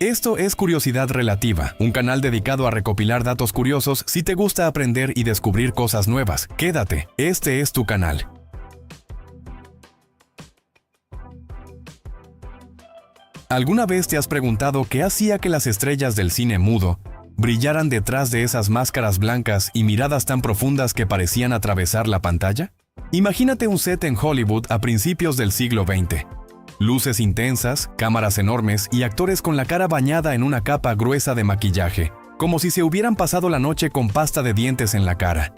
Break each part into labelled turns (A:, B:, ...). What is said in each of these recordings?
A: Esto es Curiosidad Relativa, un canal dedicado a recopilar datos curiosos si te gusta aprender y descubrir cosas nuevas. Quédate, este es tu canal. ¿Alguna vez te has preguntado qué hacía que las estrellas del cine mudo brillaran detrás de esas máscaras blancas y miradas tan profundas que parecían atravesar la pantalla? Imagínate un set en Hollywood a principios del siglo XX. Luces intensas, cámaras enormes y actores con la cara bañada en una capa gruesa de maquillaje, como si se hubieran pasado la noche con pasta de dientes en la cara.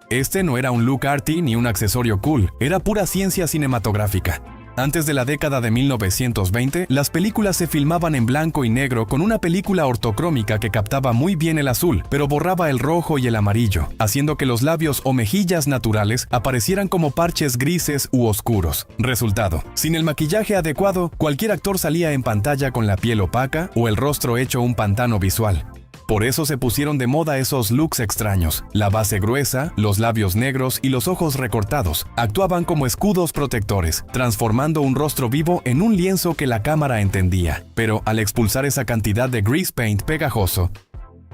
A: Este no era un look arty ni un accesorio cool, era pura ciencia cinematográfica. Antes de la década de 1920, las películas se filmaban en blanco y negro con una película ortocrómica que captaba muy bien el azul, pero borraba el rojo y el amarillo, haciendo que los labios o mejillas naturales aparecieran como parches grises u oscuros. Resultado: sin el maquillaje adecuado, cualquier actor salía en pantalla con la piel opaca o el rostro hecho un pantano visual. Por eso se pusieron de moda esos looks extraños. La base gruesa, los labios negros y los ojos recortados actuaban como escudos protectores, transformando un rostro vivo en un lienzo que la cámara entendía. Pero al expulsar esa cantidad de grease paint pegajoso,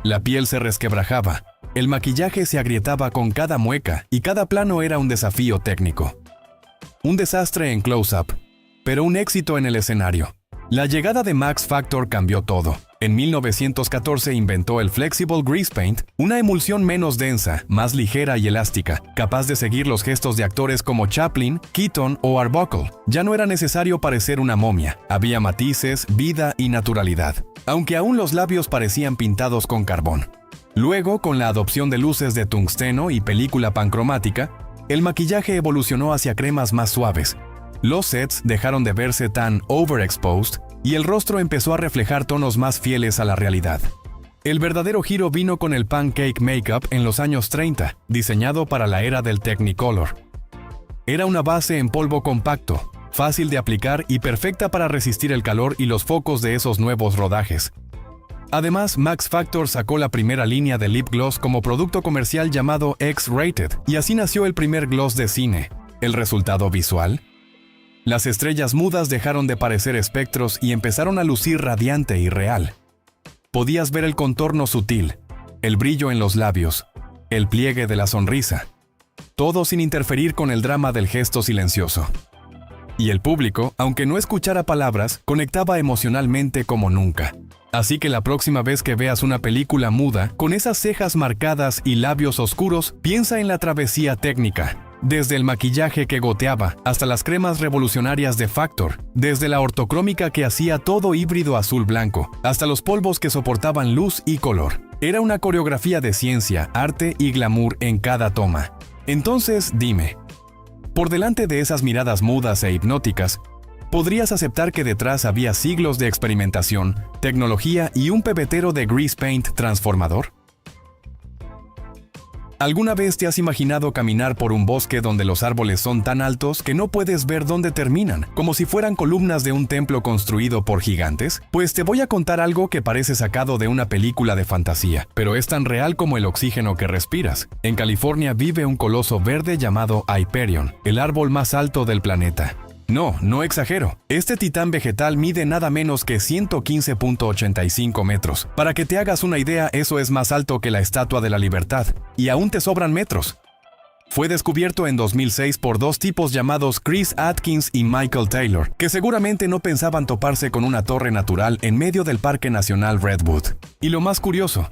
A: la piel se resquebrajaba, el maquillaje se agrietaba con cada mueca y cada plano era un desafío técnico. Un desastre en close-up, pero un éxito en el escenario. La llegada de Max Factor cambió todo. En 1914 inventó el Flexible Grease Paint, una emulsión menos densa, más ligera y elástica, capaz de seguir los gestos de actores como Chaplin, Keaton o Arbuckle. Ya no era necesario parecer una momia, había matices, vida y naturalidad, aunque aún los labios parecían pintados con carbón. Luego, con la adopción de luces de tungsteno y película pancromática, el maquillaje evolucionó hacia cremas más suaves. Los sets dejaron de verse tan overexposed y el rostro empezó a reflejar tonos más fieles a la realidad. El verdadero giro vino con el pancake makeup en los años 30, diseñado para la era del Technicolor. Era una base en polvo compacto, fácil de aplicar y perfecta para resistir el calor y los focos de esos nuevos rodajes. Además, Max Factor sacó la primera línea de lip gloss como producto comercial llamado X-Rated, y así nació el primer gloss de cine. ¿El resultado visual? Las estrellas mudas dejaron de parecer espectros y empezaron a lucir radiante y real. Podías ver el contorno sutil, el brillo en los labios, el pliegue de la sonrisa, todo sin interferir con el drama del gesto silencioso. Y el público, aunque no escuchara palabras, conectaba emocionalmente como nunca. Así que la próxima vez que veas una película muda, con esas cejas marcadas y labios oscuros, piensa en la travesía técnica. Desde el maquillaje que goteaba hasta las cremas revolucionarias de Factor, desde la ortocrómica que hacía todo híbrido azul-blanco, hasta los polvos que soportaban luz y color. Era una coreografía de ciencia, arte y glamour en cada toma. Entonces, dime, por delante de esas miradas mudas e hipnóticas, ¿podrías aceptar que detrás había siglos de experimentación, tecnología y un pebetero de grease paint transformador? ¿Alguna vez te has imaginado caminar por un bosque donde los árboles son tan altos que no puedes ver dónde terminan, como si fueran columnas de un templo construido por gigantes? Pues te voy a contar algo que parece sacado de una película de fantasía, pero es tan real como el oxígeno que respiras. En California vive un coloso verde llamado Hyperion, el árbol más alto del planeta. No exagero. Este titán vegetal mide nada menos que 115.85 metros. Para que te hagas una idea, eso es más alto que la Estatua de la Libertad. Y aún te sobran metros. Fue descubierto en 2006 por dos tipos llamados Chris Atkins y Michael Taylor, que seguramente no pensaban toparse con una torre natural en medio del Parque Nacional Redwood. Y lo más curioso,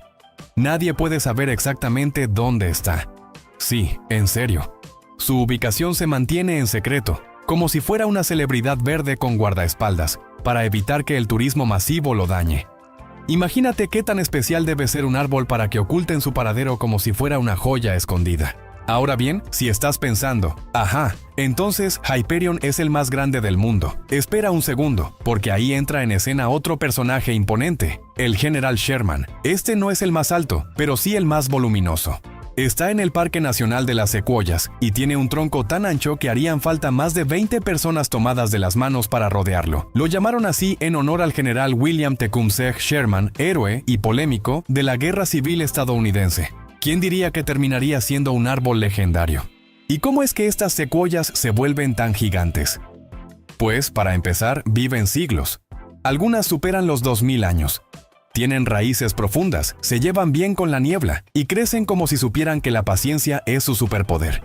A: nadie puede saber exactamente dónde está. Sí, en serio. Su ubicación se mantiene en secreto, como si fuera una celebridad verde con guardaespaldas, para evitar que el turismo masivo lo dañe. Imagínate qué tan especial debe ser un árbol para que oculten su paradero como si fuera una joya escondida. Ahora bien, si estás pensando, entonces Hyperion es el más grande del mundo. Espera un segundo, porque ahí entra en escena otro personaje imponente, el General Sherman. Este no es el más alto, pero sí el más voluminoso. Está en el Parque Nacional de las Secuoyas y tiene un tronco tan ancho que harían falta más de 20 personas tomadas de las manos para rodearlo. Lo llamaron así en honor al general William Tecumseh Sherman, héroe y polémico de la Guerra Civil estadounidense. ¿Quién diría que terminaría siendo un árbol legendario? ¿Y cómo es que estas secuoyas se vuelven tan gigantes? Pues, para empezar, viven siglos. Algunas superan los 2000 años. Tienen raíces profundas, se llevan bien con la niebla y crecen como si supieran que la paciencia es su superpoder.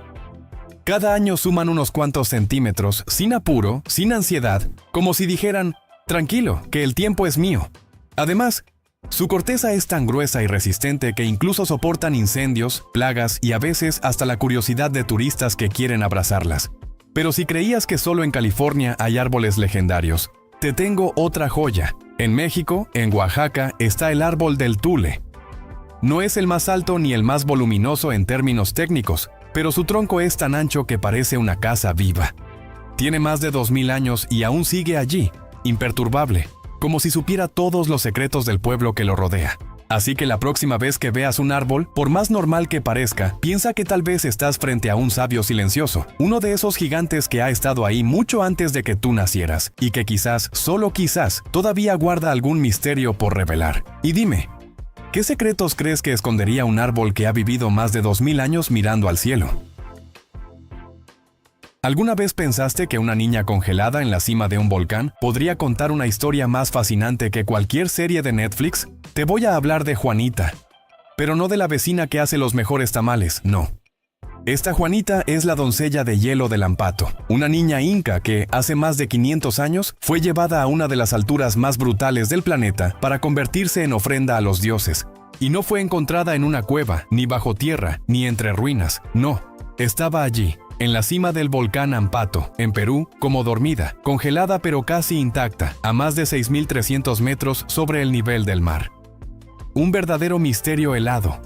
A: Cada año suman unos cuantos centímetros, sin apuro, sin ansiedad, como si dijeran, tranquilo, que el tiempo es mío. Además, su corteza es tan gruesa y resistente que incluso soportan incendios, plagas y a veces hasta la curiosidad de turistas que quieren abrazarlas. Pero si creías que solo en California hay árboles legendarios, te tengo otra joya. En México, en Oaxaca, está el árbol del tule. No es el más alto ni el más voluminoso en términos técnicos, pero su tronco es tan ancho que parece una casa viva. Tiene más de 2000 años y aún sigue allí, imperturbable, como si supiera todos los secretos del pueblo que lo rodea. Así que la próxima vez que veas un árbol, por más normal que parezca, piensa que tal vez estás frente a un sabio silencioso, uno de esos gigantes que ha estado ahí mucho antes de que tú nacieras, y que quizás, solo quizás, todavía guarda algún misterio por revelar. Y dime, ¿qué secretos crees que escondería un árbol que ha vivido más de 2000 años mirando al cielo? ¿Alguna vez pensaste que una niña congelada en la cima de un volcán podría contar una historia más fascinante que cualquier serie de Netflix? Te voy a hablar de Juanita. Pero no de la vecina que hace los mejores tamales, no. Esta Juanita es la doncella de hielo del Ampato, una niña inca que, hace más de 500 años, fue llevada a una de las alturas más brutales del planeta para convertirse en ofrenda a los dioses. Y no fue encontrada en una cueva, ni bajo tierra, ni entre ruinas, no. Estaba allí, en la cima del volcán Ampato, en Perú, como dormida, congelada pero casi intacta, a más de 6.300 metros sobre el nivel del mar. Un verdadero misterio helado.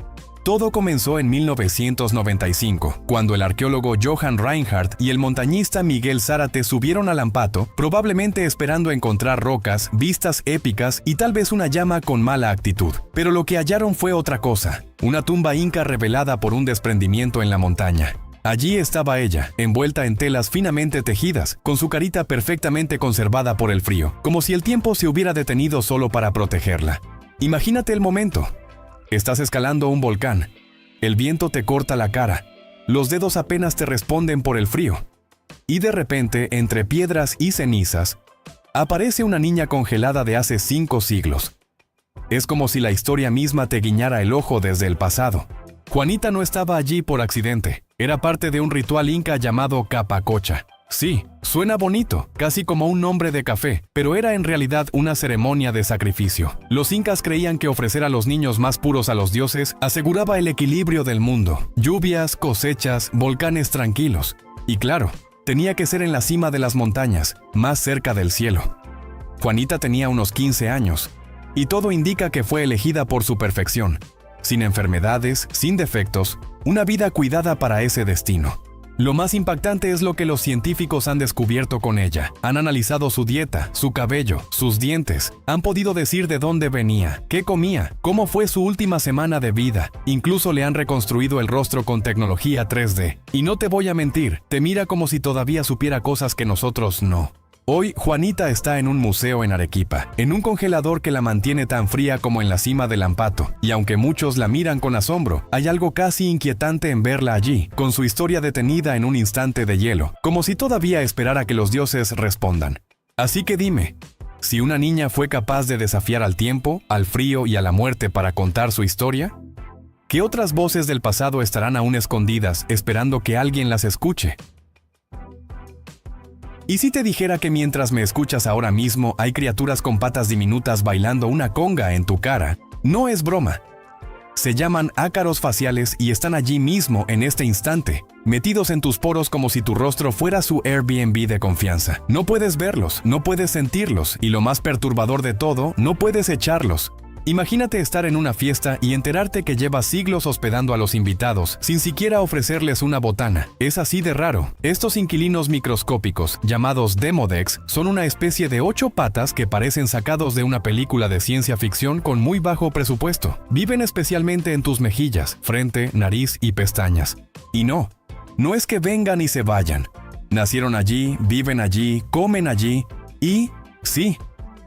A: Todo comenzó en 1995, cuando el arqueólogo Johann Reinhardt y el montañista Miguel Zárate subieron al Ampato, probablemente esperando encontrar rocas, vistas épicas y tal vez una llama con mala actitud. Pero lo que hallaron fue otra cosa, una tumba inca revelada por un desprendimiento en la montaña. Allí estaba ella, envuelta en telas finamente tejidas, con su carita perfectamente conservada por el frío, como si el tiempo se hubiera detenido solo para protegerla. Imagínate el momento. Estás escalando un volcán. El viento te corta la cara. Los dedos apenas te responden por el frío. Y de repente, entre piedras y cenizas, aparece una niña congelada de hace 5 siglos. Es como si la historia misma te guiñara el ojo desde el pasado. Juanita no estaba allí por accidente. Era parte de un ritual inca llamado Capacocha. Sí, suena bonito, casi como un nombre de café, pero era en realidad una ceremonia de sacrificio. Los incas creían que ofrecer a los niños más puros a los dioses aseguraba el equilibrio del mundo. Lluvias, cosechas, volcanes tranquilos. Y claro, tenía que ser en la cima de las montañas, más cerca del cielo. Juanita tenía unos 15 años, y todo indica que fue elegida por su perfección. Sin enfermedades, sin defectos, una vida cuidada para ese destino. Lo más impactante es lo que los científicos han descubierto con ella. Han analizado su dieta, su cabello, sus dientes. Han podido decir de dónde venía, qué comía, cómo fue su última semana de vida. Incluso le han reconstruido el rostro con tecnología 3D. Y no te voy a mentir, te mira como si todavía supiera cosas que nosotros no. Hoy, Juanita está en un museo en Arequipa, en un congelador que la mantiene tan fría como en la cima del Ampato, y aunque muchos la miran con asombro, hay algo casi inquietante en verla allí, con su historia detenida en un instante de hielo, como si todavía esperara que los dioses respondan. Así que dime, si una niña fue capaz de desafiar al tiempo, al frío y a la muerte para contar su historia, ¿qué otras voces del pasado estarán aún escondidas, esperando que alguien las escuche? ¿Y si te dijera que mientras me escuchas ahora mismo hay criaturas con patas diminutas bailando una conga en tu cara? No es broma. Se llaman ácaros faciales y están allí mismo en este instante, metidos en tus poros como si tu rostro fuera su Airbnb de confianza. No puedes verlos, no puedes sentirlos y lo más perturbador de todo, no puedes echarlos. Imagínate estar en una fiesta y enterarte que llevas siglos hospedando a los invitados, sin siquiera ofrecerles una botana. Es así de raro. Estos inquilinos microscópicos, llamados Demodex, son una especie de 8 patas que parecen sacados de una película de ciencia ficción con muy bajo presupuesto. Viven especialmente en tus mejillas, frente, nariz y pestañas. Y no es que vengan y se vayan. Nacieron allí, viven allí, comen allí y, sí,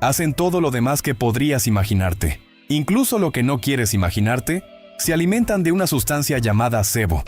A: hacen todo lo demás que podrías imaginarte. Incluso lo que no quieres imaginarte, se alimentan de una sustancia llamada sebo,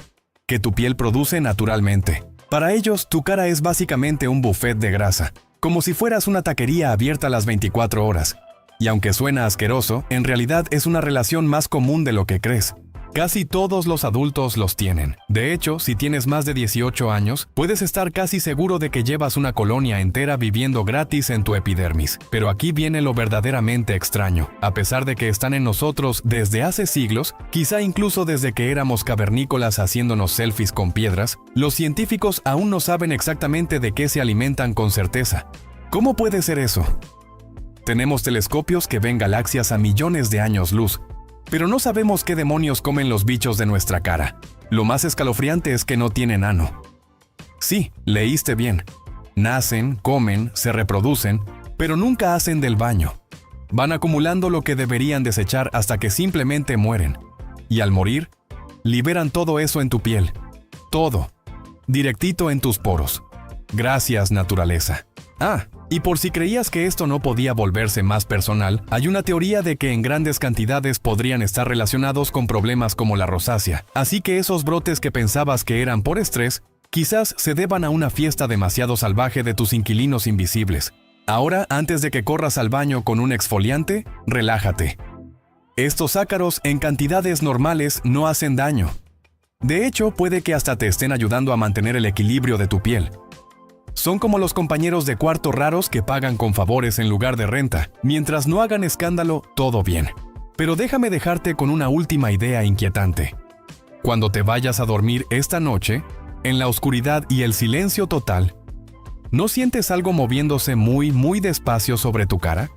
A: que tu piel produce naturalmente. Para ellos, tu cara es básicamente un buffet de grasa. como si fueras una taquería abierta las 24 horas. Y aunque suena asqueroso, en realidad es una relación más común de lo que crees. Casi todos los adultos los tienen. De hecho, si tienes más de 18 años, puedes estar casi seguro de que llevas una colonia entera viviendo gratis en tu epidermis. Pero aquí viene lo verdaderamente extraño. A pesar de que están en nosotros desde hace siglos, quizá incluso desde que éramos cavernícolas haciéndonos selfies con piedras, los científicos aún no saben exactamente de qué se alimentan con certeza. ¿Cómo puede ser eso? Tenemos telescopios que ven galaxias a millones de años luz, pero no sabemos qué demonios comen los bichos de nuestra cara. Lo más escalofriante es que no tienen ano. Sí, leíste bien. Nacen, comen, se reproducen, pero nunca hacen del baño. Van acumulando lo que deberían desechar hasta que simplemente mueren. Y al morir, liberan todo eso en tu piel. Todo. Directito en tus poros. Gracias, naturaleza. Y por si creías que esto no podía volverse más personal, hay una teoría de que en grandes cantidades podrían estar relacionados con problemas como la rosácea. Así que esos brotes que pensabas que eran por estrés, quizás se deban a una fiesta demasiado salvaje de tus inquilinos invisibles. Ahora, antes de que corras al baño con un exfoliante, relájate. Estos ácaros en cantidades normales no hacen daño. De hecho, puede que hasta te estén ayudando a mantener el equilibrio de tu piel. Son como los compañeros de cuarto raros que pagan con favores en lugar de renta. Mientras no hagan escándalo, todo bien. Pero déjame dejarte con una última idea inquietante. Cuando te vayas a dormir esta noche, en la oscuridad y el silencio total, ¿no sientes algo moviéndose muy despacio sobre tu cara?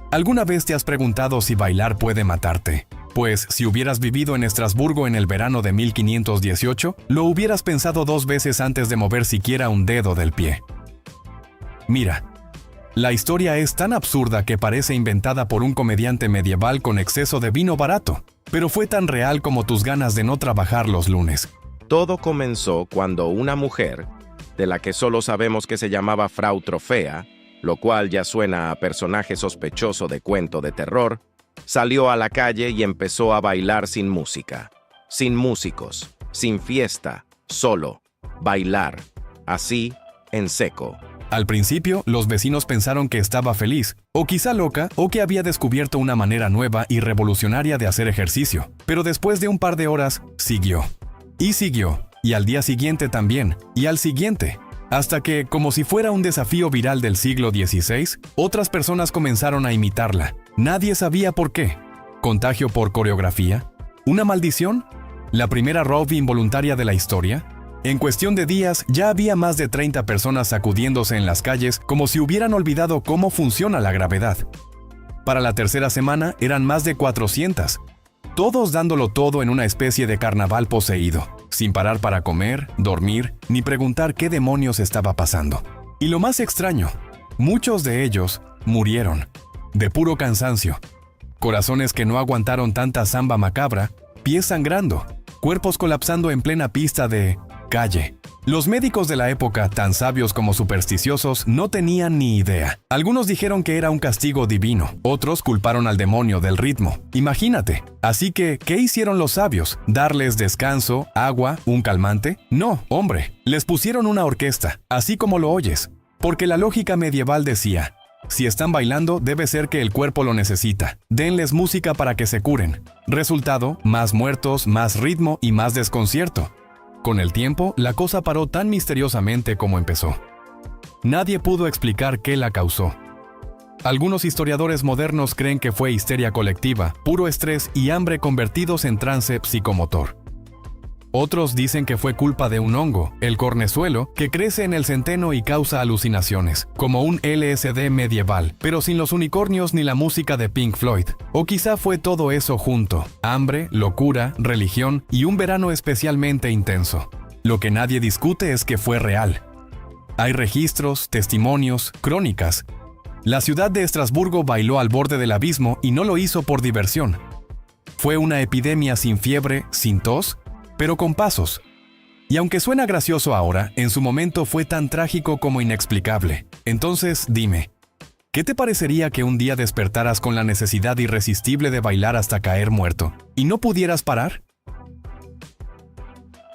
A: ¿Alguna vez te has preguntado si bailar puede matarte? Pues si hubieras vivido en Estrasburgo en el verano de 1518, lo hubieras pensado 2 veces antes de mover siquiera un dedo del pie. Mira, la historia es tan absurda que parece inventada por un comediante medieval con exceso de vino barato, pero fue tan real como tus ganas de no trabajar los lunes.
B: Todo comenzó cuando una mujer, de la que solo sabemos que se llamaba Frau Trofea, lo cual ya suena a personaje sospechoso de cuento de terror, salió a la calle y empezó a bailar sin música, sin músicos, sin fiesta, solo, bailar, así, en seco.
A: Al principio, los vecinos pensaron que estaba feliz, o quizá loca, o que había descubierto una manera nueva y revolucionaria de hacer ejercicio. Pero después de un par de horas, siguió. Y siguió, y al día siguiente también, y al siguiente. Hasta que, como si fuera un desafío viral del siglo XVI, otras personas comenzaron a imitarla. Nadie sabía por qué. ¿Contagio por coreografía? ¿Una maldición? ¿La primera rave involuntaria de la historia? En cuestión de días, ya había más de 30 personas sacudiéndose en las calles como si hubieran olvidado cómo funciona la gravedad. Para la tercera semana eran más de 400. Todos dándolo todo en una especie de carnaval poseído, sin parar para comer, dormir, ni preguntar qué demonios estaba pasando. Y lo más extraño, muchos de ellos murieron, de puro cansancio. Corazones que no aguantaron tanta samba macabra, pies sangrando, cuerpos colapsando en plena pista de calle. Los médicos de la época, tan sabios como supersticiosos, no tenían ni idea. Algunos dijeron que era un castigo divino, otros culparon al demonio del ritmo. Imagínate. Así que, ¿qué hicieron los sabios? ¿Darles descanso, agua, un calmante? No, hombre. Les pusieron una orquesta, así como lo oyes. Porque la lógica medieval decía, si están bailando, debe ser que el cuerpo lo necesita. Denles música para que se curen. Resultado, más muertos, más ritmo y más desconcierto. Con el tiempo, la cosa paró tan misteriosamente como empezó. Nadie pudo explicar qué la causó. Algunos historiadores modernos creen que fue histeria colectiva, puro estrés y hambre convertidos en trance psicomotor. Otros dicen que fue culpa de un hongo, el cornezuelo, que crece en el centeno y causa alucinaciones, como un LSD medieval, pero sin los unicornios ni la música de Pink Floyd. O quizá fue todo eso junto, hambre, locura, religión y un verano especialmente intenso. Lo que nadie discute es que fue real. Hay registros, testimonios, crónicas. La ciudad de Estrasburgo bailó al borde del abismo y no lo hizo por diversión. Fue una epidemia sin fiebre, sin tos, pero con pasos. Y aunque suena gracioso ahora, en su momento fue tan trágico como inexplicable. Entonces, dime, ¿qué te parecería que un día despertaras con la necesidad irresistible de bailar hasta caer muerto y no pudieras parar?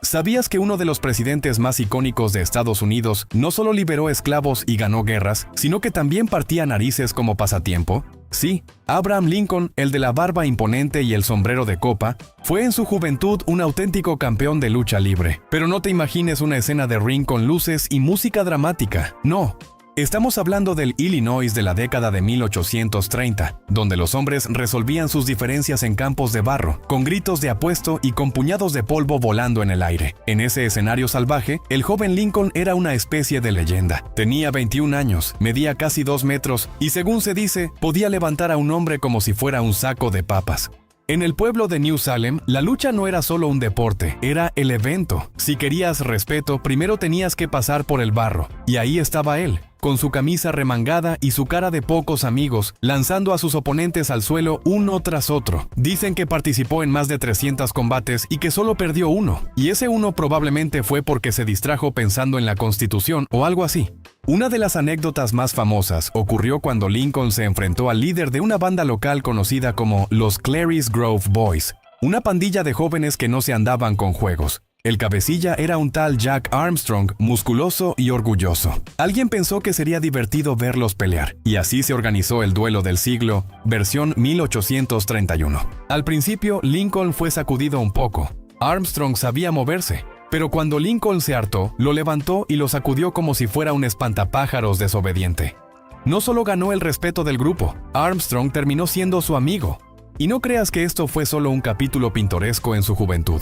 A: ¿Sabías que uno de los presidentes más icónicos de Estados Unidos no solo liberó esclavos y ganó guerras, sino que también partía narices como pasatiempo? Sí, Abraham Lincoln, el de la barba imponente y el sombrero de copa, fue en su juventud un auténtico campeón de lucha libre. Pero no te imagines una escena de ring con luces y música dramática. No. Estamos hablando del Illinois de la década de 1830, donde los hombres resolvían sus diferencias en campos de barro, con gritos de apuesto y con puñados de polvo volando en el aire. En ese escenario salvaje, el joven Lincoln era una especie de leyenda. Tenía 21 años, medía casi 2 metros y, según se dice, podía levantar a un hombre como si fuera un saco de papas. En el pueblo de New Salem, la lucha no era solo un deporte, era el evento. Si querías respeto, primero tenías que pasar por el barro. Y ahí estaba él, con su camisa remangada y su cara de pocos amigos, lanzando a sus oponentes al suelo uno tras otro. Dicen que participó en más de 300 combates y que solo perdió uno. Y ese uno probablemente fue porque se distrajo pensando en la Constitución o algo así. Una de las anécdotas más famosas ocurrió cuando Lincoln se enfrentó al líder de una banda local conocida como los Clary's Grove Boys, una pandilla de jóvenes que no se andaban con juegos. El cabecilla era un tal Jack Armstrong, musculoso y orgulloso. Alguien pensó que sería divertido verlos pelear, y así se organizó el duelo del siglo, versión 1831. Al principio, Lincoln fue sacudido un poco. Armstrong sabía moverse, pero cuando Lincoln se hartó, lo levantó y lo sacudió como si fuera un espantapájaros desobediente. No solo ganó el respeto del grupo, Armstrong terminó siendo su amigo. Y no creas que esto fue solo un capítulo pintoresco en su juventud.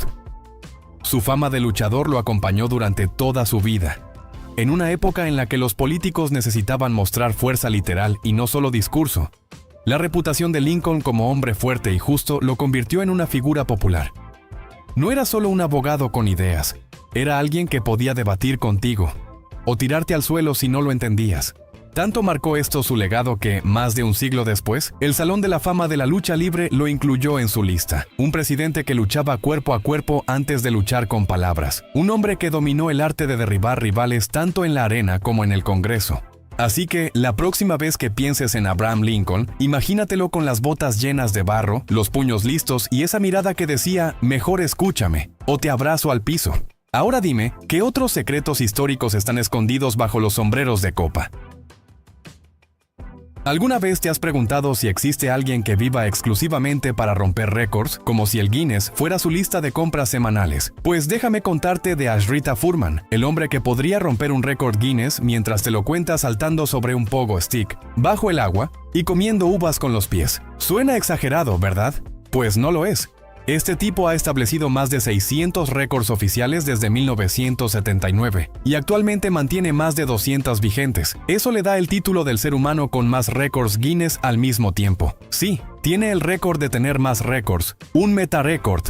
A: Su fama de luchador lo acompañó durante toda su vida. En una época en la que los políticos necesitaban mostrar fuerza literal y no solo discurso, la reputación de Lincoln como hombre fuerte y justo lo convirtió en una figura popular. No era solo un abogado con ideas, era alguien que podía debatir contigo, o tirarte al suelo si no lo entendías. Tanto marcó esto su legado que, más de un siglo después, el Salón de la Fama de la Lucha Libre lo incluyó en su lista. Un presidente que luchaba cuerpo a cuerpo antes de luchar con palabras. Un hombre que dominó el arte de derribar rivales tanto en la arena como en el Congreso. Así que, la próxima vez que pienses en Abraham Lincoln, imagínatelo con las botas llenas de barro, los puños listos y esa mirada que decía, mejor escúchame, o te abrazo al piso. Ahora dime, ¿qué otros secretos históricos están escondidos bajo los sombreros de copa? ¿Alguna vez te has preguntado si existe alguien que viva exclusivamente para romper récords, como si el Guinness fuera su lista de compras semanales? Pues déjame contarte de Ashrita Furman, el hombre que podría romper un récord Guinness mientras te lo cuenta saltando sobre un pogo stick, bajo el agua y comiendo uvas con los pies. Suena exagerado, ¿verdad? Pues no lo es. Este tipo ha establecido más de 600 récords oficiales desde 1979 y actualmente mantiene más de 200 vigentes. Eso le da el título del ser humano con más récords Guinness al mismo tiempo. Sí, tiene el récord de tener más récords, un meta-récord.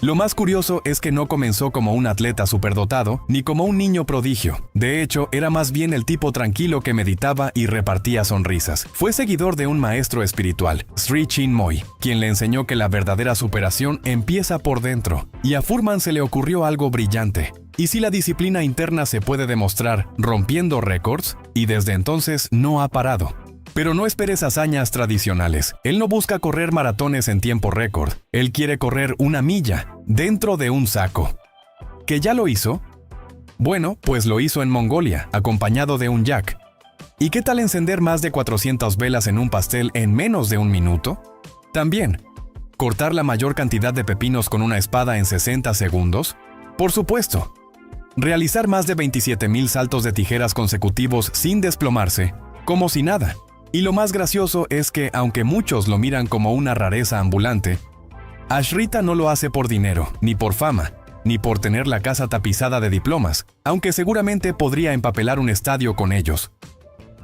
A: Lo más curioso es que no comenzó como un atleta superdotado ni como un niño prodigio. De hecho, era más bien el tipo tranquilo que meditaba y repartía sonrisas. Fue seguidor de un maestro espiritual, Sri Chinmoy, quien le enseñó que la verdadera superación empieza por dentro. Y a Furman se le ocurrió algo brillante. ¿Y si la disciplina interna se puede demostrar rompiendo récords? Y desde entonces no ha parado. Pero no esperes hazañas tradicionales. Él no busca correr maratones en tiempo récord. Él quiere correr 1 milla, dentro de un saco. ¿Que ya lo hizo? Bueno, pues lo hizo en Mongolia, acompañado de un yak. ¿Y qué tal encender más de 400 velas en un pastel en menos de 1 minuto? También. ¿Cortar la mayor cantidad de pepinos con una espada en 60 segundos? Por supuesto. ¿Realizar más de 27,000 saltos de tijeras consecutivos sin desplomarse? Como si nada. Y lo más gracioso es que, aunque muchos lo miran como una rareza ambulante, Ashrita no lo hace por dinero, ni por fama, ni por tener la casa tapizada de diplomas, aunque seguramente podría empapelar un estadio con ellos.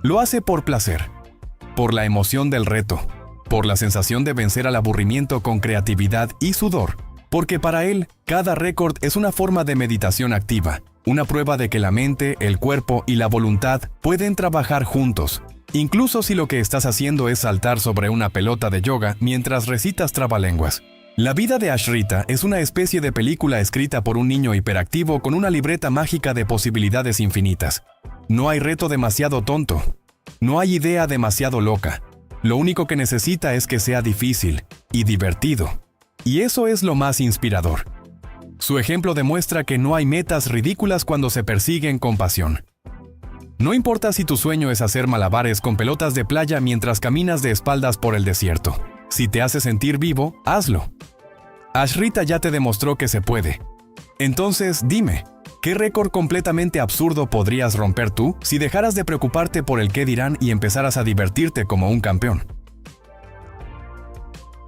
A: Lo hace por placer, por la emoción del reto, por la sensación de vencer al aburrimiento con creatividad y sudor, porque para él, cada récord es una forma de meditación activa, una prueba de que la mente, el cuerpo y la voluntad pueden trabajar juntos, incluso si lo que estás haciendo es saltar sobre una pelota de yoga mientras recitas trabalenguas. La vida de Ashrita es una especie de película escrita por un niño hiperactivo con una libreta mágica de posibilidades infinitas. No hay reto demasiado tonto. No hay idea demasiado loca. Lo único que necesita es que sea difícil y divertido. Y eso es lo más inspirador. Su ejemplo demuestra que no hay metas ridículas cuando se persiguen con pasión. No importa si tu sueño es hacer malabares con pelotas de playa mientras caminas de espaldas por el desierto. Si te hace sentir vivo, hazlo. Ashrita ya te demostró que se puede. Entonces, dime, ¿qué récord completamente absurdo podrías romper tú si dejaras de preocuparte por el qué dirán y empezaras a divertirte como un campeón?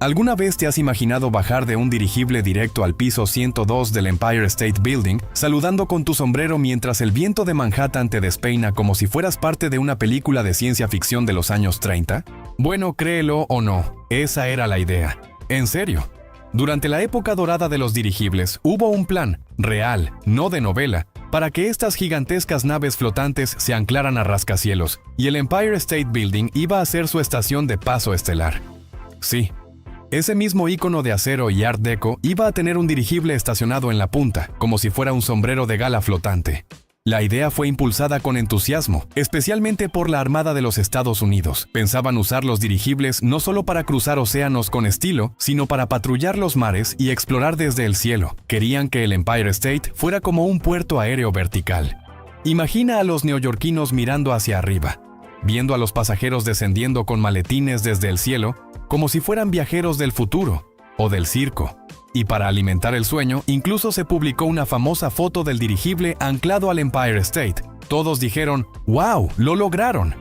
A: ¿Alguna vez te has imaginado bajar de un dirigible directo al piso 102 del Empire State Building, saludando con tu sombrero mientras el viento de Manhattan te despeina como si fueras parte de una película de ciencia ficción de los años 30? Bueno, créelo o no, esa era la idea. En serio. Durante la época dorada de los dirigibles, hubo un plan, real, no de novela, para que estas gigantescas naves flotantes se anclaran a rascacielos, y el Empire State Building iba a ser su estación de paso estelar. Sí. Ese mismo ícono de acero y Art Deco iba a tener un dirigible estacionado en la punta, como si fuera un sombrero de gala flotante. La idea fue impulsada con entusiasmo, especialmente por la Armada de los Estados Unidos. Pensaban usar los dirigibles no solo para cruzar océanos con estilo, sino para patrullar los mares y explorar desde el cielo. Querían que el Empire State fuera como un puerto aéreo vertical. Imagina a los neoyorquinos mirando hacia arriba, viendo a los pasajeros descendiendo con maletines desde el cielo, como si fueran viajeros del futuro o del circo. Y para alimentar el sueño, incluso se publicó una famosa foto del dirigible anclado al Empire State. Todos dijeron, ¡wow! ¡Lo lograron!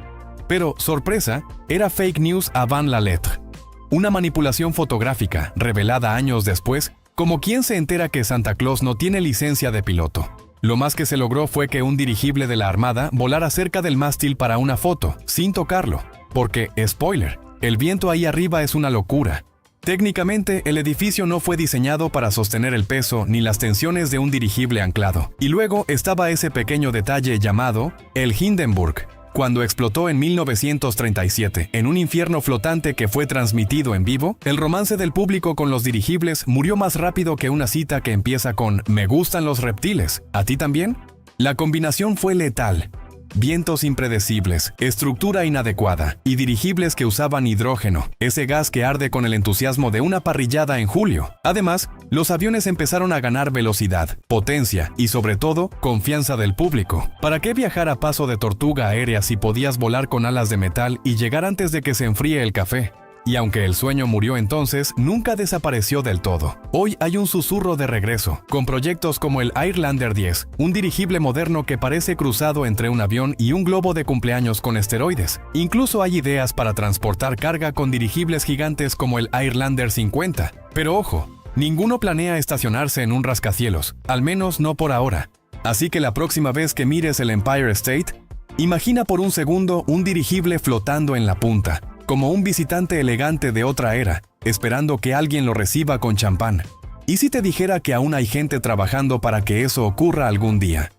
A: Pero, sorpresa, era fake news avant la lettre. Una manipulación fotográfica, revelada años después, como quien se entera que Santa Claus no tiene licencia de piloto. Lo más que se logró fue que un dirigible de la Armada volara cerca del mástil para una foto, sin tocarlo. Porque, spoiler, el viento ahí arriba es una locura. Técnicamente, el edificio no fue diseñado para sostener el peso ni las tensiones de un dirigible anclado. Y luego estaba ese pequeño detalle llamado el Hindenburg, cuando explotó en 1937, en un infierno flotante que fue transmitido en vivo. El romance del público con los dirigibles murió más rápido que una cita que empieza con «Me gustan los reptiles, ¿a ti también?». La combinación fue letal. Vientos impredecibles, estructura inadecuada y dirigibles que usaban hidrógeno, ese gas que arde con el entusiasmo de una parrillada en julio. Además, los aviones empezaron a ganar velocidad, potencia y, sobre todo, confianza del público. ¿Para qué viajar a paso de tortuga aérea si podías volar con alas de metal y llegar antes de que se enfríe el café? Y aunque el sueño murió entonces, nunca desapareció del todo. Hoy hay un susurro de regreso, con proyectos como el Airlander 10, un dirigible moderno que parece cruzado entre un avión y un globo de cumpleaños con esteroides. Incluso hay ideas para transportar carga con dirigibles gigantes como el Airlander 50. Pero ojo, ninguno planea estacionarse en un rascacielos, al menos no por ahora. Así que la próxima vez que mires el Empire State, imagina por un segundo un dirigible flotando en la punta, como un visitante elegante de otra era, esperando que alguien lo reciba con champán. ¿Y si te dijera que aún hay gente trabajando para que eso ocurra algún día?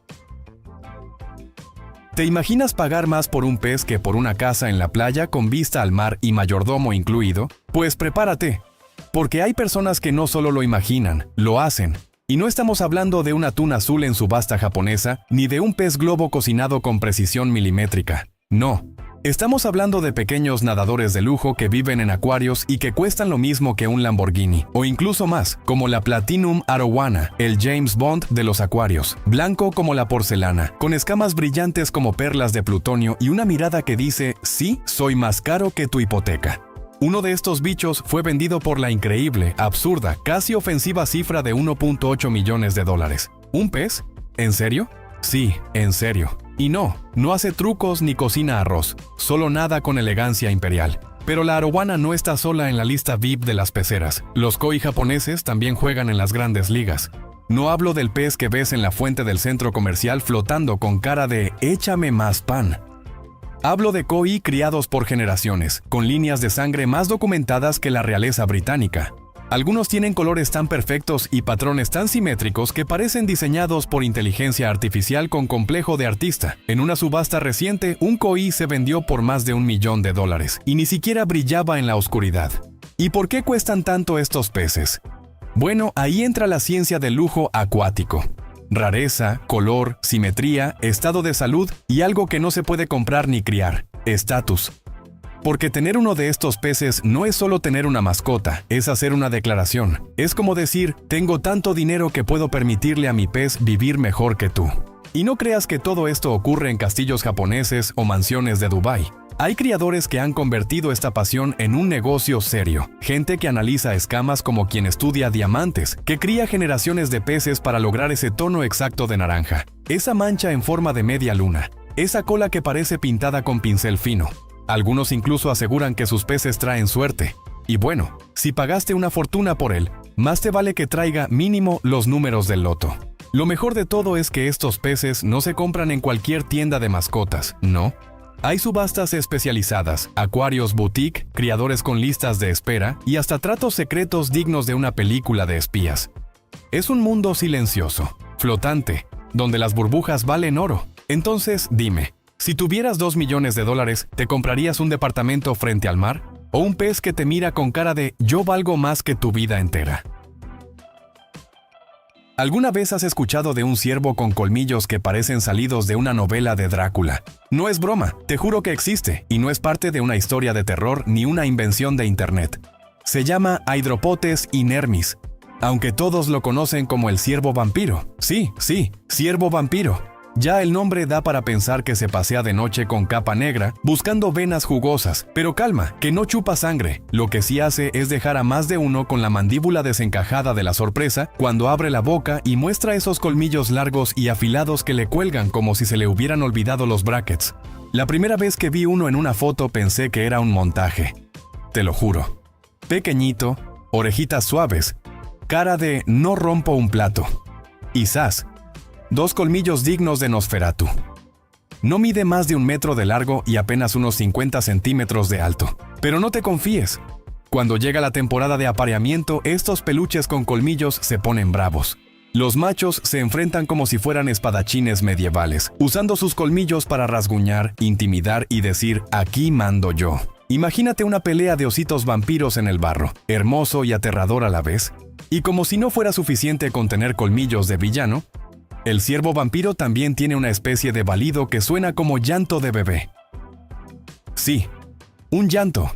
A: ¿Te imaginas pagar más por un pez que por una casa en la playa con vista al mar y mayordomo incluido? Pues prepárate, porque hay personas que no solo lo imaginan, lo hacen. Y no estamos hablando de un atún azul en subasta japonesa, ni de un pez globo cocinado con precisión milimétrica. No. Estamos hablando de pequeños nadadores de lujo que viven en acuarios y que cuestan lo mismo que un Lamborghini, o incluso más, como la Platinum Arowana, el James Bond de los acuarios, blanco como la porcelana, con escamas brillantes como perlas de plutonio y una mirada que dice, sí, soy más caro que tu hipoteca. Uno de estos bichos fue vendido por la increíble, absurda, casi ofensiva cifra de $1.8 millones. ¿Un pez? ¿En serio? Sí, en serio. Y no hace trucos ni cocina arroz, solo nada con elegancia imperial. Pero la arowana no está sola en la lista VIP de las peceras. Los koi japoneses también juegan en las grandes ligas. No hablo del pez que ves en la fuente del centro comercial flotando con cara de «échame más pan». Hablo de koi criados por generaciones, con líneas de sangre más documentadas que la realeza británica. Algunos tienen colores tan perfectos y patrones tan simétricos que parecen diseñados por inteligencia artificial con complejo de artista. En una subasta reciente, un koi se vendió por más de $1 millón y ni siquiera brillaba en la oscuridad. ¿Y por qué cuestan tanto estos peces? Bueno, ahí entra la ciencia del lujo acuático. Rareza, color, simetría, estado de salud y algo que no se puede comprar ni criar: estatus. Porque tener uno de estos peces no es solo tener una mascota, es hacer una declaración. Es como decir, tengo tanto dinero que puedo permitirle a mi pez vivir mejor que tú. Y no creas que todo esto ocurre en castillos japoneses o mansiones de Dubái. Hay criadores que han convertido esta pasión en un negocio serio. Gente que analiza escamas como quien estudia diamantes, que cría generaciones de peces para lograr ese tono exacto de naranja. Esa mancha en forma de media luna. Esa cola que parece pintada con pincel fino. Algunos incluso aseguran que sus peces traen suerte. Y bueno, si pagaste una fortuna por él, más te vale que traiga mínimo los números del loto. Lo mejor de todo es que estos peces no se compran en cualquier tienda de mascotas, ¿no? Hay subastas especializadas, acuarios boutique, criadores con listas de espera y hasta tratos secretos dignos de una película de espías. Es un mundo silencioso, flotante, donde las burbujas valen oro. Entonces, dime, si tuvieras $2 millones, ¿te comprarías un departamento frente al mar? ¿O un pez que te mira con cara de yo valgo más que tu vida entera? ¿Alguna vez has escuchado de un ciervo con colmillos que parecen salidos de una novela de Drácula? No es broma, te juro que existe, y no es parte de una historia de terror ni una invención de internet. Se llama Hydropotes inermis, aunque todos lo conocen como el ciervo vampiro. Sí, ciervo vampiro. Ya el nombre da para pensar que se pasea de noche con capa negra, buscando venas jugosas. Pero calma, que no chupa sangre. Lo que sí hace es dejar a más de uno con la mandíbula desencajada de la sorpresa cuando abre la boca y muestra esos colmillos largos y afilados que le cuelgan como si se le hubieran olvidado los brackets. La primera vez que vi uno en una foto pensé que era un montaje. Te lo juro. Pequeñito, orejitas suaves, cara de no rompo un plato. Y ¡zas! 2 colmillos dignos de Nosferatu. No mide más de 1 metro de largo y apenas unos 50 centímetros de alto. Pero no te confíes. Cuando llega la temporada de apareamiento, estos peluches con colmillos se ponen bravos. Los machos se enfrentan como si fueran espadachines medievales, usando sus colmillos para rasguñar, intimidar y decir, aquí mando yo. Imagínate una pelea de ositos vampiros en el barro, hermoso y aterrador a la vez. Y como si no fuera suficiente con tener colmillos de villano, el ciervo vampiro también tiene una especie de balido que suena como llanto de bebé. Sí, un llanto.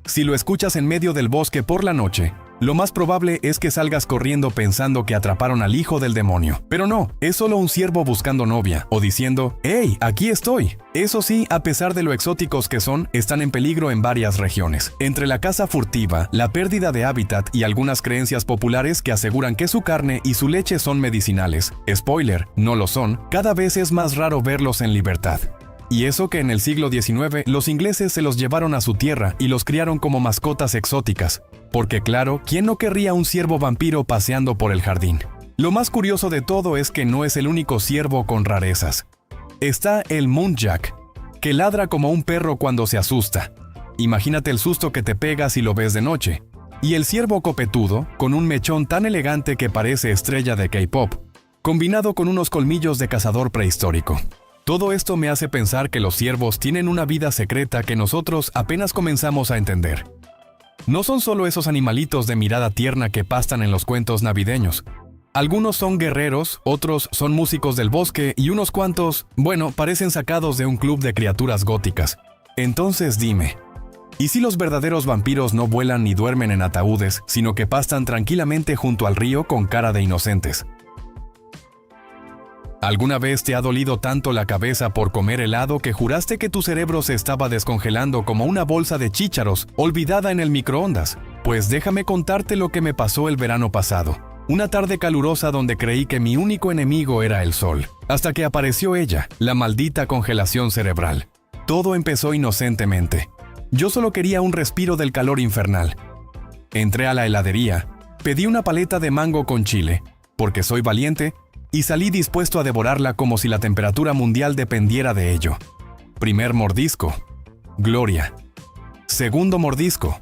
A: Si lo escuchas en medio del bosque por la noche, lo más probable es que salgas corriendo pensando que atraparon al hijo del demonio. Pero no, es solo un ciervo buscando novia, o diciendo, ¡hey, aquí estoy! Eso sí, a pesar de lo exóticos que son, están en peligro en varias regiones. Entre la caza furtiva, la pérdida de hábitat y algunas creencias populares que aseguran que su carne y su leche son medicinales. Spoiler, no lo son, cada vez es más raro verlos en libertad. Y eso que en el siglo XIX los ingleses se los llevaron a su tierra y los criaron como mascotas exóticas. Porque claro, ¿quién no querría un ciervo vampiro paseando por el jardín? Lo más curioso de todo es que no es el único ciervo con rarezas. Está el muntjac, que ladra como un perro cuando se asusta. Imagínate el susto que te pega si lo ves de noche. Y el ciervo copetudo, con un mechón tan elegante que parece estrella de K-pop, combinado con unos colmillos de cazador prehistórico. Todo esto me hace pensar que los ciervos tienen una vida secreta que nosotros apenas comenzamos a entender. No son solo esos animalitos de mirada tierna que pastan en los cuentos navideños. Algunos son guerreros, otros son músicos del bosque y unos cuantos, bueno, parecen sacados de un club de criaturas góticas. Entonces dime, ¿y si los verdaderos vampiros no vuelan ni duermen en ataúdes, sino que pastan tranquilamente junto al río con cara de inocentes? ¿Alguna vez te ha dolido tanto la cabeza por comer helado que juraste que tu cerebro se estaba descongelando como una bolsa de chícharos olvidada en el microondas? Pues déjame contarte lo que me pasó el verano pasado. Una tarde calurosa donde creí que mi único enemigo era el sol. Hasta que apareció ella, la maldita congelación cerebral. Todo empezó inocentemente. Yo solo quería un respiro del calor infernal. Entré a la heladería, pedí una paleta de mango con chile, porque soy valiente, y salí dispuesto a devorarla como si la temperatura mundial dependiera de ello. Primer mordisco, gloria. Segundo mordisco,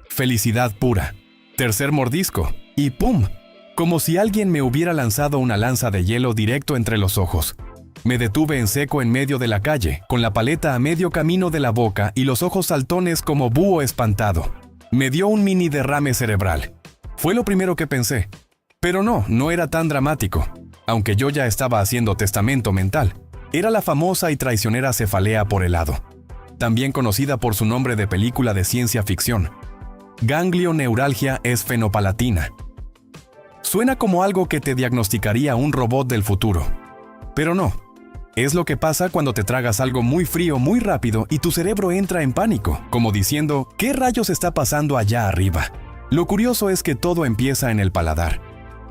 A: felicidad pura. Tercer mordisco, y ¡pum! Como si alguien me hubiera lanzado una lanza de hielo directo entre los ojos. Me detuve en seco en medio de la calle, con la paleta a medio camino de la boca y los ojos saltones como búho espantado. Me dio un mini derrame cerebral. Fue lo primero que pensé. Pero no era tan dramático. Aunque yo ya estaba haciendo testamento mental, era la famosa y traicionera cefalea por helado. también conocida por su nombre de película de ciencia ficción. Ganglioneuralgia esfenopalatina. Suena como algo que te diagnosticaría un robot del futuro. Pero no. Es lo que pasa cuando te tragas algo muy frío muy rápido y tu cerebro entra en pánico, como diciendo, ¿qué rayos está pasando allá arriba? Lo curioso es que todo empieza en el paladar.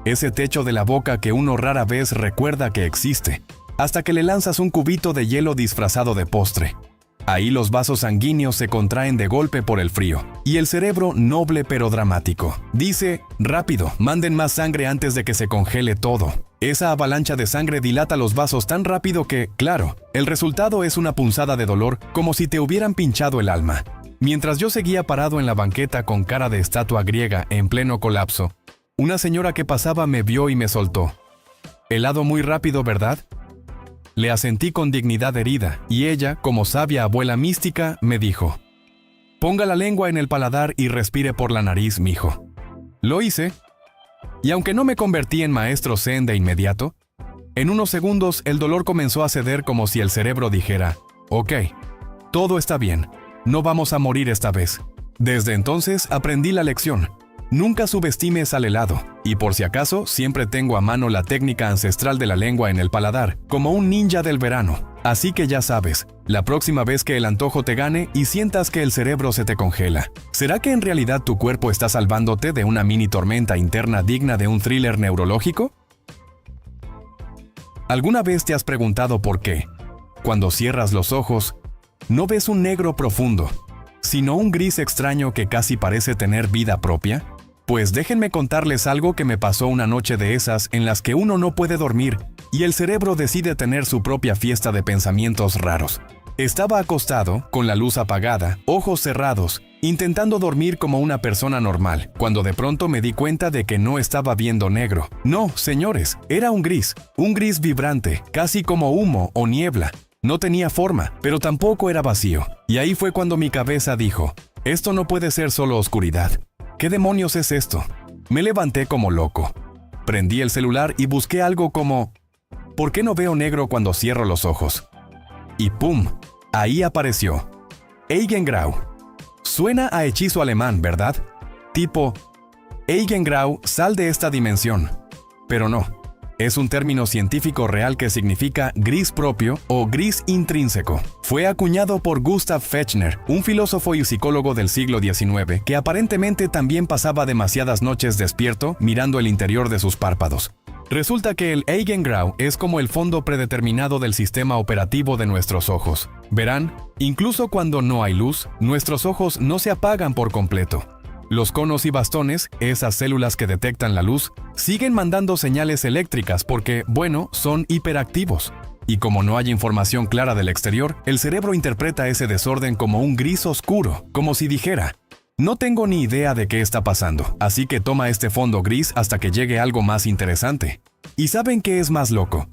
A: Ese techo de la boca que uno rara vez recuerda que existe, hasta que le lanzas un cubito de hielo disfrazado de postre. Ahí los vasos sanguíneos se contraen de golpe por el frío, y el cerebro, noble pero dramático, dice, rápido, manden más sangre antes de que se congele todo. Esa avalancha de sangre dilata los vasos tan rápido que, claro, el resultado es una punzada de dolor como si te hubieran pinchado el alma. Mientras yo seguía parado en la banqueta con cara de estatua griega en pleno colapso, una señora que pasaba me vio y me soltó. Helado muy rápido, ¿verdad? Le asentí con dignidad herida, y ella, como sabia abuela mística, me dijo, ponga la lengua en el paladar y respire por la nariz, mijo. Lo hice, y aunque no me convertí en maestro zen de inmediato, en unos segundos el dolor comenzó a ceder como si el cerebro dijera, ok, todo está bien, no vamos a morir esta vez. Desde entonces aprendí la lección. Nunca subestimes al helado, y por si acaso siempre tengo a mano la técnica ancestral de la lengua en el paladar, como un ninja del verano. Así que ya sabes, la próxima vez que el antojo te gane y sientas que el cerebro se te congela, ¿será que en realidad tu cuerpo está salvándote de una mini tormenta interna digna de un thriller neurológico? ¿Alguna vez te has preguntado por qué, cuando cierras los ojos, no ves un negro profundo, sino un gris extraño que casi parece tener vida propia? Pues déjenme contarles algo que me pasó una noche de esas en las que uno no puede dormir y el cerebro decide tener su propia fiesta de pensamientos raros. Estaba acostado, con la luz apagada, ojos cerrados, intentando dormir como una persona normal, cuando de pronto me di cuenta de que no estaba viendo negro. No, señores, era un gris vibrante, casi como humo o niebla. No tenía forma, pero tampoco era vacío. Y ahí fue cuando mi cabeza dijo, esto no puede ser solo oscuridad. ¿Qué demonios es esto? Me levanté como loco. Prendí el celular y busqué algo como, ¿por qué no veo negro cuando cierro los ojos? Y ¡pum! Ahí apareció. Eigengrau. Suena a hechizo alemán, ¿verdad? Tipo, Eigengrau, sal de esta dimensión. Pero no. Es un término científico real que significa gris propio o gris intrínseco. Fue acuñado por Gustav Fechner, un filósofo y psicólogo del siglo XIX, que aparentemente también pasaba demasiadas noches despierto mirando el interior de sus párpados. Resulta que el Eigengrau es como el fondo predeterminado del sistema operativo de nuestros ojos. Verán, incluso cuando no hay luz, nuestros ojos no se apagan por completo. Los conos y bastones, esas células que detectan la luz, siguen mandando señales eléctricas porque, bueno, son hiperactivos. Y como no hay información clara del exterior, el cerebro interpreta ese desorden como un gris oscuro, como si dijera, no tengo ni idea de qué está pasando, así que toma este fondo gris hasta que llegue algo más interesante. ¿Y saben qué es más loco?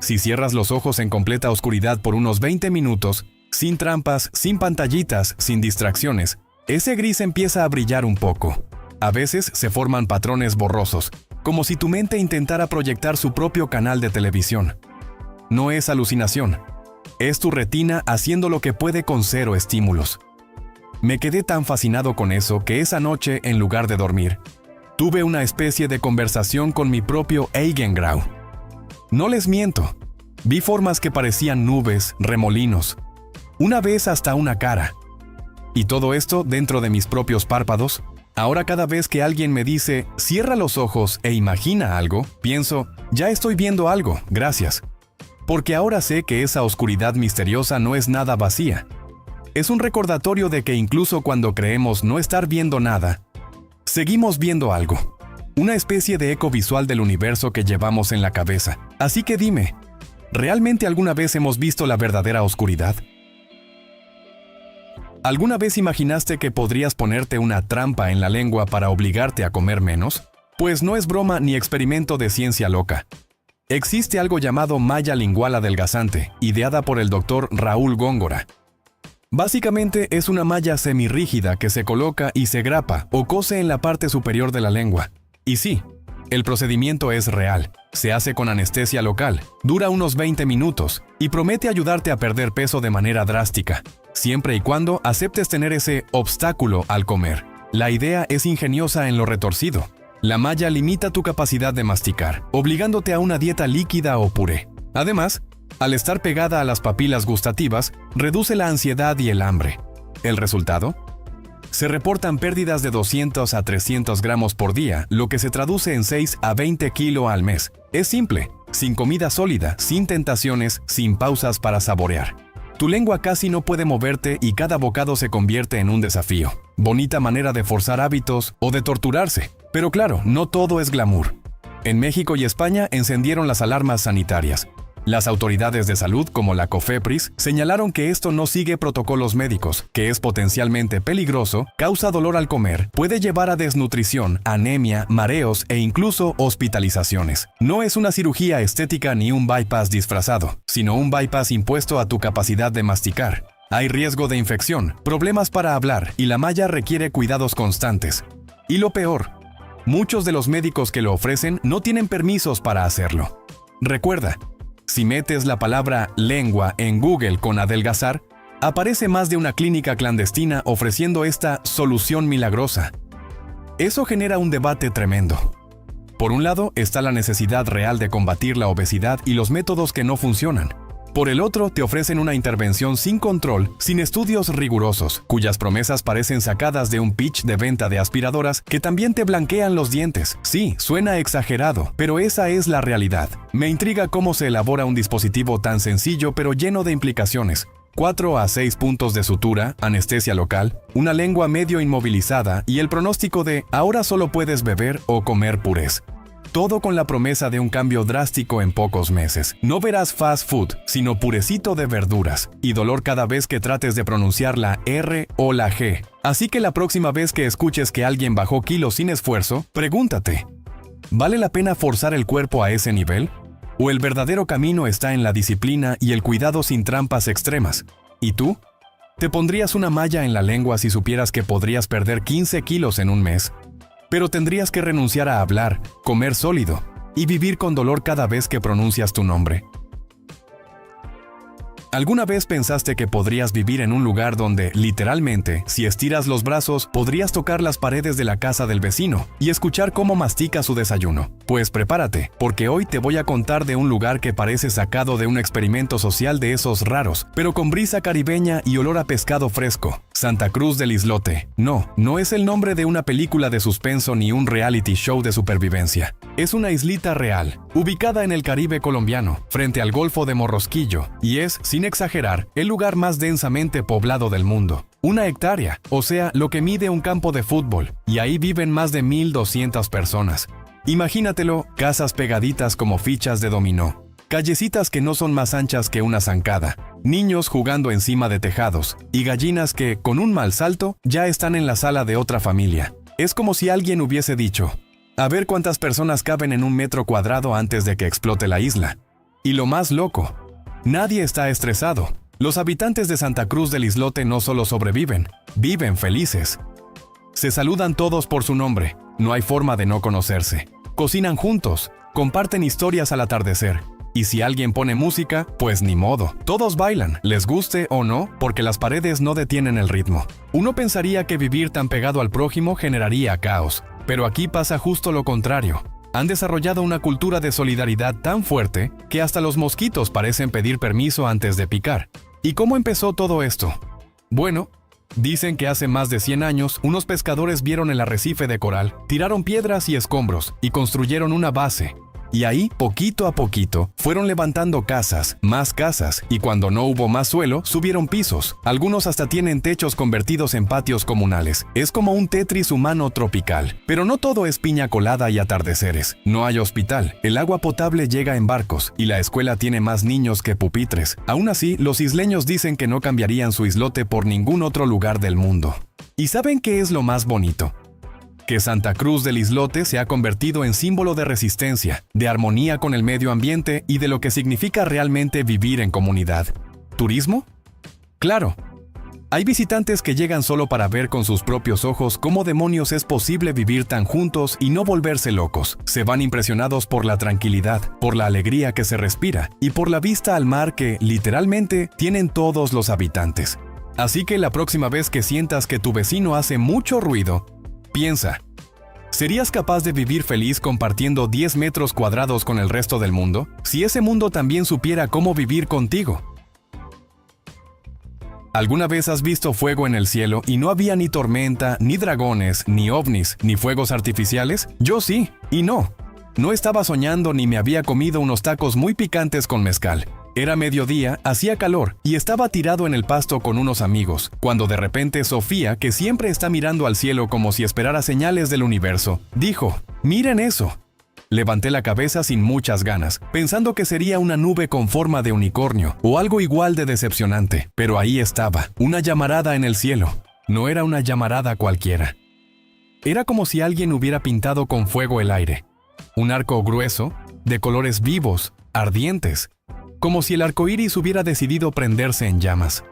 A: Si cierras los ojos en completa oscuridad por unos 20 minutos, sin trampas, sin pantallitas, sin distracciones, ese gris empieza a brillar un poco. A veces se forman patrones borrosos, como si tu mente intentara proyectar su propio canal de televisión. No es alucinación. Es tu retina haciendo lo que puede con cero estímulos. Me quedé tan fascinado con eso que esa noche, en lugar de dormir, tuve una especie de conversación con mi propio Eigengrau. No les miento. Vi formas que parecían nubes, remolinos. Una vez hasta una cara. Y todo esto dentro de mis propios párpados. Ahora cada vez que alguien me dice, cierra los ojos e imagina algo, pienso, ya estoy viendo algo, gracias. Porque ahora sé que esa oscuridad misteriosa no es nada vacía. Es un recordatorio de que incluso cuando creemos no estar viendo nada, seguimos viendo algo. Una especie de eco visual del universo que llevamos en la cabeza. Así que dime, ¿realmente alguna vez hemos visto la verdadera oscuridad? ¿Alguna vez imaginaste que podrías ponerte una trampa en la lengua para obligarte a comer menos? Pues no es broma ni experimento de ciencia loca. Existe algo llamado malla lingual adelgazante, ideada por el doctor Raúl Góngora. Básicamente es una malla semirrígida que se coloca y se grapa o cose en la parte superior de la lengua. Y sí, El procedimiento es real. Se hace con anestesia local, dura unos 20 minutos y promete ayudarte a perder peso de manera drástica, siempre y cuando aceptes tener ese obstáculo al comer. La idea es ingeniosa en lo retorcido. La malla limita tu capacidad de masticar, obligándote a una dieta líquida o puré. Además, al estar pegada a las papilas gustativas, reduce la ansiedad y el hambre. ¿El resultado? Se reportan pérdidas de 200 a 300 gramos por día, lo que se traduce en 6 a 20 kilos al mes. Es simple, sin comida sólida, sin tentaciones, sin pausas para saborear. Tu lengua casi no puede moverte y cada bocado se convierte en un desafío. Bonita manera de forzar hábitos o de torturarse. Pero claro, no todo es glamour. En México y España encendieron las alarmas sanitarias. Las autoridades de salud, como la COFEPRIS, señalaron que esto no sigue protocolos médicos, que es potencialmente peligroso, causa dolor al comer, puede llevar a desnutrición, anemia, mareos e incluso hospitalizaciones. No es una cirugía estética ni un bypass disfrazado, sino un bypass impuesto a tu capacidad de masticar. Hay riesgo de infección, problemas para hablar y la malla requiere cuidados constantes. Y lo peor, muchos de los médicos que lo ofrecen no tienen permisos para hacerlo. Recuerda, si metes la palabra lengua en Google con adelgazar, aparece más de una clínica clandestina ofreciendo esta solución milagrosa. Eso genera un debate tremendo. Por un lado está la necesidad real de combatir la obesidad y los métodos que no funcionan. Por el otro, te ofrecen una intervención sin control, sin estudios rigurosos, cuyas promesas parecen sacadas de un pitch de venta de aspiradoras que también te blanquean los dientes. Sí, suena exagerado, pero esa es la realidad. Me intriga cómo se elabora un dispositivo tan sencillo pero lleno de implicaciones. 4 a 6 puntos de sutura, anestesia local, una lengua medio inmovilizada y el pronóstico de ahora solo puedes beber o comer purés. Todo con la promesa de un cambio drástico en pocos meses. No verás fast food, sino purecito de verduras, y dolor cada vez que trates de pronunciar la R o la G. Así que la próxima vez que escuches que alguien bajó kilos sin esfuerzo, pregúntate, ¿vale la pena forzar el cuerpo a ese nivel? ¿O el verdadero camino está en la disciplina y el cuidado sin trampas extremas? ¿Y tú? ¿Te pondrías una malla en la lengua si supieras que podrías perder 15 kilos en un mes? Pero tendrías que renunciar a hablar, comer sólido y vivir con dolor cada vez que pronuncias tu nombre. ¿Alguna vez pensaste que podrías vivir en un lugar donde, literalmente, si estiras los brazos, podrías tocar las paredes de la casa del vecino y escuchar cómo mastica su desayuno? Pues prepárate, porque hoy te voy a contar de un lugar que parece sacado de un experimento social de esos raros, pero con brisa caribeña y olor a pescado fresco. Santa Cruz del Islote. No es el nombre de una película de suspenso ni un reality show de supervivencia. Es una islita real, ubicada en el Caribe colombiano, frente al Golfo de Morrosquillo, y es, sin exagerar, el lugar más densamente poblado del mundo. 1 hectárea, o sea, lo que mide un campo de fútbol, y ahí viven más de 1,200 personas. Imagínatelo, casas pegaditas como fichas de dominó, callecitas que no son más anchas que una zancada, niños jugando encima de tejados, y gallinas que, con un mal salto, ya están en la sala de otra familia. Es como si alguien hubiese dicho, a ver cuántas personas caben en 1 metro cuadrado antes de que explote la isla. Y lo más loco, nadie está estresado. Los habitantes de Santa Cruz del Islote no solo sobreviven, viven felices. Se saludan todos por su nombre, no hay forma de no conocerse. Cocinan juntos, comparten historias al atardecer. Y si alguien pone música, pues ni modo. Todos bailan, les guste o no, porque las paredes no detienen el ritmo. Uno pensaría que vivir tan pegado al prójimo generaría caos, pero aquí pasa justo lo contrario. Han desarrollado una cultura de solidaridad tan fuerte que hasta los mosquitos parecen pedir permiso antes de picar. ¿Y cómo empezó todo esto? Bueno, dicen que hace más de 100 años unos pescadores vieron el arrecife de coral, tiraron piedras y escombros y construyeron una base. Y ahí, poquito a poquito, fueron levantando casas, más casas, y cuando no hubo más suelo, subieron pisos. Algunos hasta tienen techos convertidos en patios comunales. Es como un Tetris humano tropical. Pero no todo es piña colada y atardeceres. No hay hospital, el agua potable llega en barcos, y la escuela tiene más niños que pupitres. Aún así, los isleños dicen que no cambiarían su islote por ningún otro lugar del mundo. ¿Y saben qué es lo más bonito? Que Santa Cruz del Islote se ha convertido en símbolo de resistencia, de armonía con el medio ambiente y de lo que significa realmente vivir en comunidad. ¿Turismo? Claro. Hay visitantes que llegan solo para ver con sus propios ojos cómo demonios es posible vivir tan juntos y no volverse locos. Se van impresionados por la tranquilidad, por la alegría que se respira y por la vista al mar que, literalmente, tienen todos los habitantes. Así que la próxima vez que sientas que tu vecino hace mucho ruido, piensa, ¿serías capaz de vivir feliz compartiendo 10 metros cuadrados con el resto del mundo? Si ese mundo también supiera cómo vivir contigo. ¿Alguna vez has visto fuego en el cielo y no había ni tormenta, ni dragones, ni ovnis, ni fuegos artificiales? Yo sí, y no. No estaba soñando ni me había comido unos tacos muy picantes con mezcal. Era mediodía, hacía calor y estaba tirado en el pasto con unos amigos, cuando de repente Sofía, que siempre está mirando al cielo como si esperara señales del universo, dijo, «¡Miren eso!». Levanté la cabeza sin muchas ganas, pensando que sería una nube con forma de unicornio o algo igual de decepcionante, pero ahí estaba, una llamarada en el cielo. No era una llamarada cualquiera. Era como si alguien hubiera pintado con fuego el aire. Un arco grueso, de colores vivos, ardientes, como si el arco iris hubiera decidido prenderse en llamas.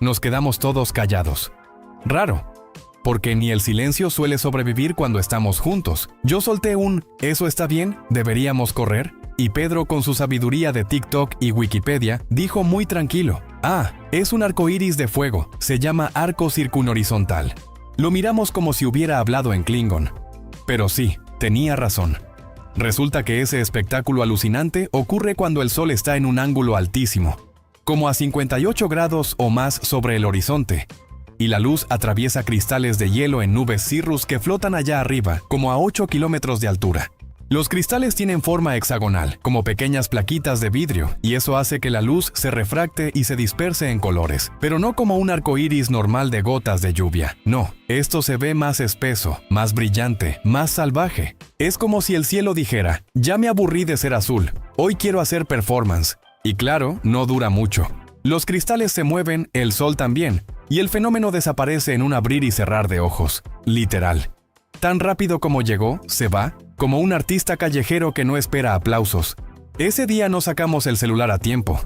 A: Nos quedamos todos callados. Raro, porque ni el silencio suele sobrevivir cuando estamos juntos. Yo solté un «¿Eso está bien? ¿Deberíamos correr?», y Pedro, con su sabiduría de TikTok y Wikipedia, dijo muy tranquilo, «Ah, es un arco iris de fuego, se llama arco circunhorizontal». Lo miramos como si hubiera hablado en Klingon. Pero sí, tenía razón. Resulta que ese espectáculo alucinante ocurre cuando el sol está en un ángulo altísimo, como a 58 grados o más sobre el horizonte, y la luz atraviesa cristales de hielo en nubes cirrus que flotan allá arriba, como a 8 kilómetros de altura. Los cristales tienen forma hexagonal, como pequeñas plaquitas de vidrio, y eso hace que la luz se refracte y se disperse en colores, pero no como un arco iris normal de gotas de lluvia. No, esto se ve más espeso, más brillante, más salvaje. Es como si el cielo dijera, «Ya me aburrí de ser azul, hoy quiero hacer performance». Y claro, no dura mucho. Los cristales se mueven, el sol también, y el fenómeno desaparece en un abrir y cerrar de ojos, literal. Tan rápido como llegó, se va, como un artista callejero que no espera aplausos. Ese día no sacamos el celular a tiempo.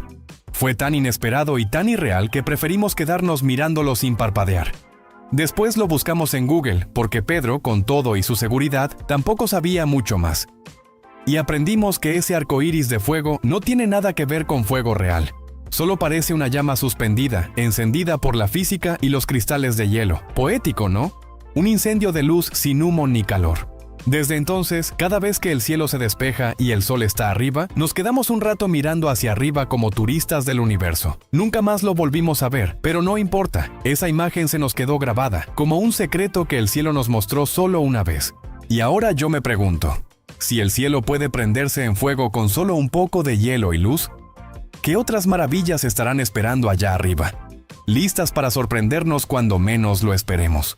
A: Fue tan inesperado y tan irreal que preferimos quedarnos mirándolo sin parpadear. Después lo buscamos en Google, porque Pedro, con todo y su seguridad, tampoco sabía mucho más. Y aprendimos que ese arco iris de fuego no tiene nada que ver con fuego real. Solo parece una llama suspendida, encendida por la física y los cristales de hielo. Poético, ¿no? Un incendio de luz sin humo ni calor. Desde entonces, cada vez que el cielo se despeja y el sol está arriba, nos quedamos un rato mirando hacia arriba como turistas del universo. Nunca más lo volvimos a ver, pero no importa. Esa imagen se nos quedó grabada, como un secreto que el cielo nos mostró solo una vez. Y ahora yo me pregunto, si el cielo puede prenderse en fuego con solo un poco de hielo y luz, ¿qué otras maravillas estarán esperando allá arriba? Listas para sorprendernos cuando menos lo esperemos.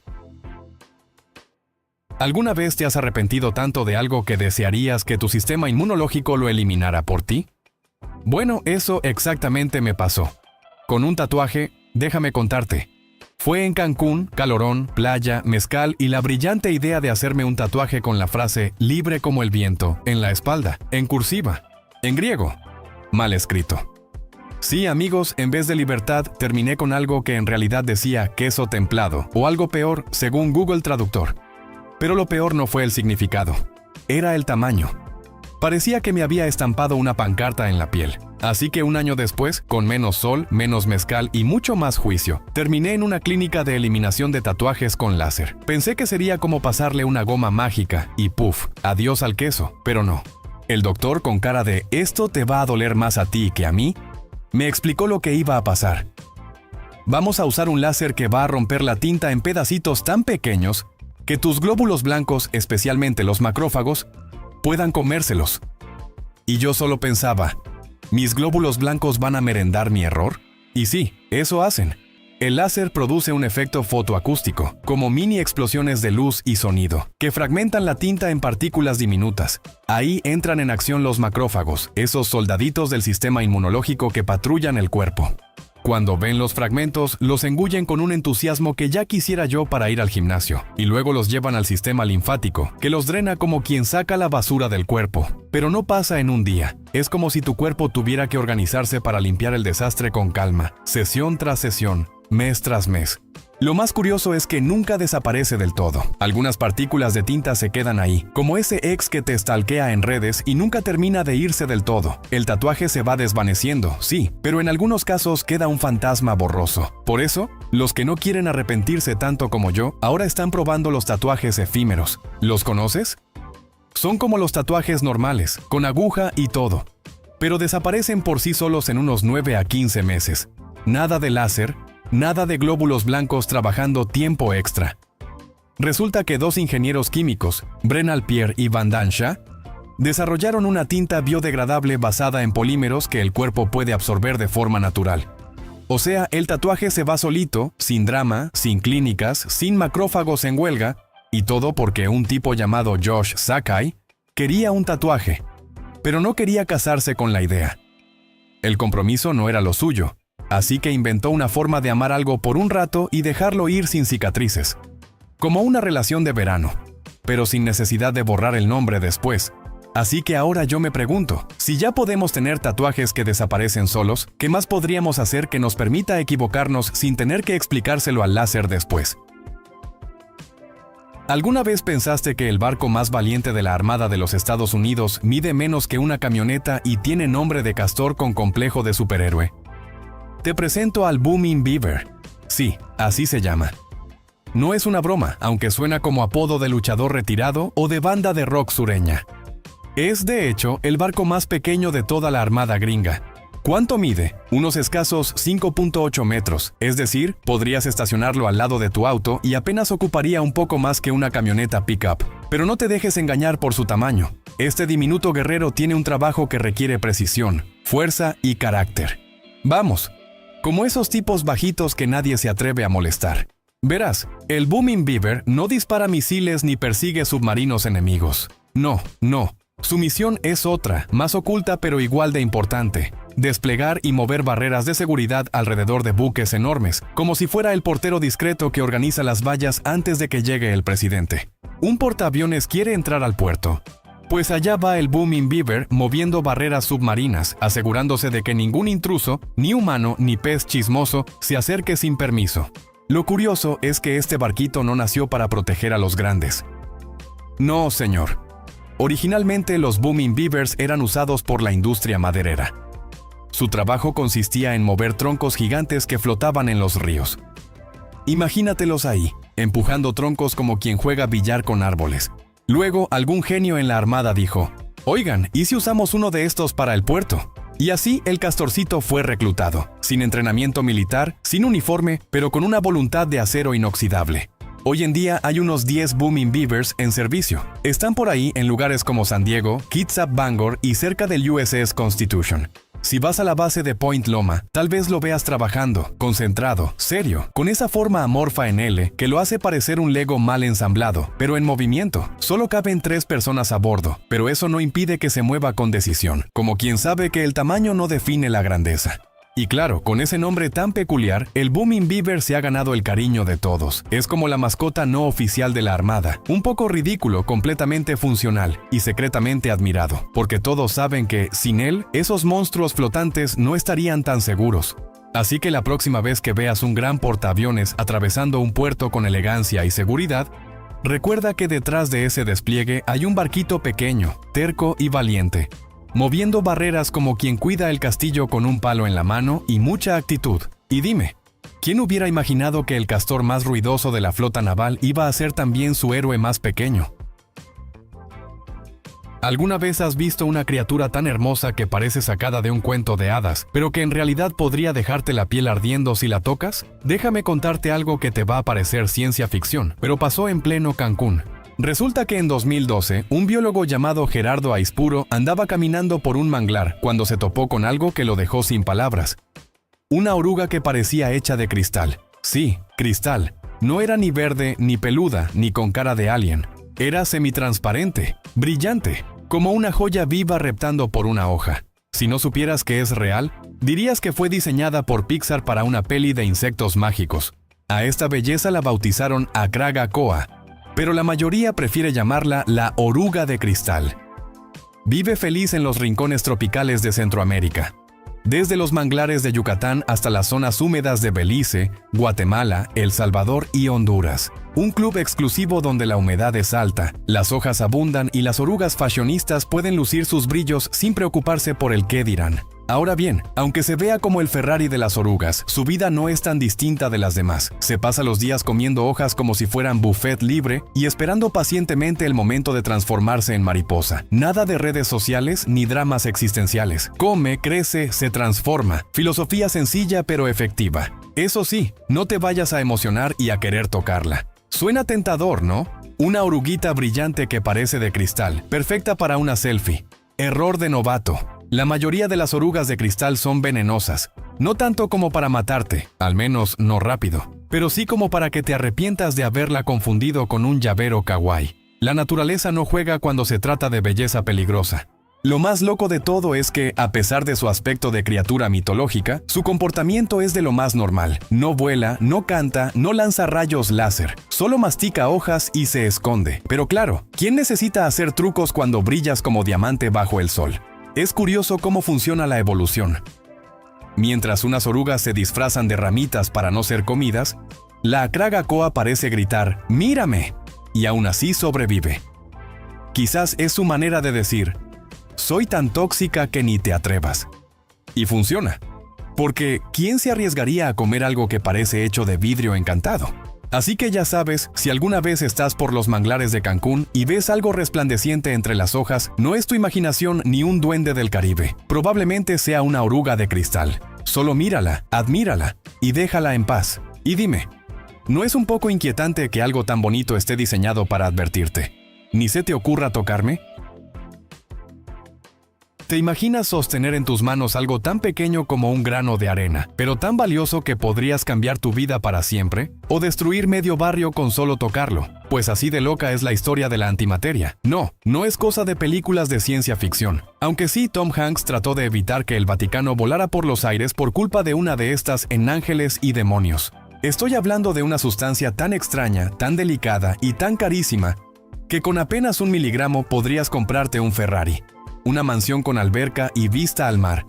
A: ¿Alguna vez te has arrepentido tanto de algo que desearías que tu sistema inmunológico lo eliminara por ti? Bueno, eso exactamente me pasó. Con un tatuaje, déjame contarte. Fue en Cancún, calorón, playa, mezcal y la brillante idea de hacerme un tatuaje con la frase «libre como el viento» en la espalda, en cursiva, en griego. Mal escrito. Sí, amigos, en vez de libertad, terminé con algo que en realidad decía queso templado, o algo peor, según Google Traductor. Pero lo peor no fue el significado, era el tamaño. Parecía que me había estampado una pancarta en la piel. Así que un año después, con menos sol, menos mezcal y mucho más juicio, terminé en una clínica de eliminación de tatuajes con láser. Pensé que sería como pasarle una goma mágica y ¡puf! Adiós al queso, pero no. El doctor, con cara de «esto te va a doler más a ti que a mí», me explicó lo que iba a pasar. Vamos a usar un láser que va a romper la tinta en pedacitos tan pequeños que tus glóbulos blancos, especialmente los macrófagos, puedan comérselos. Y yo solo pensaba, ¿mis glóbulos blancos van a merendar mi error? Y sí, eso hacen. El láser produce un efecto fotoacústico, como mini explosiones de luz y sonido, que fragmentan la tinta en partículas diminutas. Ahí entran en acción los macrófagos, esos soldaditos del sistema inmunológico que patrullan el cuerpo. Cuando ven los fragmentos, los engullen con un entusiasmo que ya quisiera yo para ir al gimnasio, y luego los llevan al sistema linfático, que los drena como quien saca la basura del cuerpo. Pero no pasa en un día. Es como si tu cuerpo tuviera que organizarse para limpiar el desastre con calma, sesión tras sesión, mes tras mes. Lo más curioso es que nunca desaparece del todo. Algunas partículas de tinta se quedan ahí, como ese ex que te stalkea en redes y nunca termina de irse del todo. El tatuaje se va desvaneciendo, sí, pero en algunos casos queda un fantasma borroso. Por eso, los que no quieren arrepentirse tanto como yo, ahora están probando los tatuajes efímeros. ¿Los conoces? Son como los tatuajes normales, con aguja y todo, pero desaparecen por sí solos en unos 9 a 15 meses. Nada de láser, nada de glóbulos blancos trabajando tiempo extra. Resulta que dos ingenieros químicos, Brenal Pierre y Van Dansha, desarrollaron una tinta biodegradable basada en polímeros que el cuerpo puede absorber de forma natural. O sea, el tatuaje se va solito, sin drama, sin clínicas, sin macrófagos en huelga, y todo porque un tipo llamado Josh Sakai quería un tatuaje, pero no quería casarse con la idea. El compromiso no era lo suyo, así que inventó una forma de amar algo por un rato y dejarlo ir sin cicatrices. Como una relación de verano, pero sin necesidad de borrar el nombre después. Así que ahora yo me pregunto, si ya podemos tener tatuajes que desaparecen solos, ¿qué más podríamos hacer que nos permita equivocarnos sin tener que explicárselo al láser después? ¿Alguna vez pensaste que el barco más valiente de la Armada de los Estados Unidos mide menos que una camioneta y tiene nombre de castor con complejo de superhéroe? Te presento al Booming Beaver. Sí, así se llama. No es una broma, aunque suena como apodo de luchador retirado o de banda de rock sureña. Es, de hecho, el barco más pequeño de toda la Armada gringa. ¿Cuánto mide? Unos escasos 5.8 metros, es decir, podrías estacionarlo al lado de tu auto y apenas ocuparía un poco más que una camioneta pick-up. Pero no te dejes engañar por su tamaño. Este diminuto guerrero tiene un trabajo que requiere precisión, fuerza y carácter. Vamos, como esos tipos bajitos que nadie se atreve a molestar. Verás, el Booming Beaver no dispara misiles ni persigue submarinos enemigos. No. Su misión es otra, más oculta pero igual de importante. Desplegar y mover barreras de seguridad alrededor de buques enormes, como si fuera el portero discreto que organiza las vallas antes de que llegue el presidente. Un portaaviones quiere entrar al puerto. Pues allá va el Booming Beaver moviendo barreras submarinas, asegurándose de que ningún intruso, ni humano ni pez chismoso, se acerque sin permiso. Lo curioso es que este barquito no nació para proteger a los grandes. No, señor. Originalmente los Booming Beavers eran usados por la industria maderera. Su trabajo consistía en mover troncos gigantes que flotaban en los ríos. Imagínatelos ahí, empujando troncos como quien juega billar con árboles. Luego, algún genio en la Armada dijo, «Oigan, ¿y si usamos uno de estos para el puerto?» Y así el castorcito fue reclutado, sin entrenamiento militar, sin uniforme, pero con una voluntad de acero inoxidable. Hoy en día hay unos 10 Booming Beavers en servicio. Están por ahí en lugares como San Diego, Kitsap Bangor y cerca del USS Constitution. Si vas a la base de Point Loma, tal vez lo veas trabajando, concentrado, serio, con esa forma amorfa en L que lo hace parecer un Lego mal ensamblado, pero en movimiento. Solo caben 3 personas a bordo, pero eso no impide que se mueva con decisión, como quien sabe que el tamaño no define la grandeza. Y claro, con ese nombre tan peculiar, el Booming Beaver se ha ganado el cariño de todos. Es como la mascota no oficial de la Armada. Un poco ridículo, completamente funcional y secretamente admirado. Porque todos saben que, sin él, esos monstruos flotantes no estarían tan seguros. Así que la próxima vez que veas un gran portaaviones atravesando un puerto con elegancia y seguridad, recuerda que detrás de ese despliegue hay un barquito pequeño, terco y valiente, moviendo barreras como quien cuida el castillo con un palo en la mano y mucha actitud. Y dime, ¿quién hubiera imaginado que el castor más ruidoso de la flota naval iba a ser también su héroe más pequeño? ¿Alguna vez has visto una criatura tan hermosa que parece sacada de un cuento de hadas, pero que en realidad podría dejarte la piel ardiendo si la tocas? Déjame contarte algo que te va a parecer ciencia ficción, pero pasó en pleno Cancún. Resulta que en 2012, un biólogo llamado Gerardo Aispuro andaba caminando por un manglar cuando se topó con algo que lo dejó sin palabras. Una oruga que parecía hecha de cristal. Sí, cristal. No era ni verde, ni peluda, ni con cara de alien. Era semitransparente, brillante, como una joya viva reptando por una hoja. Si no supieras que es real, dirías que fue diseñada por Pixar para una peli de insectos mágicos. A esta belleza la bautizaron Acraga Coa, pero la mayoría prefiere llamarla la oruga de cristal. Vive feliz en los rincones tropicales de Centroamérica. desde los manglares de Yucatán hasta las zonas húmedas de Belice, Guatemala, El Salvador y Honduras. Un club exclusivo donde la humedad es alta, las hojas abundan y las orugas fashionistas pueden lucir sus brillos sin preocuparse por el qué dirán. Ahora bien, aunque se vea como el Ferrari de las orugas, su vida no es tan distinta de las demás. Se pasa los días comiendo hojas como si fueran buffet libre y esperando pacientemente el momento de transformarse en mariposa. Nada de redes sociales ni dramas existenciales. Come, crece, se transforma. Filosofía sencilla pero efectiva. Eso sí, no te vayas a emocionar y a querer tocarla. Suena tentador, ¿no? Una oruguita brillante que parece de cristal, perfecta para una selfie. Error de novato. La mayoría de las orugas de cristal son venenosas, no tanto como para matarte, al menos no rápido, pero sí como para que te arrepientas de haberla confundido con un llavero kawaii. La naturaleza no juega cuando se trata de belleza peligrosa. Lo más loco de todo es que, a pesar de su aspecto de criatura mitológica, su comportamiento es de lo más normal. No vuela, no canta, no lanza rayos láser, solo mastica hojas y se esconde. Pero claro, ¿quién necesita hacer trucos cuando brillas como diamante bajo el sol? Es curioso cómo funciona la evolución. Mientras unas orugas se disfrazan de ramitas para no ser comidas, la acrágacoa parece gritar ¡mírame! Y aún así sobrevive. Quizás es su manera de decir soy tan tóxica que ni te atrevas. Y funciona. Porque ¿quién se arriesgaría a comer algo que parece hecho de vidrio encantado? Así que ya sabes, si alguna vez estás por los manglares de Cancún y ves algo resplandeciente entre las hojas, no es tu imaginación ni un duende del Caribe. Probablemente sea una oruga de cristal. Solo mírala, admírala y déjala en paz. Y dime, ¿no es un poco inquietante que algo tan bonito esté diseñado para advertirte? ¿Ni se te ocurra tocarme? ¿Te imaginas sostener en tus manos algo tan pequeño como un grano de arena, pero tan valioso que podrías cambiar tu vida para siempre? ¿O destruir medio barrio con solo tocarlo? Pues así de loca es la historia de la antimateria. No es cosa de películas de ciencia ficción. Aunque sí, Tom Hanks trató de evitar que el Vaticano volara por los aires por culpa de una de estas en Ángeles y Demonios. Estoy hablando de una sustancia tan extraña, tan delicada y tan carísima, que con apenas 1 miligramo podrías comprarte un Ferrari, una mansión con alberca y vista al mar.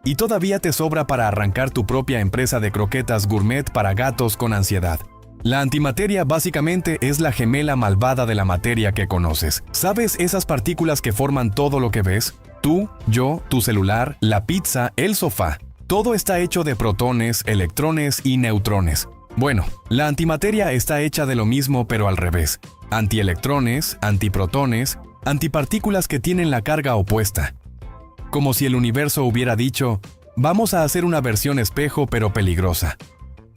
A: Y todavía te sobra para arrancar tu propia empresa de croquetas gourmet para gatos con ansiedad. La antimateria básicamente es la gemela malvada de la materia que conoces. ¿Sabes esas partículas que forman todo lo que ves? Tú, yo, tu celular, la pizza, el sofá. Todo está hecho de protones, electrones y neutrones. Bueno, la antimateria está hecha de lo mismo pero al revés. Antielectrones, antiprotones, antipartículas que tienen la carga opuesta. Como si el universo hubiera dicho, vamos a hacer una versión espejo pero peligrosa.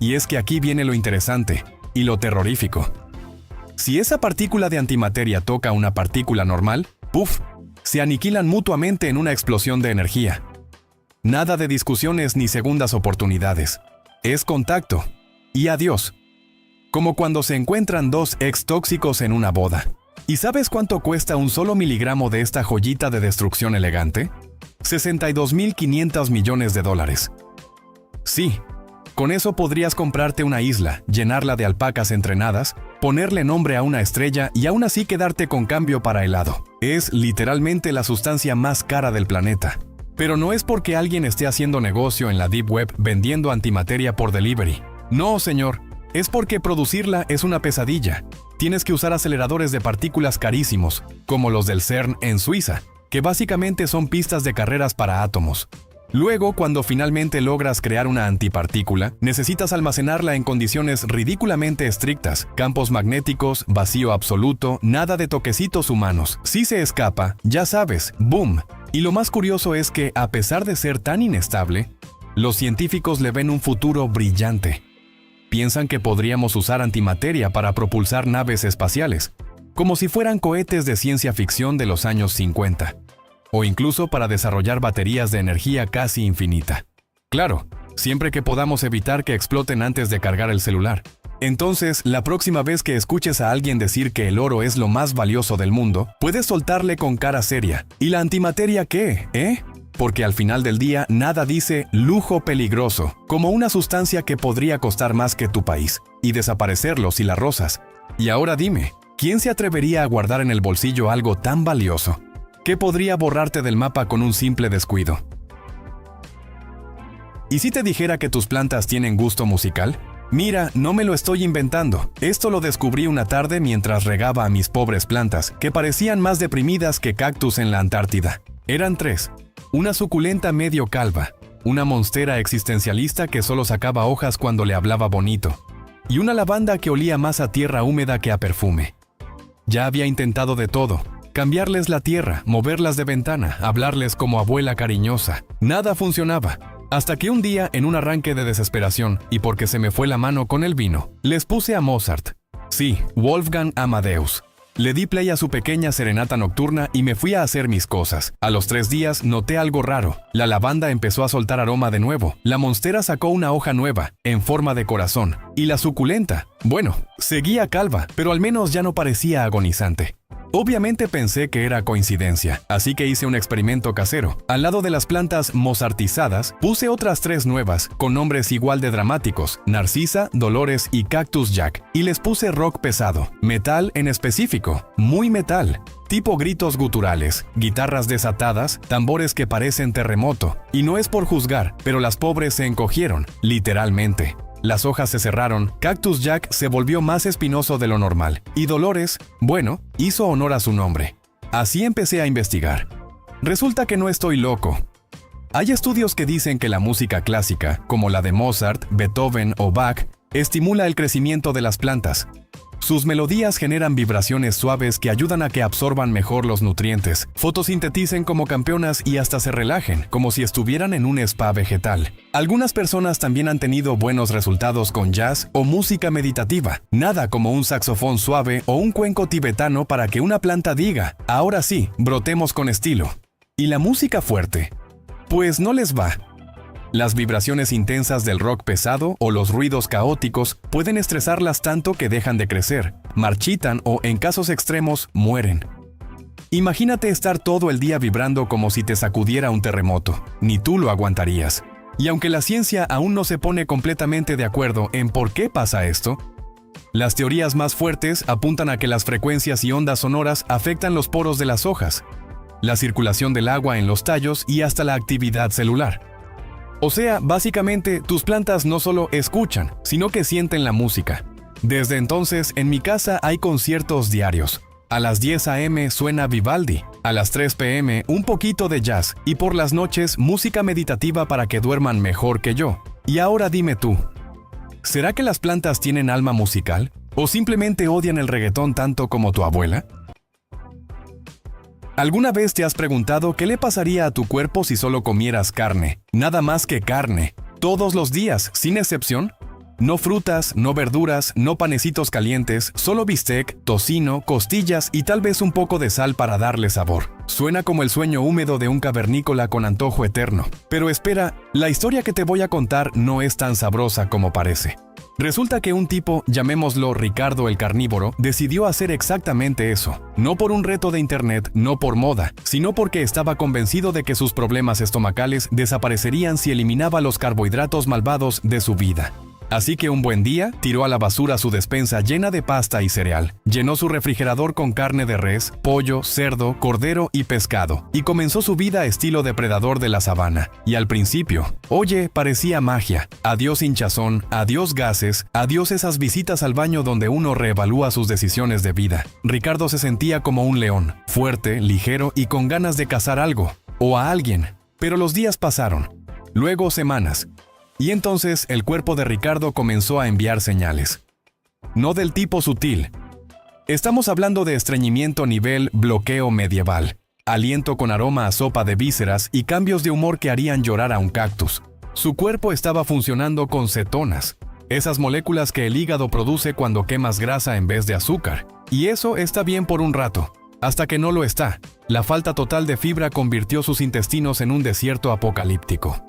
A: Y es que aquí viene lo interesante y lo terrorífico. Si esa partícula de antimateria toca una partícula normal, ¡puf!, se aniquilan mutuamente en una explosión de energía. Nada de discusiones ni segundas oportunidades. Es contacto. Y adiós. Como cuando se encuentran dos ex tóxicos en una boda. ¿Y sabes cuánto cuesta un solo miligramo de esta joyita de destrucción elegante? $62.500 millones. Sí, con eso podrías comprarte una isla, llenarla de alpacas entrenadas, ponerle nombre a una estrella y aún así quedarte con cambio para helado. Es literalmente la sustancia más cara del planeta. Pero no es porque alguien esté haciendo negocio en la Deep Web vendiendo antimateria por delivery. No, señor. Es porque producirla es una pesadilla. Tienes que usar aceleradores de partículas carísimos, como los del CERN en Suiza, que básicamente son pistas de carreras para átomos. Luego, cuando finalmente logras crear una antipartícula, necesitas almacenarla en condiciones ridículamente estrictas, campos magnéticos, vacío absoluto, nada de toquecitos humanos. Si se escapa, ya sabes, ¡boom! Y lo más curioso es que, a pesar de ser tan inestable, los científicos le ven un futuro brillante. Piensan que podríamos usar antimateria para propulsar naves espaciales, como si fueran cohetes de ciencia ficción de los años 50, o incluso para desarrollar baterías de energía casi infinita. Claro, siempre que podamos evitar que exploten antes de cargar el celular. Entonces, la próxima vez que escuches a alguien decir que el oro es lo más valioso del mundo, puedes soltarle con cara seria. ¿Y la antimateria qué, Porque al final del día nada dice lujo peligroso, como una sustancia que podría costar más que tu país, y desaparecerlo si la rozas. Y ahora dime, ¿quién se atrevería a guardar en el bolsillo algo tan valioso? ¿Qué podría borrarte del mapa con un simple descuido? ¿Y si te dijera que tus plantas tienen gusto musical? Mira, no me lo estoy inventando. Esto lo descubrí una tarde mientras regaba a mis pobres plantas, que parecían más deprimidas que cactus en la Antártida. Eran 3. Una suculenta medio calva, una monstera existencialista que solo sacaba hojas cuando le hablaba bonito, y una lavanda que olía más a tierra húmeda que a perfume. Ya había intentado de todo. Cambiarles la tierra, moverlas de ventana, hablarles como abuela cariñosa. Nada funcionaba. Hasta que un día, en un arranque de desesperación, y porque se me fue la mano con el vino, les puse a Mozart. Sí, Wolfgang Amadeus. Le di play a su pequeña serenata nocturna y me fui a hacer mis cosas. A los 3 días noté algo raro. La lavanda empezó a soltar aroma de nuevo. La monstera sacó una hoja nueva, en forma de corazón. Y la suculenta, bueno, seguía calva, pero al menos ya no parecía agonizante. Obviamente pensé que era coincidencia, así que hice un experimento casero. Al lado de las plantas mozartizadas, puse otras 3 nuevas, con nombres igual de dramáticos, Narcisa, Dolores y Cactus Jack, y les puse rock pesado, metal en específico, muy metal, tipo gritos guturales, guitarras desatadas, tambores que parecen terremoto. Y no es por juzgar, pero las pobres se encogieron, literalmente. Las hojas se cerraron, Cactus Jack se volvió más espinoso de lo normal, y Dolores, bueno, hizo honor a su nombre. Así empecé a investigar. Resulta que no estoy loco. Hay estudios que dicen que la música clásica, como la de Mozart, Beethoven o Bach, estimula el crecimiento de las plantas. Sus melodías generan vibraciones suaves que ayudan a que absorban mejor los nutrientes, fotosinteticen como campeonas y hasta se relajen, como si estuvieran en un spa vegetal. Algunas personas también han tenido buenos resultados con jazz o música meditativa. Nada como un saxofón suave o un cuenco tibetano para que una planta diga, ahora sí, brotemos con estilo. ¿Y la música fuerte? Pues no les va. Las vibraciones intensas del rock pesado o los ruidos caóticos pueden estresarlas tanto que dejan de crecer, marchitan o, en casos extremos, mueren. Imagínate estar todo el día vibrando como si te sacudiera un terremoto. Ni tú lo aguantarías. Y aunque la ciencia aún no se pone completamente de acuerdo en por qué pasa esto, las teorías más fuertes apuntan a que las frecuencias y ondas sonoras afectan los poros de las hojas, la circulación del agua en los tallos y hasta la actividad celular. O sea, básicamente, tus plantas no solo escuchan, sino que sienten la música. Desde entonces, en mi casa hay conciertos diarios. A las 10 a.m. suena Vivaldi, a las 3 p.m. un poquito de jazz y por las noches música meditativa para que duerman mejor que yo. Y ahora dime tú, ¿será que las plantas tienen alma musical? ¿O simplemente odian el reggaetón tanto como tu abuela? ¿Alguna vez te has preguntado qué le pasaría a tu cuerpo si solo comieras carne? Nada más que carne. Todos los días, sin excepción. No frutas, no verduras, no panecitos calientes, solo bistec, tocino, costillas y tal vez un poco de sal para darle sabor. Suena como el sueño húmedo de un cavernícola con antojo eterno. Pero espera, la historia que te voy a contar no es tan sabrosa como parece. Resulta que un tipo, llamémoslo Ricardo el Carnívoro, decidió hacer exactamente eso. No por un reto de internet, no por moda, sino porque estaba convencido de que sus problemas estomacales desaparecerían si eliminaba los carbohidratos malvados de su vida. Así que un buen día, tiró a la basura su despensa llena de pasta y cereal, llenó su refrigerador con carne de res, pollo, cerdo, cordero y pescado, y comenzó su vida estilo depredador de la sabana. Y al principio, oye, parecía magia. Adiós hinchazón, adiós gases, adiós esas visitas al baño donde uno reevalúa sus decisiones de vida. Ricardo se sentía como un león, fuerte, ligero y con ganas de cazar algo, o a alguien. Pero los días pasaron, luego semanas. Y entonces el cuerpo de Ricardo comenzó a enviar señales. No del tipo sutil. Estamos hablando de estreñimiento nivel bloqueo medieval, aliento con aroma a sopa de vísceras y cambios de humor que harían llorar a un cactus. Su cuerpo estaba funcionando con cetonas, esas moléculas que el hígado produce cuando quemas grasa en vez de azúcar. Y eso está bien por un rato, hasta que no lo está. La falta total de fibra convirtió sus intestinos en un desierto apocalíptico.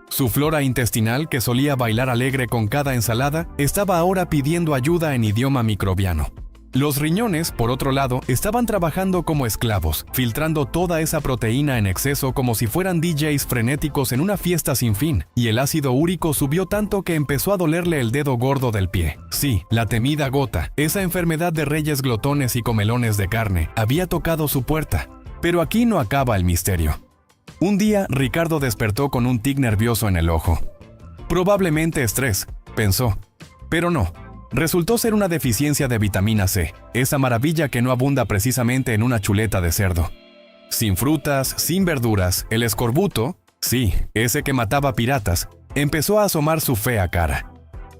A: Su flora intestinal, que solía bailar alegre con cada ensalada, estaba ahora pidiendo ayuda en idioma microbiano. Los riñones, por otro lado, estaban trabajando como esclavos, filtrando toda esa proteína en exceso como si fueran DJs frenéticos en una fiesta sin fin, y el ácido úrico subió tanto que empezó a dolerle el dedo gordo del pie. Sí, la temida gota, esa enfermedad de reyes glotones y comelones de carne, había tocado su puerta. Pero aquí no acaba el misterio. Un día, Ricardo despertó con un tic nervioso en el ojo. Probablemente estrés, pensó. Pero no. Resultó ser una deficiencia de vitamina C, esa maravilla que no abunda precisamente en una chuleta de cerdo. Sin frutas, sin verduras, el escorbuto, sí, ese que mataba piratas, empezó a asomar su fea cara.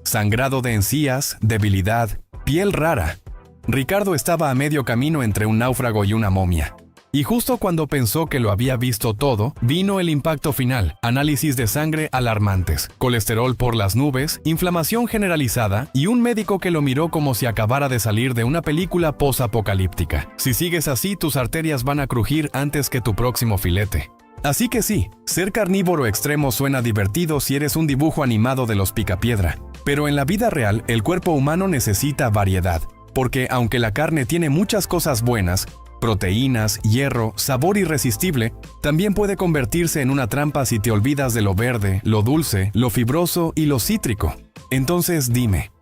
A: Sangrado de encías, debilidad, piel rara. Ricardo estaba a medio camino entre un náufrago y una momia. Y justo cuando pensó que lo había visto todo, vino el impacto final: análisis de sangre alarmantes, colesterol por las nubes, inflamación generalizada y un médico que lo miró como si acabara de salir de una película posapocalíptica. Si sigues así, tus arterias van a crujir antes que tu próximo filete. Así que sí, ser carnívoro extremo suena divertido si eres un dibujo animado de los Picapiedra. Pero en la vida real, el cuerpo humano necesita variedad, porque aunque la carne tiene muchas cosas buenas, proteínas, hierro, sabor irresistible, también puede convertirse en una trampa si te olvidas de lo verde, lo dulce, lo fibroso y lo cítrico. Entonces dime,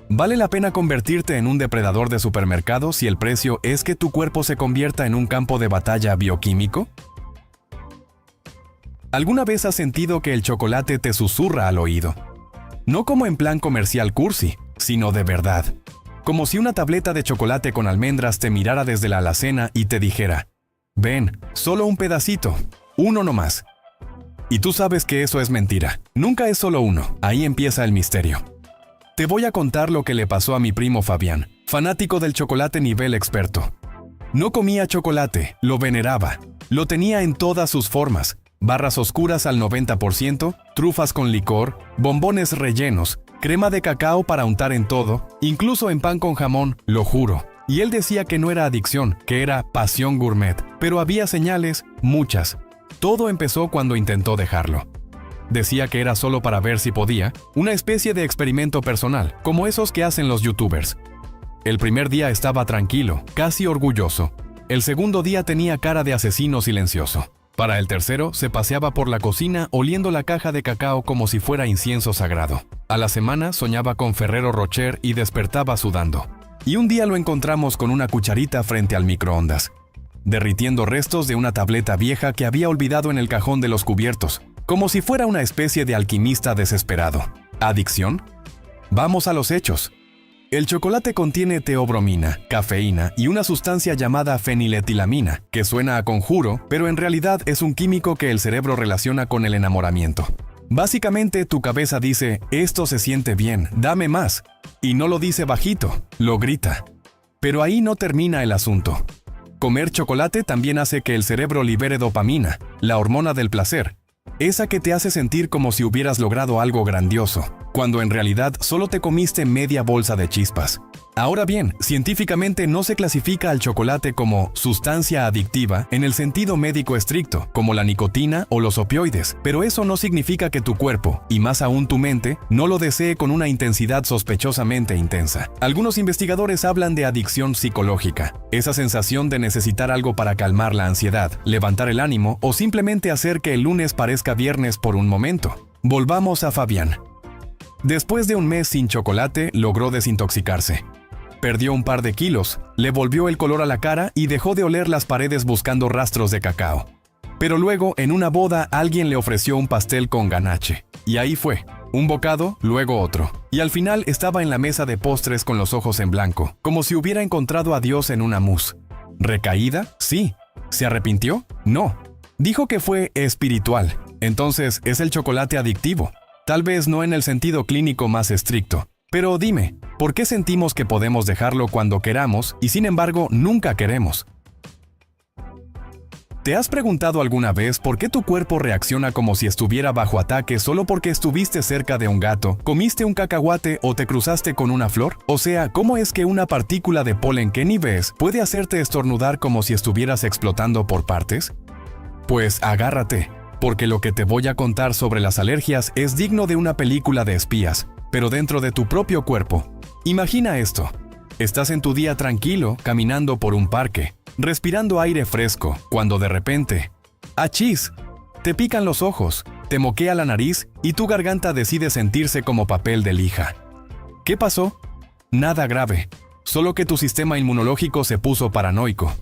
A: ¿vale la pena convertirte en un depredador de supermercado si el precio es que tu cuerpo se convierta en un campo de batalla bioquímico? ¿Alguna vez has sentido que el chocolate te susurra al oído? No como en plan comercial cursi, sino de verdad. Como si una tableta de chocolate con almendras te mirara desde la alacena y te dijera: ven, solo un pedacito, uno nomás. Y tú sabes que eso es mentira. Nunca es solo uno. Ahí empieza el misterio. Te voy a contar lo que le pasó a mi primo Fabián, fanático del chocolate nivel experto. No comía chocolate, lo veneraba. Lo tenía en todas sus formas: barras oscuras al 90%, trufas con licor, bombones rellenos, crema de cacao para untar en todo, incluso en pan con jamón, lo juro. Y él decía que no era adicción, que era pasión gourmet. Pero había señales, muchas. Todo empezó cuando intentó dejarlo. Decía que era solo para ver si podía, una especie de experimento personal, como esos que hacen los youtubers. El primer día estaba tranquilo, casi orgulloso. El segundo día tenía cara de asesino silencioso. Para el tercero, se paseaba por la cocina oliendo la caja de cacao como si fuera incienso sagrado. A la semana soñaba con Ferrero Rocher y despertaba sudando. Y un día lo encontramos con una cucharita frente al microondas, derritiendo restos de una tableta vieja que había olvidado en el cajón de los cubiertos, como si fuera una especie de alquimista desesperado. ¿Adicción? Vamos a los hechos. El chocolate contiene teobromina, cafeína y una sustancia llamada feniletilamina, que suena a conjuro, pero en realidad es un químico que el cerebro relaciona con el enamoramiento. Básicamente, tu cabeza dice: esto se siente bien, dame más. Y no lo dice bajito, lo grita. Pero ahí no termina el asunto. Comer chocolate también hace que el cerebro libere dopamina, la hormona del placer, esa que te hace sentir como si hubieras logrado algo grandioso, cuando en realidad solo te comiste media bolsa de chispas. Ahora bien, científicamente no se clasifica al chocolate como sustancia adictiva en el sentido médico estricto, como la nicotina o los opioides, pero eso no significa que tu cuerpo, y más aún tu mente, no lo desee con una intensidad sospechosamente intensa. Algunos investigadores hablan de adicción psicológica, esa sensación de necesitar algo para calmar la ansiedad, levantar el ánimo o simplemente hacer que el lunes parezca viernes por un momento. Volvamos a Fabián. Después de un mes sin chocolate, logró desintoxicarse. Perdió un par de kilos, le volvió el color a la cara y dejó de oler las paredes buscando rastros de cacao. Pero luego, en una boda, alguien le ofreció un pastel con ganache. Y ahí fue, un bocado, luego otro. Y al final estaba en la mesa de postres con los ojos en blanco, como si hubiera encontrado a Dios en una mousse. ¿Recaída? Sí. ¿Se arrepintió? No. Dijo que fue espiritual. Entonces, ¿es el chocolate adictivo? Tal vez no en el sentido clínico más estricto. Pero dime, ¿por qué sentimos que podemos dejarlo cuando queramos y sin embargo nunca queremos? ¿Te has preguntado alguna vez por qué tu cuerpo reacciona como si estuviera bajo ataque solo porque estuviste cerca de un gato, comiste un cacahuate o te cruzaste con una flor? O sea, ¿cómo es que una partícula de polen que ni ves puede hacerte estornudar como si estuvieras explotando por partes? Pues agárrate, porque lo que te voy a contar sobre las alergias es digno de una película de espías, pero dentro de tu propio cuerpo. Imagina esto. Estás en tu día tranquilo, caminando por un parque, respirando aire fresco, cuando de repente, ¡achís!, te pican los ojos, te moquea la nariz y tu garganta decide sentirse como papel de lija. ¿Qué pasó? Nada grave, solo que tu sistema inmunológico se puso paranoico.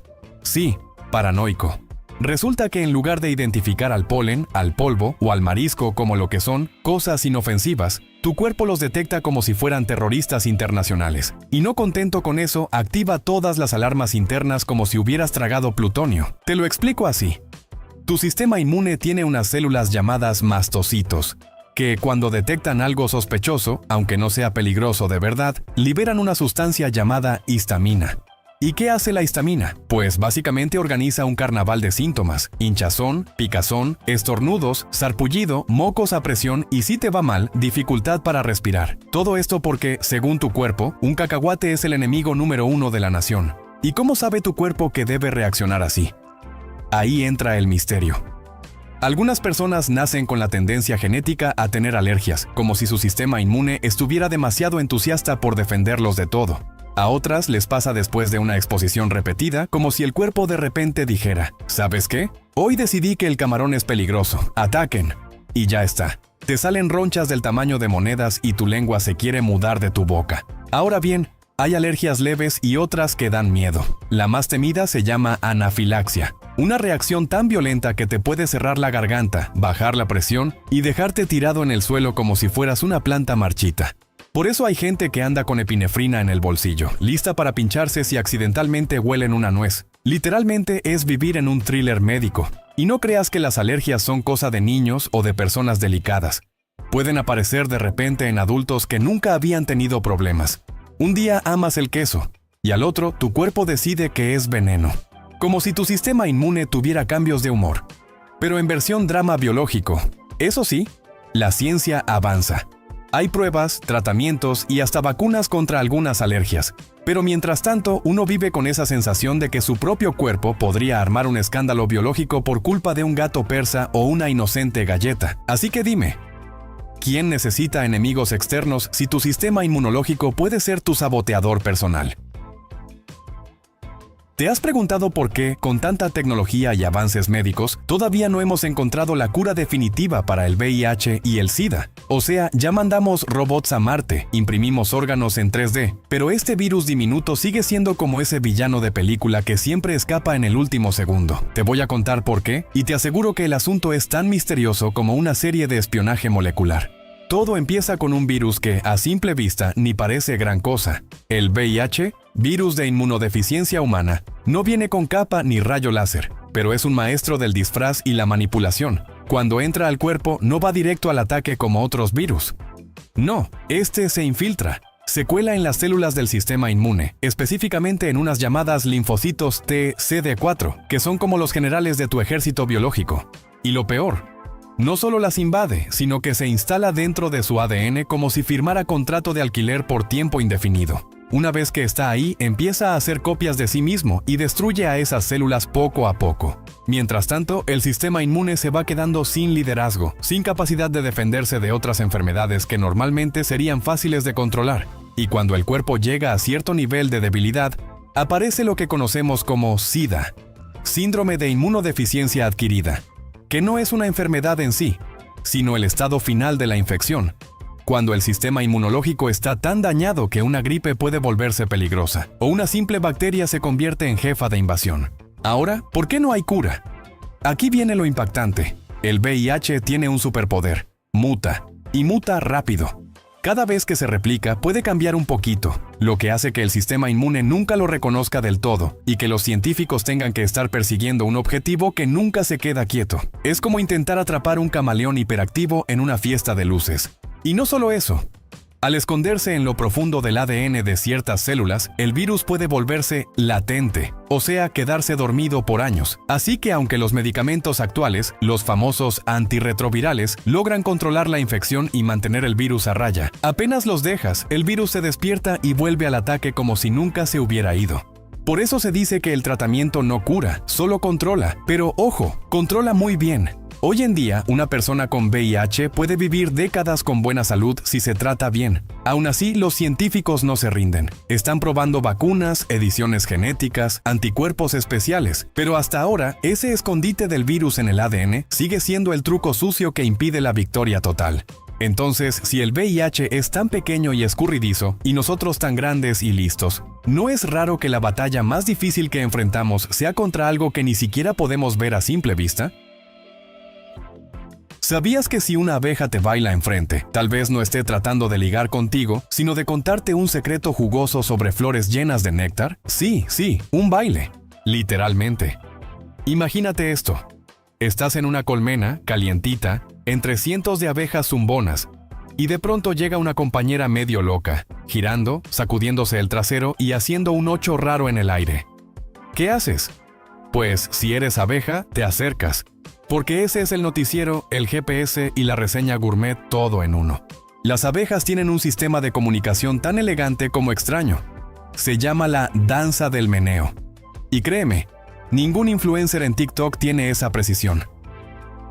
A: Sí, paranoico. Resulta que en lugar de identificar al polen, al polvo o al marisco como lo que son, cosas inofensivas, tu cuerpo los detecta como si fueran terroristas internacionales. Y no contento con eso, activa todas las alarmas internas como si hubieras tragado plutonio. Te lo explico así. Tu sistema inmune tiene unas células llamadas mastocitos, que cuando detectan algo sospechoso, aunque no sea peligroso de verdad, liberan una sustancia llamada histamina. ¿Y qué hace la histamina? Pues básicamente organiza un carnaval de síntomas: hinchazón, picazón, estornudos, sarpullido, mocos a presión y, si te va mal, dificultad para respirar. Todo esto porque, según tu cuerpo, un cacahuate es el enemigo número 1 de la nación. ¿Y cómo sabe tu cuerpo que debe reaccionar así? Ahí entra el misterio. Algunas personas nacen con la tendencia genética a tener alergias, como si su sistema inmune estuviera demasiado entusiasta por defenderlos de todo. A otras les pasa después de una exposición repetida, como si el cuerpo de repente dijera: ¿sabes qué? Hoy decidí que el camarón es peligroso, ataquen. Y ya está. Te salen ronchas del tamaño de monedas y tu lengua se quiere mudar de tu boca. Ahora bien, hay alergias leves y otras que dan miedo. La más temida se llama anafilaxia, una reacción tan violenta que te puede cerrar la garganta, bajar la presión y dejarte tirado en el suelo como si fueras una planta marchita. Por eso hay gente que anda con epinefrina en el bolsillo, lista para pincharse si accidentalmente huelen una nuez. Literalmente es vivir en un thriller médico. Y no creas que las alergias son cosa de niños o de personas delicadas. Pueden aparecer de repente en adultos que nunca habían tenido problemas. Un día amas el queso y al otro tu cuerpo decide que es veneno. Como si tu sistema inmune tuviera cambios de humor. Pero en versión drama biológico. Eso sí, la ciencia avanza. Hay pruebas, tratamientos y hasta vacunas contra algunas alergias. Pero mientras tanto, uno vive con esa sensación de que su propio cuerpo podría armar un escándalo biológico por culpa de un gato persa o una inocente galleta. Así que dime, ¿quién necesita enemigos externos si tu sistema inmunológico puede ser tu saboteador personal? ¿Te has preguntado por qué, con tanta tecnología y avances médicos, todavía no hemos encontrado la cura definitiva para el VIH y el SIDA? O sea, ya mandamos robots a Marte, imprimimos órganos en 3D, pero este virus diminuto sigue siendo como ese villano de película que siempre escapa en el último segundo. Te voy a contar por qué, y te aseguro que el asunto es tan misterioso como una serie de espionaje molecular. Todo empieza con un virus que, a simple vista, ni parece gran cosa. El VIH, virus de inmunodeficiencia humana, no viene con capa ni rayo láser, pero es un maestro del disfraz y la manipulación. Cuando entra al cuerpo, no va directo al ataque como otros virus. No, este se infiltra. Se cuela en las células del sistema inmune, específicamente en unas llamadas linfocitos T CD4, que son como los generales de tu ejército biológico. Y lo peor, no solo las invade, sino que se instala dentro de su ADN como si firmara contrato de alquiler por tiempo indefinido. Una vez que está ahí, empieza a hacer copias de sí mismo y destruye a esas células poco a poco. Mientras tanto, el sistema inmune se va quedando sin liderazgo, sin capacidad de defenderse de otras enfermedades que normalmente serían fáciles de controlar. Y cuando el cuerpo llega a cierto nivel de debilidad, aparece lo que conocemos como SIDA, síndrome de inmunodeficiencia adquirida, que no es una enfermedad en sí, sino el estado final de la infección, cuando el sistema inmunológico está tan dañado que una gripe puede volverse peligrosa, o una simple bacteria se convierte en jefa de invasión. Ahora, ¿por qué no hay cura? Aquí viene lo impactante. El VIH tiene un superpoder: muta, y muta rápido. Cada vez que se replica puede cambiar un poquito, lo que hace que el sistema inmune nunca lo reconozca del todo y que los científicos tengan que estar persiguiendo un objetivo que nunca se queda quieto. Es como intentar atrapar un camaleón hiperactivo en una fiesta de luces. Y no solo eso. Al esconderse en lo profundo del ADN de ciertas células, el virus puede volverse latente, o sea, quedarse dormido por años. Así que aunque los medicamentos actuales, los famosos antirretrovirales, logran controlar la infección y mantener el virus a raya, apenas los dejas, el virus se despierta y vuelve al ataque como si nunca se hubiera ido. Por eso se dice que el tratamiento no cura, solo controla. Pero ojo, controla muy bien. Hoy en día, una persona con VIH puede vivir décadas con buena salud si se trata bien. Aún así, los científicos no se rinden. Están probando vacunas, ediciones genéticas, anticuerpos especiales, pero hasta ahora, ese escondite del virus en el ADN sigue siendo el truco sucio que impide la victoria total. Entonces, si el VIH es tan pequeño y escurridizo, y nosotros tan grandes y listos, ¿no es raro que la batalla más difícil que enfrentamos sea contra algo que ni siquiera podemos ver a simple vista? ¿Sabías que si una abeja te baila enfrente, tal vez no esté tratando de ligar contigo, sino de contarte un secreto jugoso sobre flores llenas de néctar? Sí, un baile. Literalmente. Imagínate esto. Estás en una colmena, calientita, entre cientos de abejas zumbonas, y de pronto llega una compañera medio loca, girando, sacudiéndose el trasero y haciendo un 8 raro en el aire. ¿Qué haces? Pues, si eres abeja, te acercas, porque ese es el noticiero, el GPS y la reseña gourmet todo en uno. Las abejas tienen un sistema de comunicación tan elegante como extraño. Se llama la danza del meneo. Y créeme, ningún influencer en TikTok tiene esa precisión.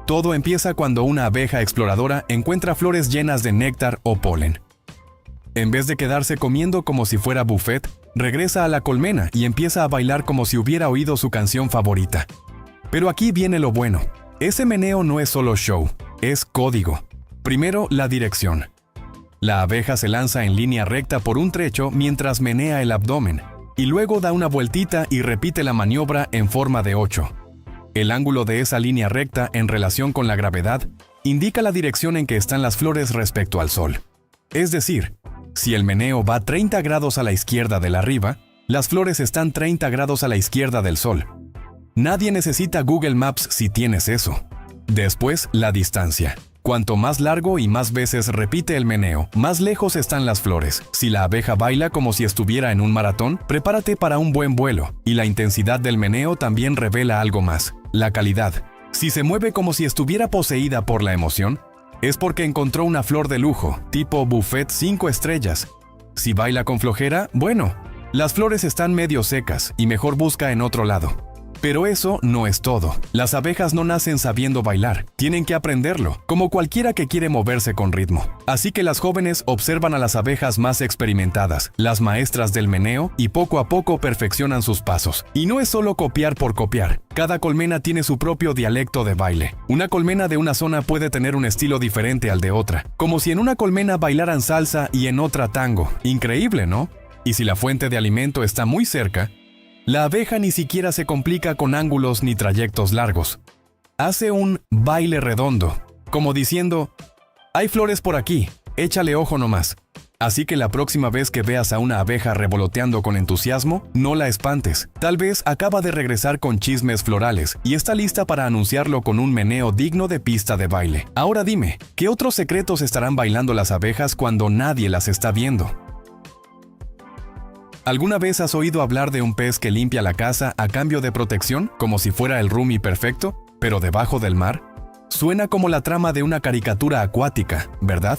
A: Todo empieza cuando una abeja exploradora encuentra flores llenas de néctar o polen. En vez de quedarse comiendo como si fuera buffet, regresa a la colmena y empieza a bailar como si hubiera oído su canción favorita. Pero aquí viene lo bueno. Ese meneo no es solo show, es código. Primero, la dirección. La abeja se lanza en línea recta por un trecho mientras menea el abdomen, y luego da una vueltita y repite la maniobra en forma de 8. El ángulo de esa línea recta en relación con la gravedad indica la dirección en que están las flores respecto al sol. Es decir, si el meneo va 30 grados a la izquierda de la riba, las flores están 30 grados a la izquierda del sol. Nadie necesita Google Maps si tienes eso. Después, la distancia. Cuanto más largo y más veces repite el meneo, más lejos están las flores. Si la abeja baila como si estuviera en un maratón, prepárate para un buen vuelo. Y la intensidad del meneo también revela algo más: la calidad. Si se mueve como si estuviera poseída por la emoción, es porque encontró una flor de lujo, tipo buffet 5 estrellas. Si baila con flojera, bueno, las flores están medio secas y mejor busca en otro lado. Pero eso no es todo. Las abejas no nacen sabiendo bailar, tienen que aprenderlo, como cualquiera que quiere moverse con ritmo. Así que las jóvenes observan a las abejas más experimentadas, las maestras del meneo, y poco a poco perfeccionan sus pasos. Y no es solo copiar por copiar. Cada colmena tiene su propio dialecto de baile. Una colmena de una zona puede tener un estilo diferente al de otra, como si en una colmena bailaran salsa y en otra tango. Increíble, ¿no? Y si la fuente de alimento está muy cerca, la abeja ni siquiera se complica con ángulos ni trayectos largos. Hace un baile redondo, como diciendo: hay flores por aquí, échale ojo nomás. Así que la próxima vez que veas a una abeja revoloteando con entusiasmo, no la espantes. Tal vez acaba de regresar con chismes florales y está lista para anunciarlo con un meneo digno de pista de baile. Ahora dime, ¿qué otros secretos estarán bailando las abejas cuando nadie las está viendo? ¿Alguna vez has oído hablar de un pez que limpia la casa a cambio de protección, como si fuera el roomie perfecto, pero debajo del mar? Suena como la trama de una caricatura acuática, ¿verdad?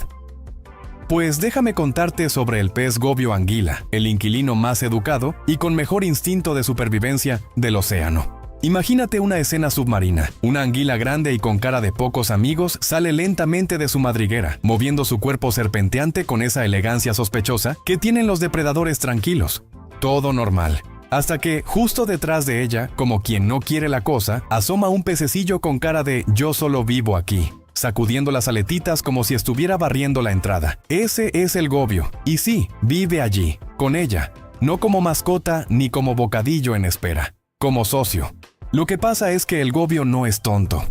A: Pues déjame contarte sobre el pez gobio anguila, el inquilino más educado y con mejor instinto de supervivencia del océano. Imagínate una escena submarina. Una anguila grande y con cara de pocos amigos sale lentamente de su madriguera, moviendo su cuerpo serpenteante con esa elegancia sospechosa que tienen los depredadores tranquilos. Todo normal. Hasta que, justo detrás de ella, como quien no quiere la cosa, asoma un pececillo con cara de "yo solo vivo aquí", sacudiendo las aletitas como si estuviera barriendo la entrada. Ese es el gobio. Y sí, vive allí, con ella. No como mascota ni como bocadillo en espera. Como socio. Lo que pasa es que el gobio no es tonto.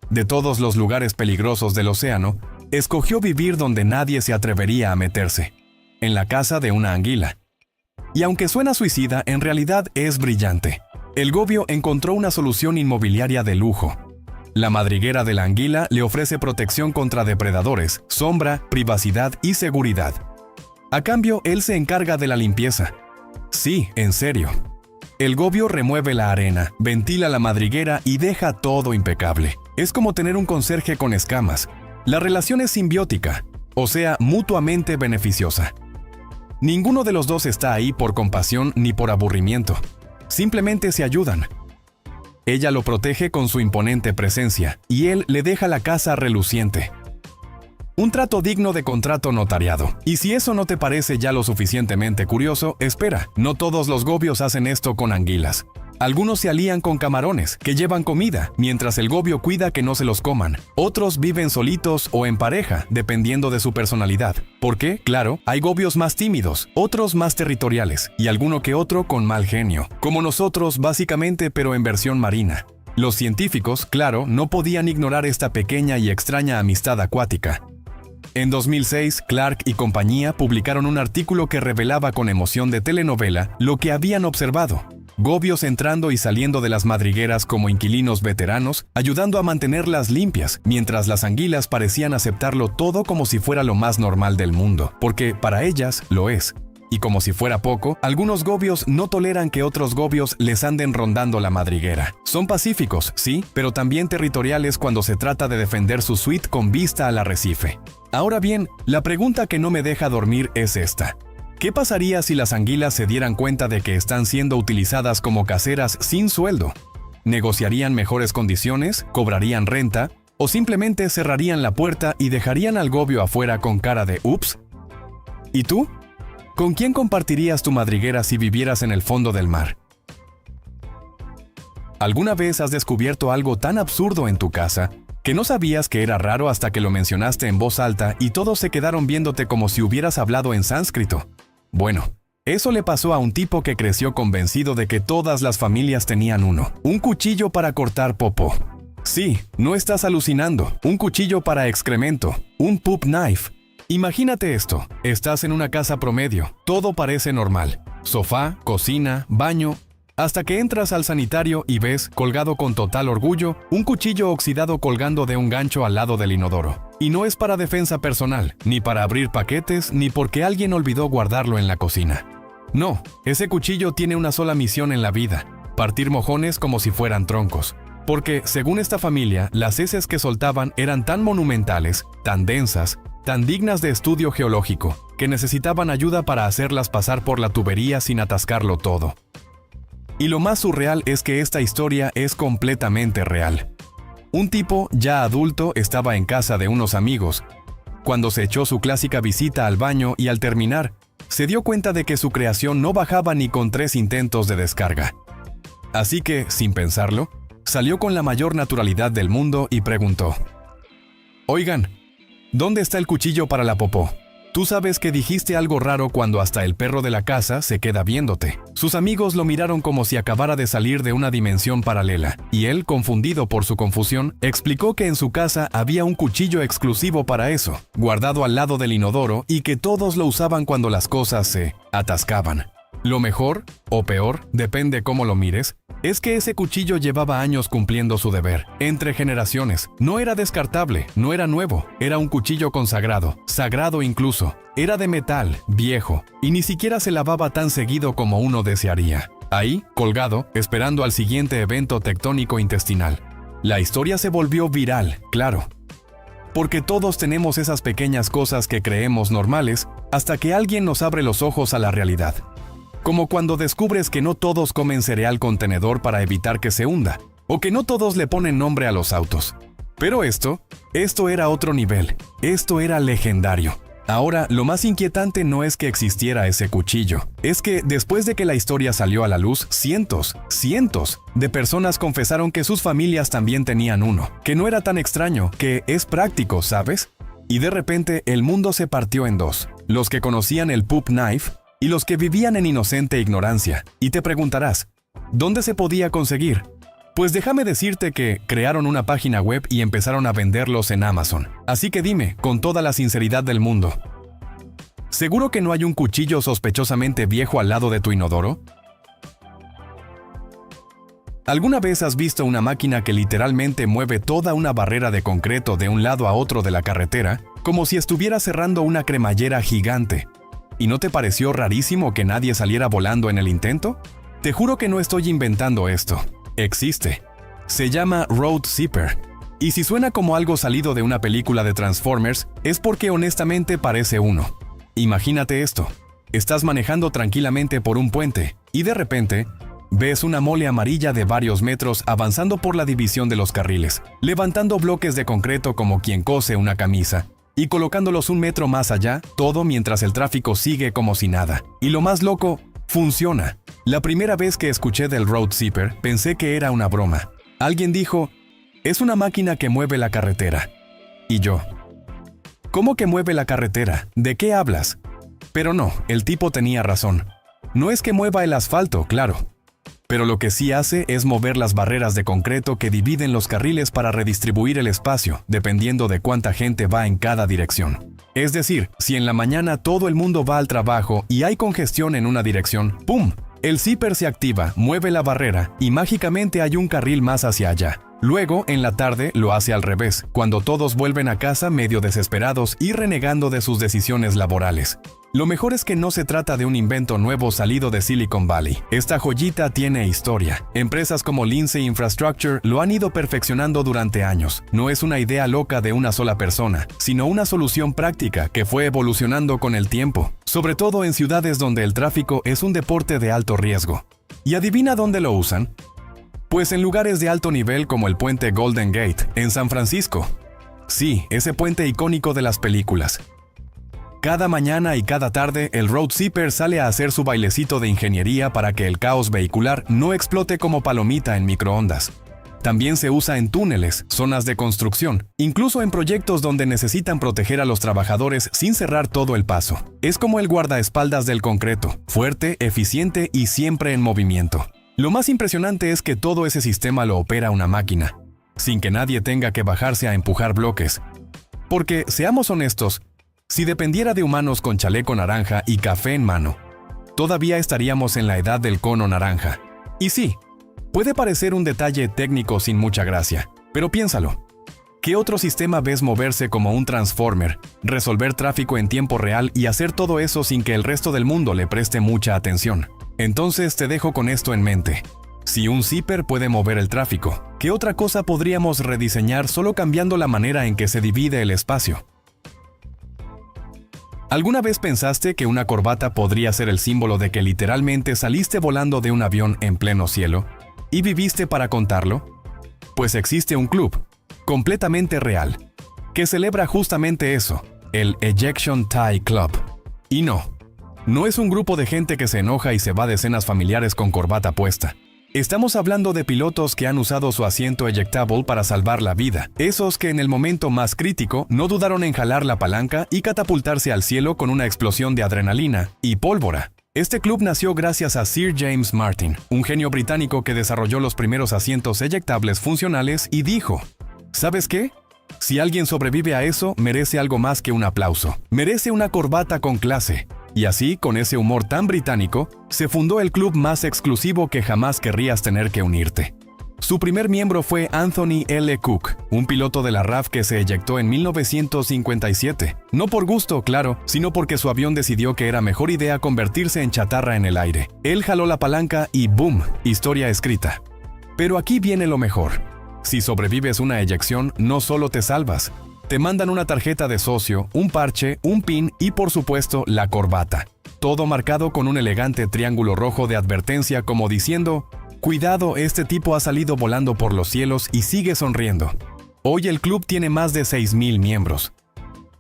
A: De todos los lugares peligrosos del océano, escogió vivir donde nadie se atrevería a meterse, en la casa de una anguila. Y aunque suena suicida, en realidad es brillante. El gobio encontró una solución inmobiliaria de lujo. La madriguera de la anguila le ofrece protección contra depredadores, sombra, privacidad y seguridad. A cambio, él se encarga de la limpieza. Sí, en serio. El gobio remueve la arena, ventila la madriguera y deja todo impecable. Es como tener un conserje con escamas. La relación es simbiótica, o sea, mutuamente beneficiosa. Ninguno de los dos está ahí por compasión ni por aburrimiento. Simplemente se ayudan. Ella lo protege con su imponente presencia y él le deja la casa reluciente. Un trato digno de contrato notariado. Y si eso no te parece ya lo suficientemente curioso, espera, no todos los gobios hacen esto con anguilas. Algunos se alían con camarones, que llevan comida, mientras el gobio cuida que no se los coman. Otros viven solitos o en pareja, dependiendo de su personalidad. Porque, claro, hay gobios más tímidos, otros más territoriales, y alguno que otro con mal genio. Como nosotros, básicamente, pero en versión marina. Los científicos, claro, no podían ignorar esta pequeña y extraña amistad acuática. En 2006, Clark y compañía publicaron un artículo que revelaba con emoción de telenovela lo que habían observado. Gobios entrando y saliendo de las madrigueras como inquilinos veteranos, ayudando a mantenerlas limpias, mientras las anguilas parecían aceptarlo todo como si fuera lo más normal del mundo, porque para ellas lo es. Y como si fuera poco, algunos gobios no toleran que otros gobios les anden rondando la madriguera. Son pacíficos, sí, pero también territoriales cuando se trata de defender su suite con vista al arrecife. Ahora bien, la pregunta que no me deja dormir es esta. ¿Qué pasaría si las anguilas se dieran cuenta de que están siendo utilizadas como caseras sin sueldo? ¿Negociarían mejores condiciones? ¿Cobrarían renta? ¿O simplemente cerrarían la puerta y dejarían al gobio afuera con cara de «ups»? ¿Y tú? ¿Con quién compartirías tu madriguera si vivieras en el fondo del mar? ¿Alguna vez has descubierto algo tan absurdo en tu casa que no sabías que era raro hasta que lo mencionaste en voz alta y todos se quedaron viéndote como si hubieras hablado en sánscrito? Bueno, eso le pasó a un tipo que creció convencido de que todas las familias tenían uno, un cuchillo para cortar popó. Sí, no estás alucinando, un cuchillo para excremento, un poop knife. Imagínate esto, estás en una casa promedio, todo parece normal, sofá, cocina, baño, hasta que entras al sanitario y ves, colgado con total orgullo, un cuchillo oxidado colgando de un gancho al lado del inodoro. Y no es para defensa personal, ni para abrir paquetes, ni porque alguien olvidó guardarlo en la cocina. No, ese cuchillo tiene una sola misión en la vida, partir mojones como si fueran troncos. Porque, según esta familia, las heces que soltaban eran tan monumentales, tan densas, tan dignas de estudio geológico, que necesitaban ayuda para hacerlas pasar por la tubería sin atascarlo todo. Y lo más surreal es que esta historia es completamente real. Un tipo, ya adulto, estaba en casa de unos amigos, cuando se echó su clásica visita al baño y al terminar, se dio cuenta de que su creación no bajaba ni con 3 intentos de descarga. Así que, sin pensarlo, salió con la mayor naturalidad del mundo y preguntó: «Oigan, ¿dónde está el cuchillo para la popó?» Tú sabes que dijiste algo raro cuando hasta el perro de la casa se queda viéndote. Sus amigos lo miraron como si acabara de salir de una dimensión paralela, y él, confundido por su confusión, explicó que en su casa había un cuchillo exclusivo para eso, guardado al lado del inodoro y que todos lo usaban cuando las cosas se atascaban. Lo mejor, o peor, depende cómo lo mires, es que ese cuchillo llevaba años cumpliendo su deber, entre generaciones. No era descartable, no era nuevo, era un cuchillo consagrado, sagrado incluso. Era de metal, viejo, y ni siquiera se lavaba tan seguido como uno desearía. Ahí, colgado, esperando al siguiente evento tectónico intestinal. La historia se volvió viral, claro. Porque todos tenemos esas pequeñas cosas que creemos normales hasta que alguien nos abre los ojos a la realidad. Como cuando descubres que no todos comen cereal con tenedor para evitar que se hunda, o que no todos le ponen nombre a los autos. Pero esto era otro nivel, esto era legendario. Ahora, lo más inquietante no es que existiera ese cuchillo, es que después de que la historia salió a la luz, cientos de personas confesaron que sus familias también tenían uno, que no era tan extraño, que es práctico, ¿sabes? Y de repente el mundo se partió en dos, los que conocían el poop knife, y los que vivían en inocente ignorancia. Y te preguntarás, ¿dónde se podía conseguir? Pues déjame decirte que crearon una página web y empezaron a venderlos en Amazon. Así que dime, con toda la sinceridad del mundo, ¿seguro que no hay un cuchillo sospechosamente viejo al lado de tu inodoro? ¿Alguna vez has visto una máquina que literalmente mueve toda una barrera de concreto de un lado a otro de la carretera, como si estuviera cerrando una cremallera gigante? ¿Y no te pareció rarísimo que nadie saliera volando en el intento? Te juro que no estoy inventando esto. Existe. Se llama Road Zipper. Y si suena como algo salido de una película de Transformers, es porque honestamente parece uno. Imagínate esto. Estás manejando tranquilamente por un puente, y de repente, ves una mole amarilla de varios metros avanzando por la división de los carriles, levantando bloques de concreto como quien cose una camisa, y colocándolos 1 metro más allá, todo mientras el tráfico sigue como si nada. Y lo más loco, Funciona. La primera vez que escuché del Road Zipper, pensé que era una broma. Alguien dijo, es una máquina que mueve la carretera. Y yo, ¿cómo que mueve la carretera? ¿De qué hablas? Pero no, el tipo tenía razón. No es que mueva el asfalto, claro. Pero lo que sí hace es mover las barreras de concreto que dividen los carriles para redistribuir el espacio, dependiendo de cuánta gente va en cada dirección. Es decir, si en la mañana todo el mundo va al trabajo y hay congestión en una dirección, ¡pum! El zipper se activa, mueve la barrera y mágicamente hay un carril más hacia allá. Luego, en la tarde, lo hace al revés, cuando todos vuelven a casa medio desesperados y renegando de sus decisiones laborales. Lo mejor es que no se trata de un invento nuevo salido de Silicon Valley. Esta joyita tiene historia. Empresas como Lindsay Infrastructure lo han ido perfeccionando durante años. No es una idea loca de una sola persona, sino una solución práctica que fue evolucionando con el tiempo, sobre todo en ciudades donde el tráfico es un deporte de alto riesgo. ¿Y adivina dónde lo usan? Pues en lugares de alto nivel como el puente Golden Gate, en San Francisco. Sí, ese puente icónico de las películas. Cada mañana y cada tarde, el Road Zipper sale a hacer su bailecito de ingeniería para que el caos vehicular no explote como palomita en microondas. También se usa en túneles, zonas de construcción, incluso en proyectos donde necesitan proteger a los trabajadores sin cerrar todo el paso. Es como el guardaespaldas del concreto, fuerte, eficiente y siempre en movimiento. Lo más impresionante es que todo ese sistema lo opera una máquina, sin que nadie tenga que bajarse a empujar bloques. Porque, seamos honestos, si dependiera de humanos con chaleco naranja y café en mano, todavía estaríamos en la edad del cono naranja. Y sí, puede parecer un detalle técnico sin mucha gracia, pero piénsalo. ¿Qué otro sistema ves moverse como un transformer, resolver tráfico en tiempo real y hacer todo eso sin que el resto del mundo le preste mucha atención? Entonces te dejo con esto en mente. Si un zipper puede mover el tráfico, ¿qué otra cosa podríamos rediseñar solo cambiando la manera en que se divide el espacio? ¿Alguna vez pensaste que una corbata podría ser el símbolo de que literalmente saliste volando de un avión en pleno cielo y viviste para contarlo? Pues existe un club, completamente real, que celebra justamente eso, el Ejection Tie Club. Y no es un grupo de gente que se enoja y se va de cenas familiares con corbata puesta. Estamos hablando de pilotos que han usado su asiento ejectable para salvar la vida. Esos que en el momento más crítico no dudaron en jalar la palanca y catapultarse al cielo con una explosión de adrenalina y pólvora. Este club nació gracias a Sir James Martin, un genio británico que desarrolló los primeros asientos eyectables funcionales y dijo, ¿sabes qué? Si alguien sobrevive a eso, merece algo más que un aplauso. Merece una corbata con clase. Y así, con ese humor tan británico, se fundó el club más exclusivo que jamás querrías tener que unirte. Su primer miembro fue Anthony L. Cook, un piloto de la RAF que se eyectó en 1957. No por gusto, claro, sino porque su avión decidió que era mejor idea convertirse en chatarra en el aire. Él jaló la palanca y ¡boom! Historia escrita. Pero aquí viene lo mejor. Si sobrevives una eyección, no solo te salvas. Te mandan una tarjeta de socio, un parche, un pin y por supuesto la corbata. Todo marcado con un elegante triángulo rojo de advertencia como diciendo, cuidado, este tipo ha salido volando por los cielos y sigue sonriendo. Hoy el club tiene más de 6,000 miembros.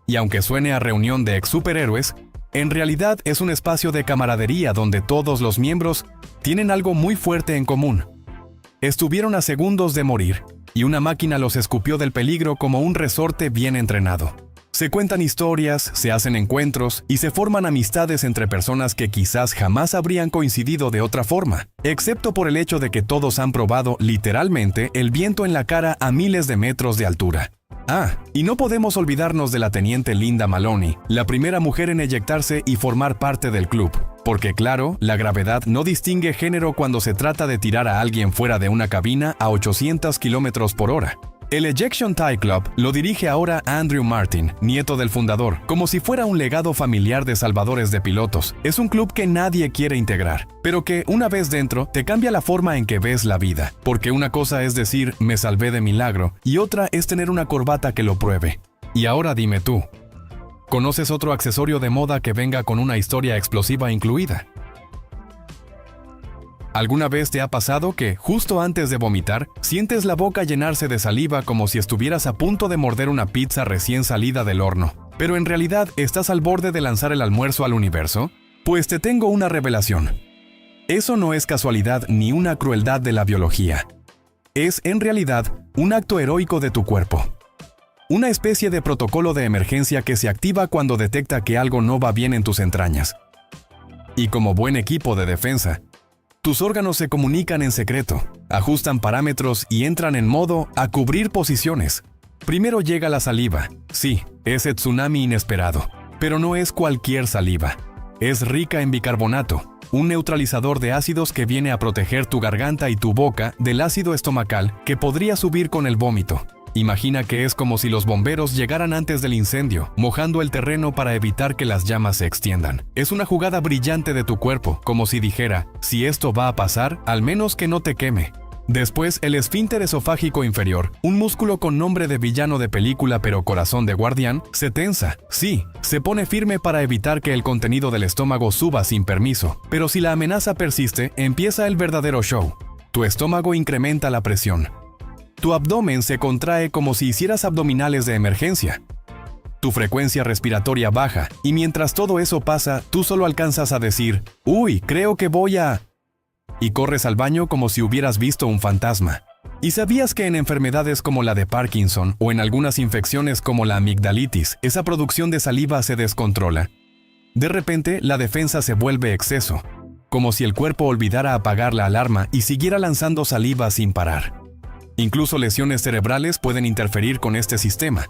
A: Y aunque suene a reunión de ex superhéroes, en realidad es un espacio de camaradería donde todos los miembros tienen algo muy fuerte en común. Estuvieron a segundos de morir, y una máquina los escupió del peligro como un resorte bien entrenado. Se cuentan historias, se hacen encuentros y se forman amistades entre personas que quizás jamás habrían coincidido de otra forma, excepto por el hecho de que todos han probado literalmente el viento en la cara a miles de metros de altura. Y no podemos olvidarnos de la teniente Linda Maloney, la primera mujer en eyectarse y formar parte del club. Porque claro, la gravedad no distingue género cuando se trata de tirar a alguien fuera de una cabina a 800 km por hora. El Ejection Tie Club lo dirige ahora Andrew Martin, nieto del fundador, como si fuera un legado familiar de salvadores de pilotos. Es un club que nadie quiere integrar, pero que una vez dentro te cambia la forma en que ves la vida. Porque una cosa es decir, me salvé de milagro, y otra es tener una corbata que lo pruebe. Y ahora dime tú, ¿conoces otro accesorio de moda que venga con una historia explosiva incluida? ¿Alguna vez te ha pasado que, justo antes de vomitar, sientes la boca llenarse de saliva como si estuvieras a punto de morder una pizza recién salida del horno, pero en realidad estás al borde de lanzar el almuerzo al universo? Pues te tengo una revelación. Eso no es casualidad ni una crueldad de la biología. Es, en realidad, un acto heroico de tu cuerpo. Una especie de protocolo de emergencia que se activa cuando detecta que algo no va bien en tus entrañas. Y como buen equipo de defensa, tus órganos se comunican en secreto, ajustan parámetros y entran en modo a cubrir posiciones. Primero llega la saliva. Sí, ese tsunami inesperado. Pero no es cualquier saliva. Es rica en bicarbonato, un neutralizador de ácidos que viene a proteger tu garganta y tu boca del ácido estomacal que podría subir con el vómito. Imagina que es como si los bomberos llegaran antes del incendio, mojando el terreno para evitar que las llamas se extiendan. Es una jugada brillante de tu cuerpo, como si dijera, si esto va a pasar, al menos que no te queme. Después, el esfínter esofágico inferior, un músculo con nombre de villano de película pero corazón de guardián, se tensa. Sí, se pone firme para evitar que el contenido del estómago suba sin permiso. Pero si la amenaza persiste, empieza el verdadero show. Tu estómago incrementa la presión. Tu abdomen se contrae como si hicieras abdominales de emergencia. Tu frecuencia respiratoria baja, y mientras todo eso pasa, tú solo alcanzas a decir, «Uy, creo que voy a...» y corres al baño como si hubieras visto un fantasma. ¿Y sabías que en enfermedades como la de Parkinson o en algunas infecciones como la amigdalitis, esa producción de saliva se descontrola? De repente, la defensa se vuelve exceso, como si el cuerpo olvidara apagar la alarma y siguiera lanzando saliva sin parar. Incluso lesiones cerebrales pueden interferir con este sistema,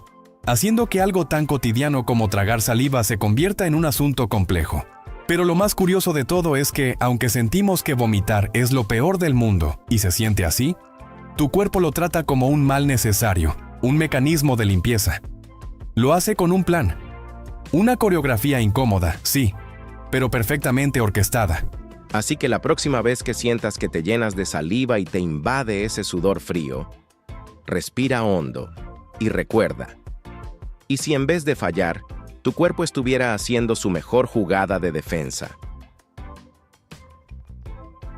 A: haciendo que algo tan cotidiano como tragar saliva se convierta en un asunto complejo. Pero lo más curioso de todo es que, aunque sentimos que vomitar es lo peor del mundo y se siente así, tu cuerpo lo trata como un mal necesario, un mecanismo de limpieza. Lo hace con un plan. Una coreografía incómoda, sí, pero perfectamente orquestada.
B: Así que la próxima vez que sientas que te llenas de saliva y te invade ese sudor frío, respira hondo y recuerda. ¿Y si en vez de fallar, tu cuerpo estuviera haciendo su mejor jugada de defensa?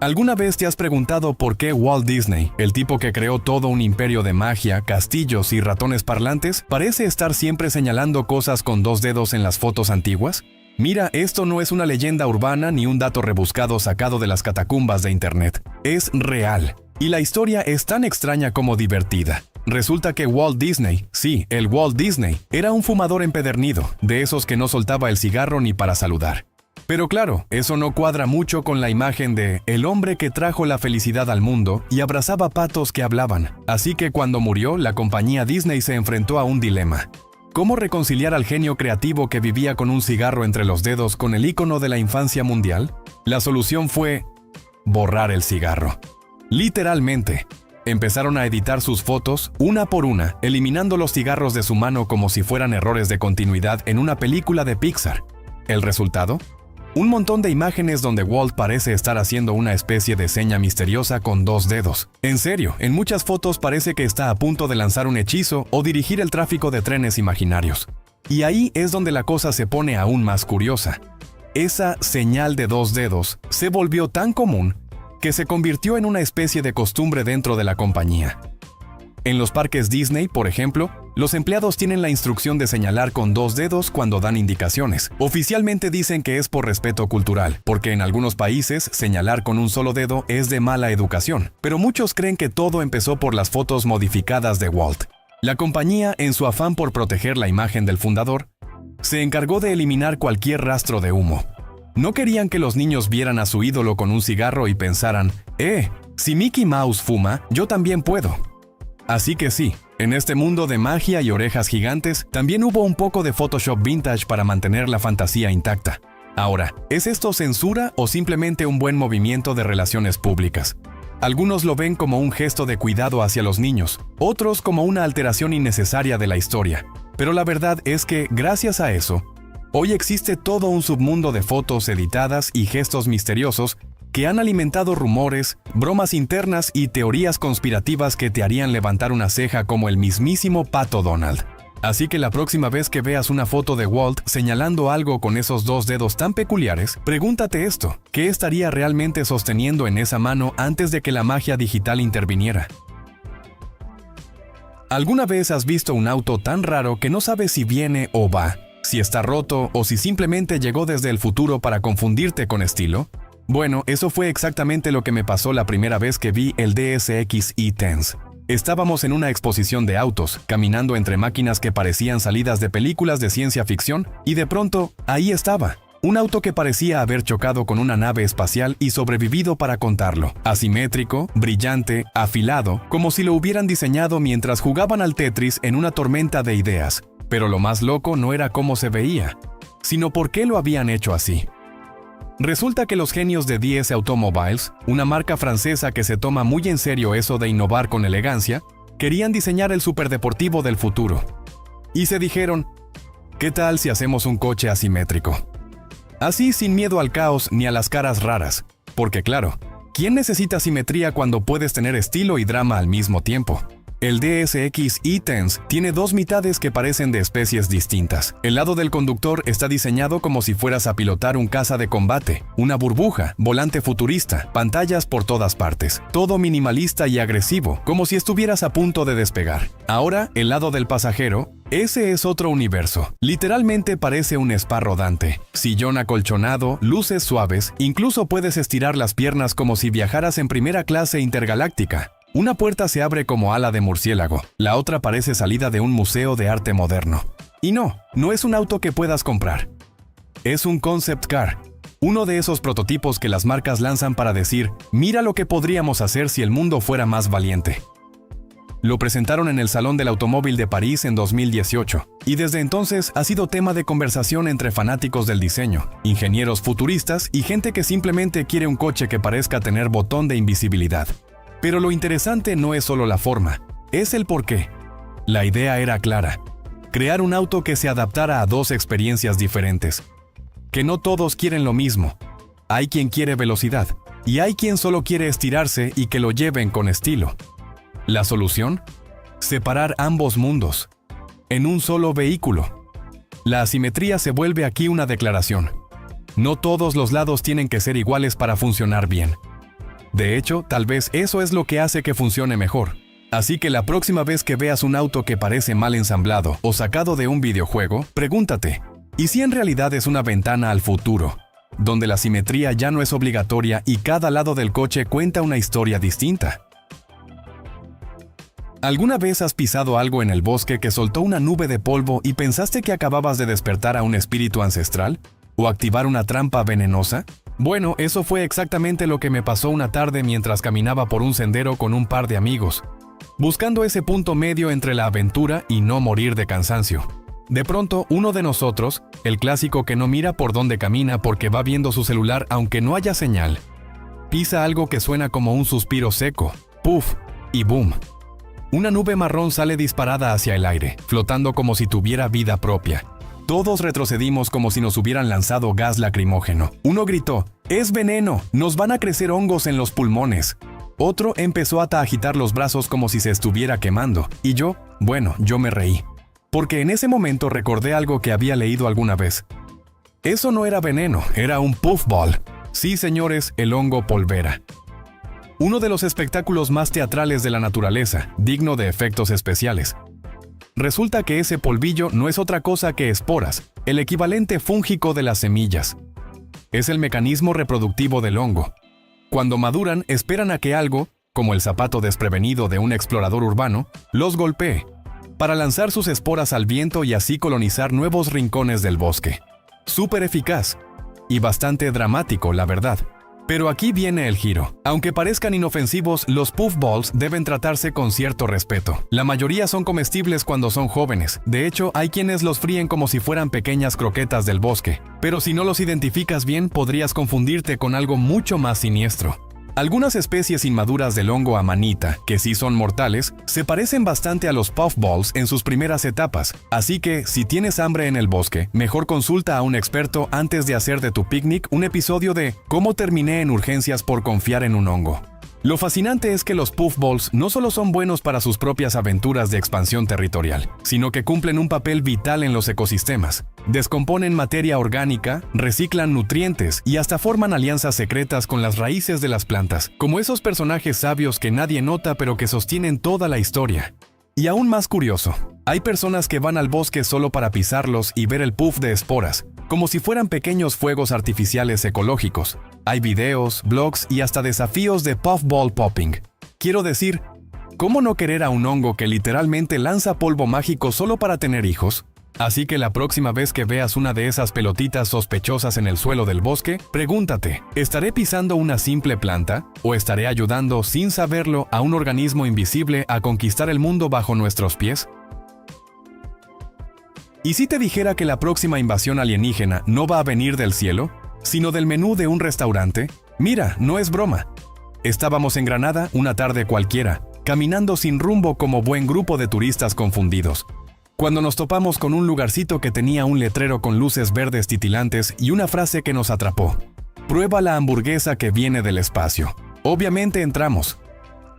A: ¿Alguna vez te has preguntado por qué Walt Disney, el tipo que creó todo un imperio de magia, castillos y ratones parlantes, parece estar siempre señalando cosas con 2 dedos en las fotos antiguas? Mira, esto no es una leyenda urbana ni un dato rebuscado sacado de las catacumbas de Internet. Es real. Y la historia es tan extraña como divertida. Resulta que Walt Disney, sí, el Walt Disney, era un fumador empedernido, de esos que no soltaba el cigarro ni para saludar. Pero claro, eso no cuadra mucho con la imagen de el hombre que trajo la felicidad al mundo y abrazaba patos que hablaban. Así que cuando murió, la compañía Disney se enfrentó a un dilema. ¿Cómo reconciliar al genio creativo que vivía con un cigarro entre los dedos con el ícono de la infancia mundial? La solución fue borrar el cigarro. Literalmente. Empezaron a editar sus fotos, una por una, eliminando los cigarros de su mano como si fueran errores de continuidad en una película de Pixar. ¿El resultado? Un montón de imágenes donde Walt parece estar haciendo una especie de seña misteriosa con 2 dedos. En serio, en muchas fotos parece que está a punto de lanzar un hechizo o dirigir el tráfico de trenes imaginarios. Y ahí es donde la cosa se pone aún más curiosa. Esa señal de 2 dedos se volvió tan común que se convirtió en una especie de costumbre dentro de la compañía. En los parques Disney, por ejemplo, los empleados tienen la instrucción de señalar con 2 dedos cuando dan indicaciones. Oficialmente dicen que es por respeto cultural, porque en algunos países señalar con un solo dedo es de mala educación. Pero muchos creen que todo empezó por las fotos modificadas de Walt. La compañía, en su afán por proteger la imagen del fundador, se encargó de eliminar cualquier rastro de humo. No querían que los niños vieran a su ídolo con un cigarro y pensaran, si Mickey Mouse fuma, yo también puedo. Así que sí, en este mundo de magia y orejas gigantes, también hubo un poco de Photoshop vintage para mantener la fantasía intacta. Ahora, ¿es esto censura o simplemente un buen movimiento de relaciones públicas? Algunos lo ven como un gesto de cuidado hacia los niños, otros como una alteración innecesaria de la historia. Pero la verdad es que, gracias a eso, hoy existe todo un submundo de fotos editadas y gestos misteriosos que han alimentado rumores, bromas internas y teorías conspirativas que te harían levantar una ceja como el mismísimo Pato Donald. Así que la próxima vez que veas una foto de Walt señalando algo con esos 2 dedos tan peculiares, pregúntate esto: ¿qué estaría realmente sosteniendo en esa mano antes de que la magia digital interviniera? ¿Alguna vez has visto un auto tan raro que no sabes si viene o va, si está roto o si simplemente llegó desde el futuro para confundirte con estilo? Bueno, eso fue exactamente lo que me pasó la primera vez que vi el DSX E-Tense. Estábamos en una exposición de autos, caminando entre máquinas que parecían salidas de películas de ciencia ficción, y de pronto, ahí estaba. Un auto que parecía haber chocado con una nave espacial y sobrevivido para contarlo. Asimétrico, brillante, afilado, como si lo hubieran diseñado mientras jugaban al Tetris en una tormenta de ideas. Pero lo más loco no era cómo se veía, sino por qué lo habían hecho así. Resulta que los genios de DS Automobiles, una marca francesa que se toma muy en serio eso de innovar con elegancia, querían diseñar el superdeportivo del futuro. Y se dijeron, ¿qué tal si hacemos un coche asimétrico? Así sin miedo al caos ni a las caras raras, porque claro, ¿quién necesita simetría cuando puedes tener estilo y drama al mismo tiempo? El DSX E-Tense tiene dos mitades que parecen de especies distintas. El lado del conductor está diseñado como si fueras a pilotar un caza de combate, una burbuja, volante futurista, pantallas por todas partes. Todo minimalista y agresivo, como si estuvieras a punto de despegar. Ahora, el lado del pasajero, ese es otro universo. Literalmente parece un spa rodante. Sillón acolchonado, luces suaves, incluso puedes estirar las piernas como si viajaras en primera clase intergaláctica. Una puerta se abre como ala de murciélago, la otra parece salida de un museo de arte moderno. Y no es un auto que puedas comprar. Es un concept car, uno de esos prototipos que las marcas lanzan para decir, mira lo que podríamos hacer si el mundo fuera más valiente. Lo presentaron en el Salón del Automóvil de París en 2018, y desde entonces ha sido tema de conversación entre fanáticos del diseño, ingenieros futuristas y gente que simplemente quiere un coche que parezca tener botón de invisibilidad. Pero lo interesante no es solo la forma, es el porqué. La idea era clara: crear un auto que se adaptara a dos experiencias diferentes. Que no todos quieren lo mismo. Hay quien quiere velocidad, y hay quien solo quiere estirarse y que lo lleven con estilo. ¿La solución? Separar ambos mundos, en un solo vehículo. La asimetría se vuelve aquí una declaración. No todos los lados tienen que ser iguales para funcionar bien. De hecho, tal vez eso es lo que hace que funcione mejor. Así que la próxima vez que veas un auto que parece mal ensamblado o sacado de un videojuego, pregúntate, ¿y si en realidad es una ventana al futuro, donde la simetría ya no es obligatoria y cada lado del coche cuenta una historia distinta? ¿Alguna vez has pisado algo en el bosque que soltó una nube de polvo y pensaste que acababas de despertar a un espíritu ancestral? ¿O activar una trampa venenosa? Bueno, eso fue exactamente lo que me pasó una tarde mientras caminaba por un sendero con un par de amigos, buscando ese punto medio entre la aventura y no morir de cansancio. De pronto, uno de nosotros, el clásico que no mira por dónde camina porque va viendo su celular aunque no haya señal, pisa algo que suena como un suspiro seco, puff, y boom. Una nube marrón sale disparada hacia el aire, flotando como si tuviera vida propia. Todos retrocedimos como si nos hubieran lanzado gas lacrimógeno. Uno gritó, ¡es veneno! ¡Nos van a crecer hongos en los pulmones! Otro empezó a agitar los brazos como si se estuviera quemando. Y yo me reí. Porque en ese momento recordé algo que había leído alguna vez. Eso no era veneno, era un puffball. Sí, señores, el hongo polvera. Uno de los espectáculos más teatrales de la naturaleza, digno de efectos especiales. Resulta que ese polvillo no es otra cosa que esporas, el equivalente fúngico de las semillas. Es el mecanismo reproductivo del hongo. Cuando maduran, esperan a que algo, como el zapato desprevenido de un explorador urbano, los golpee, para lanzar sus esporas al viento y así colonizar nuevos rincones del bosque. Súper eficaz. Y bastante dramático, la verdad. Pero aquí viene el giro. Aunque parezcan inofensivos, los puffballs deben tratarse con cierto respeto. La mayoría son comestibles cuando son jóvenes. De hecho, hay quienes los fríen como si fueran pequeñas croquetas del bosque. Pero si no los identificas bien, podrías confundirte con algo mucho más siniestro. Algunas especies inmaduras del hongo amanita, que sí son mortales, se parecen bastante a los puffballs en sus primeras etapas, así que si tienes hambre en el bosque, mejor consulta a un experto antes de hacer de tu picnic un episodio de ¿Cómo terminé en urgencias por confiar en un hongo? Lo fascinante es que los puffballs no solo son buenos para sus propias aventuras de expansión territorial, sino que cumplen un papel vital en los ecosistemas. Descomponen materia orgánica, reciclan nutrientes y hasta forman alianzas secretas con las raíces de las plantas, como esos personajes sabios que nadie nota pero que sostienen toda la historia. Y aún más curioso, hay personas que van al bosque solo para pisarlos y ver el puff de esporas, como si fueran pequeños fuegos artificiales ecológicos. Hay videos, blogs y hasta desafíos de puffball popping. Quiero decir, ¿cómo no querer a un hongo que literalmente lanza polvo mágico solo para tener hijos? Así que la próxima vez que veas una de esas pelotitas sospechosas en el suelo del bosque, pregúntate, ¿estaré pisando una simple planta? ¿O estaré ayudando, sin saberlo, a un organismo invisible a conquistar el mundo bajo nuestros pies? ¿Y si te dijera que la próxima invasión alienígena no va a venir del cielo, sino del menú de un restaurante? Mira, no es broma. Estábamos en Granada una tarde cualquiera, caminando sin rumbo como buen grupo de turistas confundidos, cuando nos topamos con un lugarcito que tenía un letrero con luces verdes titilantes y una frase que nos atrapó. Prueba la hamburguesa que viene del espacio. Obviamente entramos.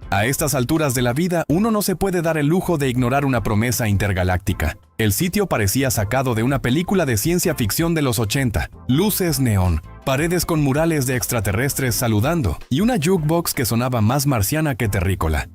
A: A estas alturas de la vida, uno no se puede dar el lujo de ignorar una promesa intergaláctica. El sitio parecía sacado de una película de ciencia ficción de los 80. Luces neón, paredes con murales de extraterrestres saludando y una jukebox que sonaba más marciana que terrícola.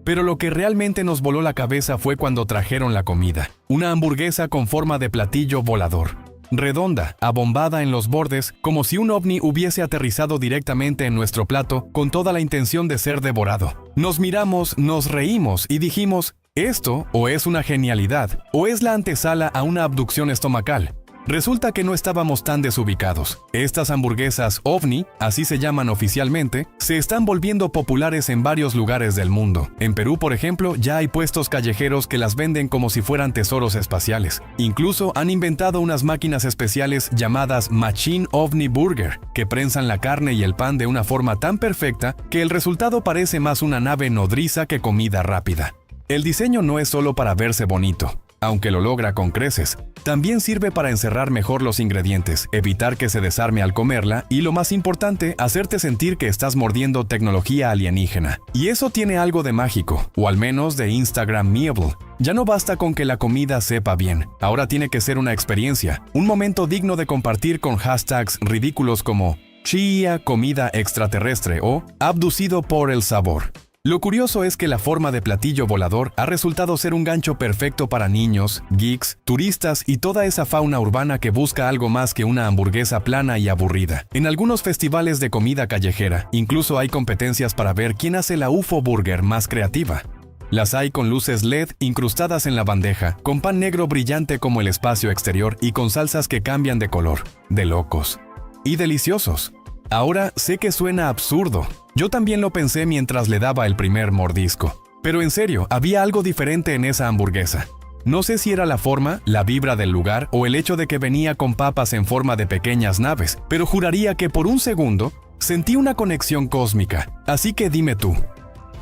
A: Pero lo que realmente nos voló la cabeza fue cuando trajeron la comida. Una hamburguesa con forma de platillo volador. Redonda, abombada en los bordes, como si un ovni hubiese aterrizado directamente en nuestro plato con toda la intención de ser devorado. Nos miramos, nos reímos y dijimos, esto o es una genialidad, o es la antesala a una abducción estomacal. Resulta que no estábamos tan desubicados. Estas hamburguesas OVNI, así se llaman oficialmente, se están volviendo populares en varios lugares del mundo. En Perú, por ejemplo, ya hay puestos callejeros que las venden como si fueran tesoros espaciales. Incluso han inventado unas máquinas especiales llamadas Machine OVNI Burger, que prensan la carne y el pan de una forma tan perfecta que el resultado parece más una nave nodriza que comida rápida. El diseño no es solo para verse bonito, aunque lo logra con creces. También sirve para encerrar mejor los ingredientes, evitar que se desarme al comerla y, lo más importante, hacerte sentir que estás mordiendo tecnología alienígena. Y eso tiene algo de mágico, o al menos de Instagramable. Ya no basta con que la comida sepa bien, ahora tiene que ser una experiencia, un momento digno de compartir con hashtags ridículos como Chia comida extraterrestre o abducido por el sabor. Lo curioso es que la forma de platillo volador ha resultado ser un gancho perfecto para niños, geeks, turistas y toda esa fauna urbana que busca algo más que una hamburguesa plana y aburrida. En algunos festivales de comida callejera, incluso hay competencias para ver quién hace la UFO Burger más creativa. Las hay con luces LED incrustadas en la bandeja, con pan negro brillante como el espacio exterior y con salsas que cambian de color. De locos. Y deliciosos. Ahora sé que suena absurdo. Yo también lo pensé mientras le daba el primer mordisco. Pero en serio, había algo diferente en esa hamburguesa. No sé si era la forma, la vibra del lugar o el hecho de que venía con papas en forma de pequeñas naves, pero juraría que por un segundo sentí una conexión cósmica. Así que dime tú,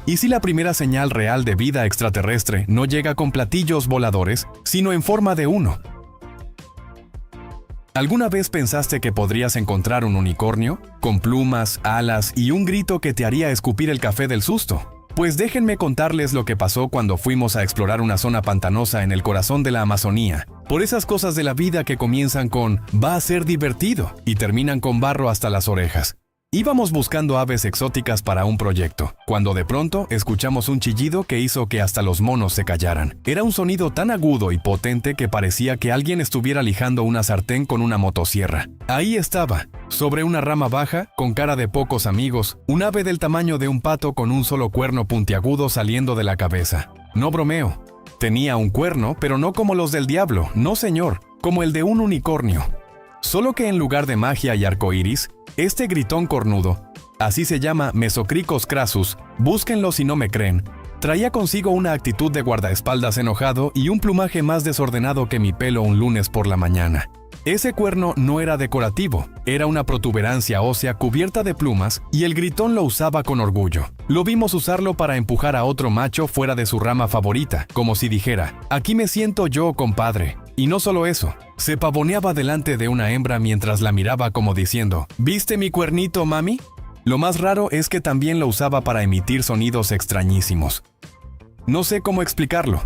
A: ¿y si la primera señal real de vida extraterrestre no llega con platillos voladores, sino en forma de uno? ¿Alguna vez pensaste que podrías encontrar un unicornio? Con plumas, alas y un grito que te haría escupir el café del susto. Pues déjenme contarles lo que pasó cuando fuimos a explorar una zona pantanosa en el corazón de la Amazonía. Por esas cosas de la vida que comienzan con «va a ser divertido» y terminan con barro hasta las orejas. Íbamos buscando aves exóticas para un proyecto, cuando de pronto escuchamos un chillido que hizo que hasta los monos se callaran. Era un sonido tan agudo y potente que parecía que alguien estuviera lijando una sartén con una motosierra. Ahí estaba, sobre una rama baja, con cara de pocos amigos, un ave del tamaño de un pato con un solo cuerno puntiagudo saliendo de la cabeza. No bromeo. Tenía un cuerno, pero no como los del diablo, no señor, como el de un unicornio. Solo que en lugar de magia y arcoíris, este gritón cornudo, así se llama Mesocricos crassus, búsquenlo si no me creen, traía consigo una actitud de guardaespaldas enojado y un plumaje más desordenado que mi pelo un lunes por la mañana. Ese cuerno no era decorativo, era una protuberancia ósea cubierta de plumas y el gritón lo usaba con orgullo. Lo vimos usarlo para empujar a otro macho fuera de su rama favorita, como si dijera, «Aquí me siento yo, compadre». Y no solo eso, se pavoneaba delante de una hembra mientras la miraba como diciendo, ¿viste mi cuernito, mami? Lo más raro es que también lo usaba para emitir sonidos extrañísimos. No sé cómo explicarlo,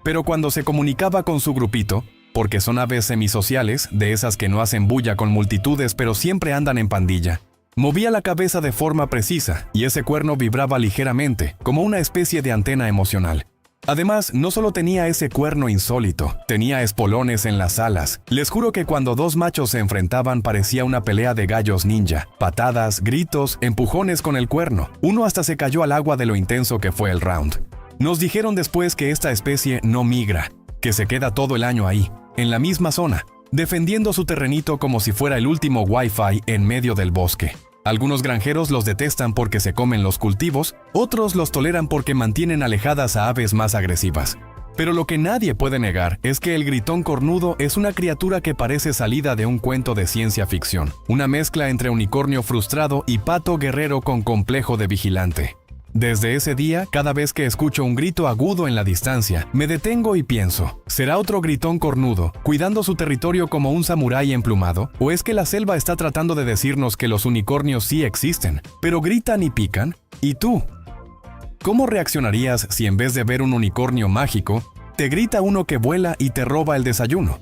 A: pero cuando se comunicaba con su grupito, porque son aves semisociales, de esas que no hacen bulla con multitudes pero siempre andan en pandilla, movía la cabeza de forma precisa y ese cuerno vibraba ligeramente, como una especie de antena emocional. Además, no solo tenía ese cuerno insólito, tenía espolones en las alas. Les juro que cuando dos machos se enfrentaban parecía una pelea de gallos ninja. Patadas, gritos, empujones con el cuerno. Uno hasta se cayó al agua de lo intenso que fue el round. Nos dijeron después que esta especie no migra, que se queda todo el año ahí, en la misma zona, defendiendo su terrenito como si fuera el último Wi-Fi en medio del bosque. Algunos granjeros los detestan porque se comen los cultivos, otros los toleran porque mantienen alejadas a aves más agresivas. Pero lo que nadie puede negar es que el gritón cornudo es una criatura que parece salida de un cuento de ciencia ficción, una mezcla entre unicornio frustrado y pato guerrero con complejo de vigilante. Desde ese día, cada vez que escucho un grito agudo en la distancia, me detengo y pienso, ¿será otro gritón cornudo, cuidando su territorio como un samurái emplumado? ¿O es que la selva está tratando de decirnos que los unicornios sí existen, pero gritan y pican? ¿Y tú? ¿Cómo reaccionarías si en vez de ver un unicornio mágico, te grita uno que vuela y te roba el desayuno?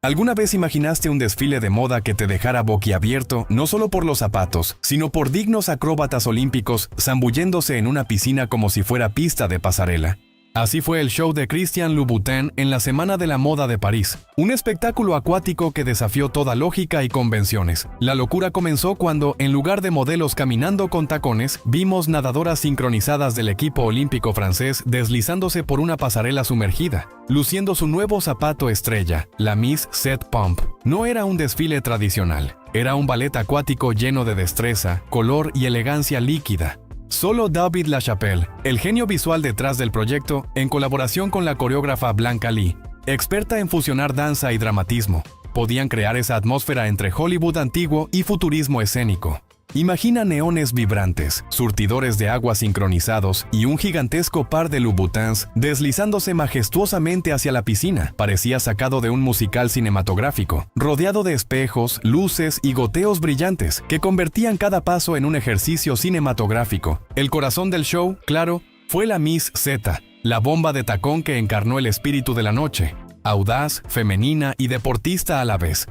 A: ¿Alguna vez imaginaste un desfile de moda que te dejara boquiabierto no solo por los zapatos, sino por dignos acróbatas olímpicos zambulléndose en una piscina como si fuera pista de pasarela? Así fue el show de Christian Louboutin en la Semana de la Moda de París, un espectáculo acuático que desafió toda lógica y convenciones. La locura comenzó cuando, en lugar de modelos caminando con tacones, vimos nadadoras sincronizadas del equipo olímpico francés deslizándose por una pasarela sumergida, luciendo su nuevo zapato estrella, la Miss Set Pump. No era un desfile tradicional, era un ballet acuático lleno de destreza, color y elegancia líquida. Solo David LaChapelle, el genio visual detrás del proyecto, en colaboración con la coreógrafa Blanca Lee, experta en fusionar danza y dramatismo, podían crear esa atmósfera entre Hollywood antiguo y futurismo escénico. Imagina neones vibrantes, surtidores de agua sincronizados y un gigantesco par de Louboutins deslizándose majestuosamente hacia la piscina. Parecía sacado de un musical cinematográfico, rodeado de espejos, luces y goteos brillantes que convertían cada paso en un ejercicio cinematográfico. El corazón del show, claro, fue la Miss Z, la bomba de tacón que encarnó el espíritu de la noche, audaz, femenina y deportista a la vez.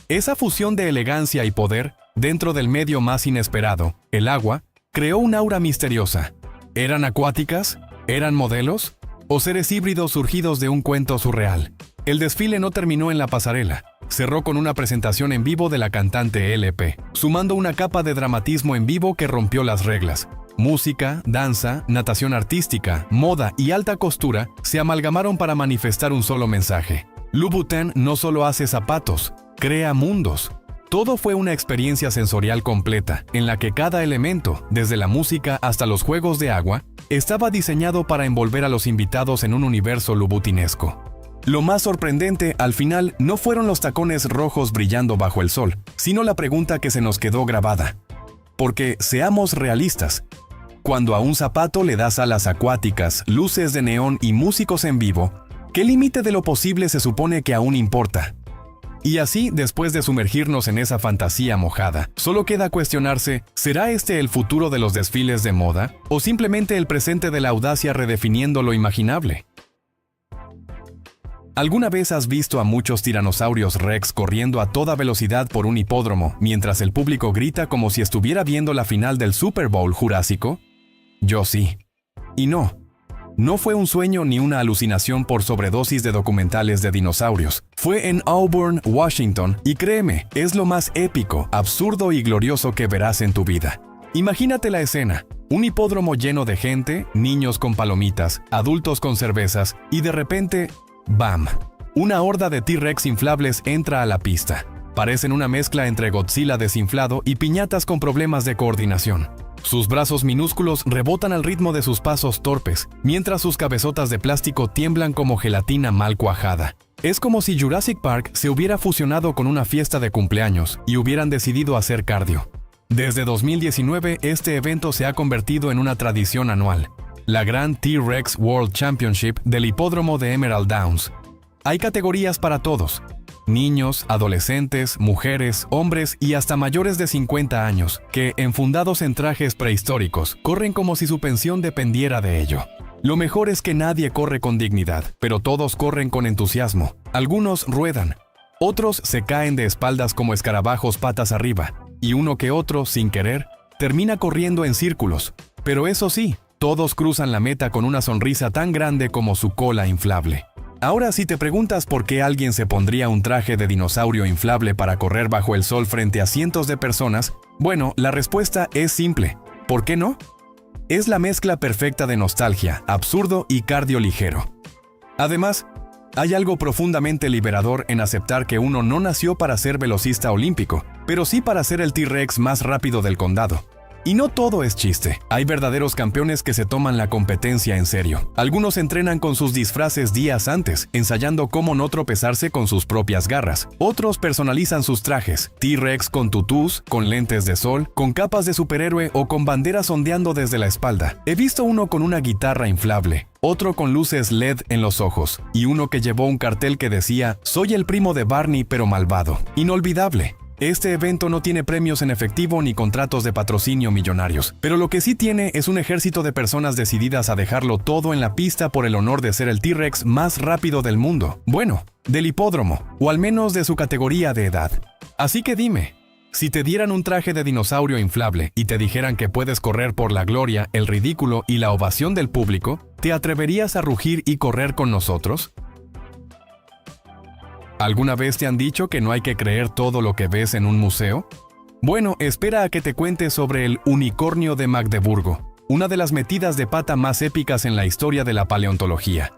A: Esa fusión de elegancia y poder, dentro del medio más inesperado, el agua, creó un aura misteriosa. ¿Eran acuáticas? ¿Eran modelos? ¿O seres híbridos surgidos de un cuento surreal? El desfile no terminó en la pasarela. Cerró con una presentación en vivo de la cantante LP, sumando una capa de dramatismo en vivo que rompió las reglas. Música, danza, natación artística, moda y alta costura se amalgamaron para manifestar un solo mensaje. Louboutin no solo hace zapatos, crea mundos. Todo fue una experiencia sensorial completa, en la que cada elemento, desde la música hasta los juegos de agua, estaba diseñado para envolver a los invitados en un universo louboutinesco. Lo más sorprendente, al final, no fueron los tacones rojos brillando bajo el sol, sino la pregunta que se nos quedó grabada. Porque, seamos realistas, cuando a un zapato le das alas acuáticas, luces de neón y músicos en vivo, ¿qué límite de lo posible se supone que aún importa? Y así, después de sumergirnos en esa fantasía mojada, solo queda cuestionarse, ¿será este el futuro de los desfiles de moda? ¿O simplemente el presente de la audacia redefiniendo lo imaginable? ¿Alguna vez has visto a muchos tiranosaurios rex corriendo a toda velocidad por un hipódromo mientras el público grita como si estuviera viendo la final del Super Bowl Jurásico? Yo sí. Y no. No fue un sueño ni una alucinación por sobredosis de documentales de dinosaurios. Fue en Auburn, Washington, y créeme, es lo más épico, absurdo y glorioso que verás en tu vida. Imagínate la escena, un hipódromo lleno de gente, niños con palomitas, adultos con cervezas, y de repente, ¡bam! Una horda de T-Rex inflables entra a la pista. Parecen una mezcla entre Godzilla desinflado y piñatas con problemas de coordinación. Sus brazos minúsculos rebotan al ritmo de sus pasos torpes, mientras sus cabezotas de plástico tiemblan como gelatina mal cuajada. Es como si Jurassic Park se hubiera fusionado con una fiesta de cumpleaños y hubieran decidido hacer cardio. Desde 2019, este evento se ha convertido en una tradición anual, la Gran T-Rex World Championship del hipódromo de Emerald Downs. Hay categorías para todos: niños, adolescentes, mujeres, hombres y hasta mayores de 50 años, que, enfundados en trajes prehistóricos, corren como si su pensión dependiera de ello. Lo mejor es que nadie corre con dignidad, pero todos corren con entusiasmo. Algunos ruedan, otros se caen de espaldas como escarabajos patas arriba, y uno que otro, sin querer, termina corriendo en círculos. Pero eso sí, Todos cruzan la meta con una sonrisa tan grande como su cola inflable. Ahora, si te preguntas por qué alguien se pondría un traje de dinosaurio inflable para correr bajo el sol frente a cientos de personas, bueno, la respuesta es simple. ¿Por qué no? Es la mezcla perfecta de nostalgia, absurdo y cardio ligero. Además, hay algo profundamente liberador en aceptar que uno no nació para ser velocista olímpico, pero sí para ser el T-Rex más rápido del condado. Y no todo es chiste. Hay verdaderos campeones que se toman la competencia en serio. Algunos entrenan con sus disfraces días antes, ensayando cómo no tropezarse con sus propias garras. Otros personalizan sus trajes, T-Rex con tutús, con lentes de sol, con capas de superhéroe o con banderas ondeando desde la espalda. He visto uno con una guitarra inflable, otro con luces LED en los ojos, y uno que llevó un cartel que decía, «Soy el primo de Barney pero malvado». Inolvidable. Este evento no tiene premios en efectivo ni contratos de patrocinio millonarios, pero lo que sí tiene es un ejército de personas decididas a dejarlo todo en la pista por el honor de ser el T-Rex más rápido del mundo. Bueno, del hipódromo, o al menos de su categoría de edad. Así que dime, si te dieran un traje de dinosaurio inflable y te dijeran que puedes correr por la gloria, el ridículo y la ovación del público, ¿te atreverías a rugir y correr con nosotros? ¿Alguna vez te han dicho que no hay que creer todo lo que ves en un museo? Bueno, espera a que te cuente sobre el unicornio de Magdeburgo, una de las metidas de pata más épicas en la historia de la paleontología.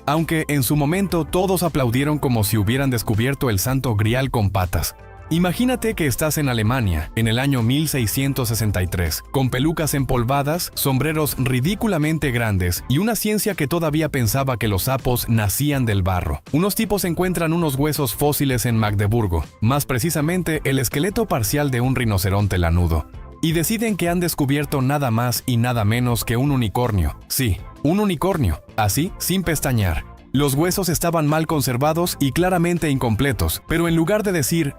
A: Aunque en su momento todos aplaudieron como si hubieran descubierto el santo grial con patas. Imagínate que estás en Alemania, en el año 1663, con pelucas empolvadas, sombreros ridículamente grandes y una ciencia que todavía pensaba que los sapos nacían del barro. Unos tipos encuentran unos huesos fósiles en Magdeburgo, más precisamente el esqueleto parcial de un rinoceronte lanudo, y deciden que han descubierto nada más y nada menos que un unicornio. Sí, un unicornio, así, sin pestañear. Los huesos estaban mal conservados y claramente incompletos, pero en lugar de decir,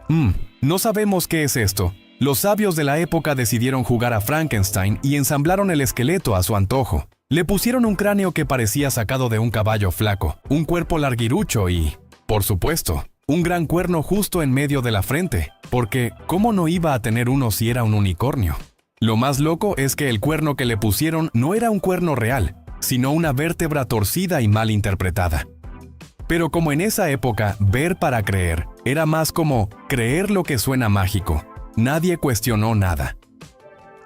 A: no sabemos qué es esto, los sabios de la época decidieron jugar a Frankenstein y ensamblaron el esqueleto a su antojo. Le pusieron un cráneo que parecía sacado de un caballo flaco, un cuerpo larguirucho y, por supuesto, un gran cuerno justo en medio de la frente, porque ¿cómo no iba a tener uno si era un unicornio? Lo más loco es que el cuerno que le pusieron no era un cuerno real, sino una vértebra torcida y mal interpretada. Pero como en esa época, ver para creer era más como creer lo que suena mágico. Nadie cuestionó nada.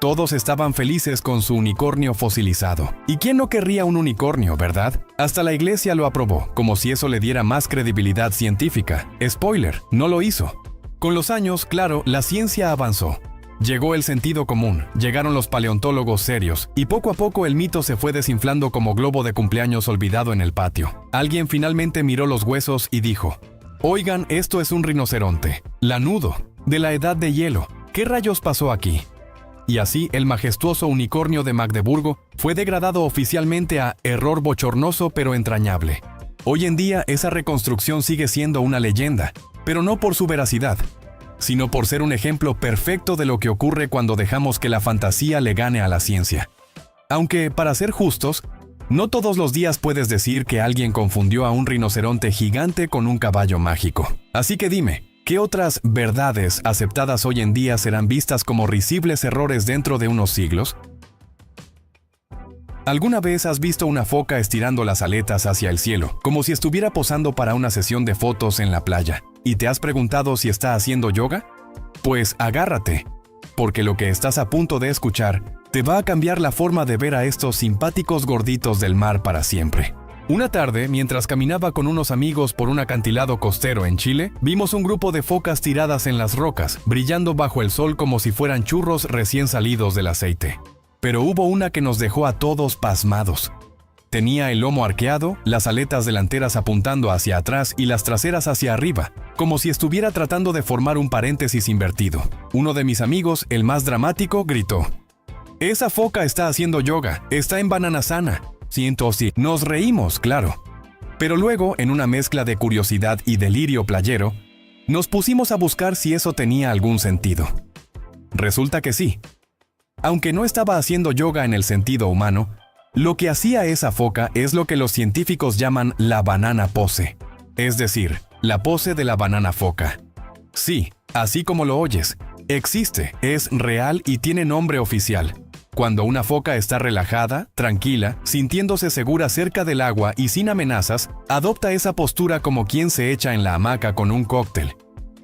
A: Todos estaban felices con su unicornio fosilizado. ¿Y quién no querría un unicornio, verdad? Hasta la iglesia lo aprobó, como si eso le diera más credibilidad científica. Spoiler, no lo hizo. Con los años, claro, la ciencia avanzó. Llegó el sentido común, llegaron los paleontólogos serios, y poco a poco el mito se fue desinflando como globo de cumpleaños olvidado en el patio. Alguien finalmente miró los huesos y dijo, «Oigan, esto es un rinoceronte, lanudo, de la edad de hielo. ¿Qué rayos pasó aquí?» Y así el majestuoso unicornio de Magdeburgo fue degradado oficialmente a error bochornoso pero entrañable. Hoy en día esa reconstrucción sigue siendo una leyenda, pero no por su veracidad, sino por ser un ejemplo perfecto de lo que ocurre cuando dejamos que la fantasía le gane a la ciencia. Aunque, para ser justos, no todos los días puedes decir que alguien confundió a un rinoceronte gigante con un caballo mágico. Así que dime, ¿qué otras verdades aceptadas hoy en día serán vistas como risibles errores dentro de unos siglos? ¿Alguna vez has visto una foca estirando las aletas hacia el cielo, como si estuviera posando para una sesión de fotos en la playa? ¿Y te has preguntado si está haciendo yoga? Pues agárrate, porque lo que estás a punto de escuchar te va a cambiar la forma de ver a estos simpáticos gorditos del mar para siempre. Una tarde, mientras caminaba con unos amigos por un acantilado costero en Chile, vimos un grupo de focas tiradas en las rocas, brillando bajo el sol como si fueran churros recién salidos del aceite. Pero hubo una que nos dejó a todos pasmados. Tenía el lomo arqueado, las aletas delanteras apuntando hacia atrás y las traseras hacia arriba, como si estuviera tratando de formar un paréntesis invertido. Uno de mis amigos, el más dramático, gritó: «Esa foca está haciendo yoga, está en Bananasana». Siento, sí, nos reímos, claro. Pero luego, en una mezcla de curiosidad y delirio playero, nos pusimos a buscar si eso tenía algún sentido. Resulta que sí. Aunque no estaba haciendo yoga en el sentido humano, lo que hacía esa foca es lo que los científicos llaman la banana pose, es decir, la pose de la banana foca. Sí, así como lo oyes, existe, es real y tiene nombre oficial. Cuando una foca está relajada, tranquila, sintiéndose segura cerca del agua y sin amenazas, adopta esa postura como quien se echa en la hamaca con un cóctel.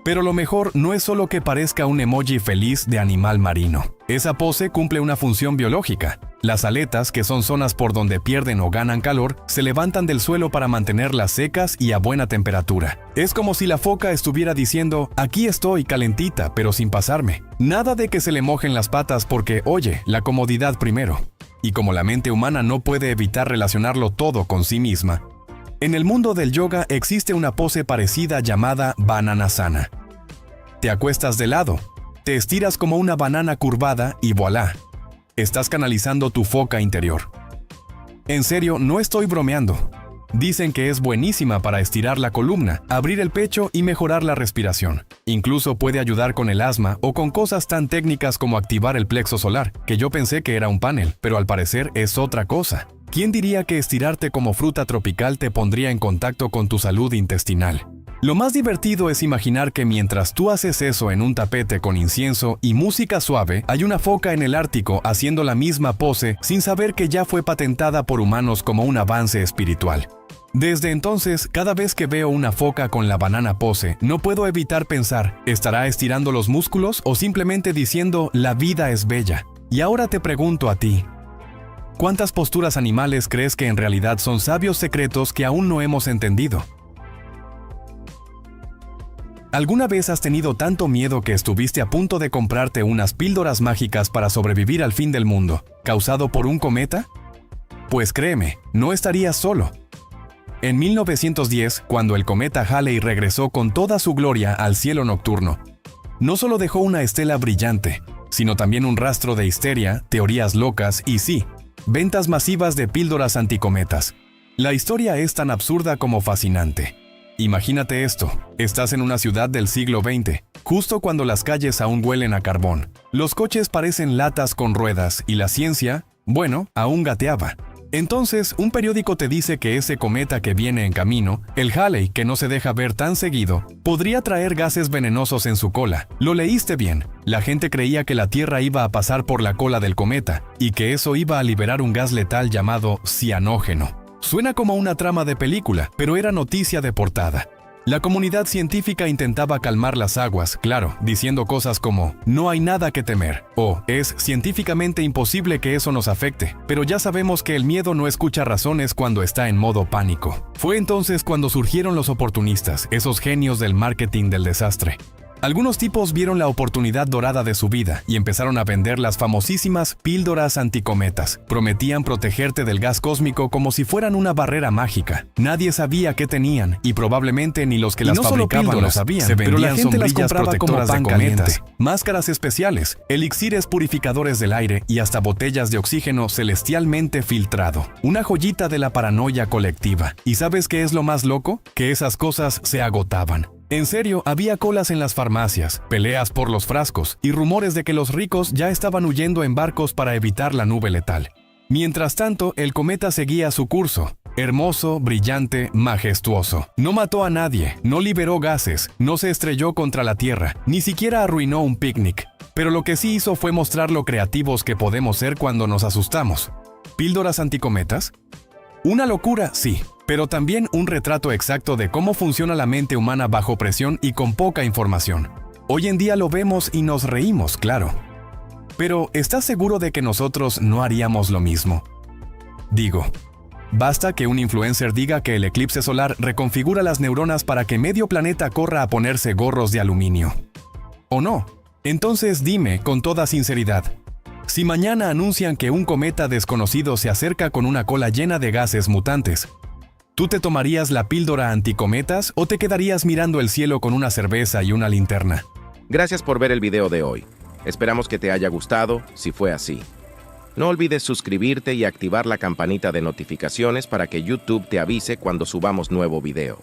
A: Pero lo mejor no es solo que parezca un emoji feliz de animal marino. Esa pose cumple una función biológica. Las aletas, que son zonas por donde pierden o ganan calor, se levantan del suelo para mantenerlas secas y a buena temperatura. Es como si la foca estuviera diciendo, aquí estoy calentita, pero sin pasarme. Nada de que se le mojen las patas porque, oye, la comodidad primero. Y como la mente humana no puede evitar relacionarlo todo con sí misma, en el mundo del yoga existe una pose parecida llamada Bananasana. Te acuestas de lado, te estiras como una banana curvada y voilà, estás canalizando tu foca interior. En serio, no estoy bromeando. Dicen que es buenísima para estirar la columna, abrir el pecho y mejorar la respiración. Incluso puede ayudar con el asma o con cosas tan técnicas como activar el plexo solar, que yo pensé que era un panel, pero al parecer es otra cosa. ¿Quién diría que estirarte como fruta tropical te pondría en contacto con tu salud intestinal? Lo más divertido es imaginar que mientras tú haces eso en un tapete con incienso y música suave, hay una foca en el Ártico haciendo la misma pose sin saber que ya fue patentada por humanos como un avance espiritual. Desde entonces, cada vez que veo una foca con la banana pose, no puedo evitar pensar, ¿estará estirando los músculos o simplemente diciendo la vida es bella? Y ahora te pregunto a ti, ¿cuántas posturas animales crees que en realidad son sabios secretos que aún no hemos entendido? ¿Alguna vez has tenido tanto miedo que estuviste a punto de comprarte unas píldoras mágicas para sobrevivir al fin del mundo, causado por un cometa? Pues créeme, no estarías solo. En 1910, cuando el cometa Halley regresó con toda su gloria al cielo nocturno, no solo dejó una estela brillante, sino también un rastro de histeria, teorías locas y sí, ventas masivas de píldoras anticometas. La historia es tan absurda como fascinante. Imagínate esto, estás en una ciudad del siglo XX, justo cuando las calles aún huelen a carbón. Los coches parecen latas con ruedas y la ciencia, bueno, aún gateaba. Entonces, un periódico te dice que ese cometa que viene en camino, el Halley, que no se deja ver tan seguido, podría traer gases venenosos en su cola. Lo leíste bien. La gente creía que la Tierra iba a pasar por la cola del cometa y que eso iba a liberar un gas letal llamado cianógeno. Suena como una trama de película, pero era noticia de portada. La comunidad científica intentaba calmar las aguas, claro, diciendo cosas como «no hay nada que temer» o «es científicamente imposible que eso nos afecte», pero ya sabemos que el miedo no escucha razones cuando está en modo pánico. Fue entonces cuando surgieron los oportunistas, esos genios del marketing del desastre. Algunos tipos vieron la oportunidad dorada de su vida y empezaron a vender las famosísimas píldoras anticometas. Prometían protegerte del gas cósmico como si fueran una barrera mágica. Nadie sabía qué tenían y probablemente ni los que las fabricaban lo sabían. Se vendían sombrillas protectoras de cometas, máscaras especiales, elixires purificadores del aire y hasta botellas de oxígeno celestialmente filtrado. Una joyita de la paranoia colectiva. ¿Y sabes qué es lo más loco? Que esas cosas se agotaban. En serio, había colas en las farmacias, peleas por los frascos y rumores de que los ricos ya estaban huyendo en barcos para evitar la nube letal. Mientras tanto, el cometa seguía su curso. Hermoso, brillante, majestuoso. No mató a nadie, no liberó gases, no se estrelló contra la Tierra, ni siquiera arruinó un picnic. Pero lo que sí hizo fue mostrar lo creativos que podemos ser cuando nos asustamos. ¿Píldoras anticometas? Una locura, sí. Pero también un retrato exacto de cómo funciona la mente humana bajo presión y con poca información. Hoy en día lo vemos y nos reímos, claro. Pero, ¿estás seguro de que nosotros no haríamos lo mismo? Digo, basta que un influencer diga que el eclipse solar reconfigura las neuronas para que medio planeta corra a ponerse gorros de aluminio. ¿O no? Entonces dime con toda sinceridad, si mañana anuncian que un cometa desconocido se acerca con una cola llena de gases mutantes, ¿tú te tomarías la píldora anticometas o te quedarías mirando el cielo con una cerveza y una linterna?
B: Gracias por ver el video de hoy. Esperamos que te haya gustado, si fue así. No olvides suscribirte y activar la campanita de notificaciones para que YouTube te avise cuando subamos nuevo video.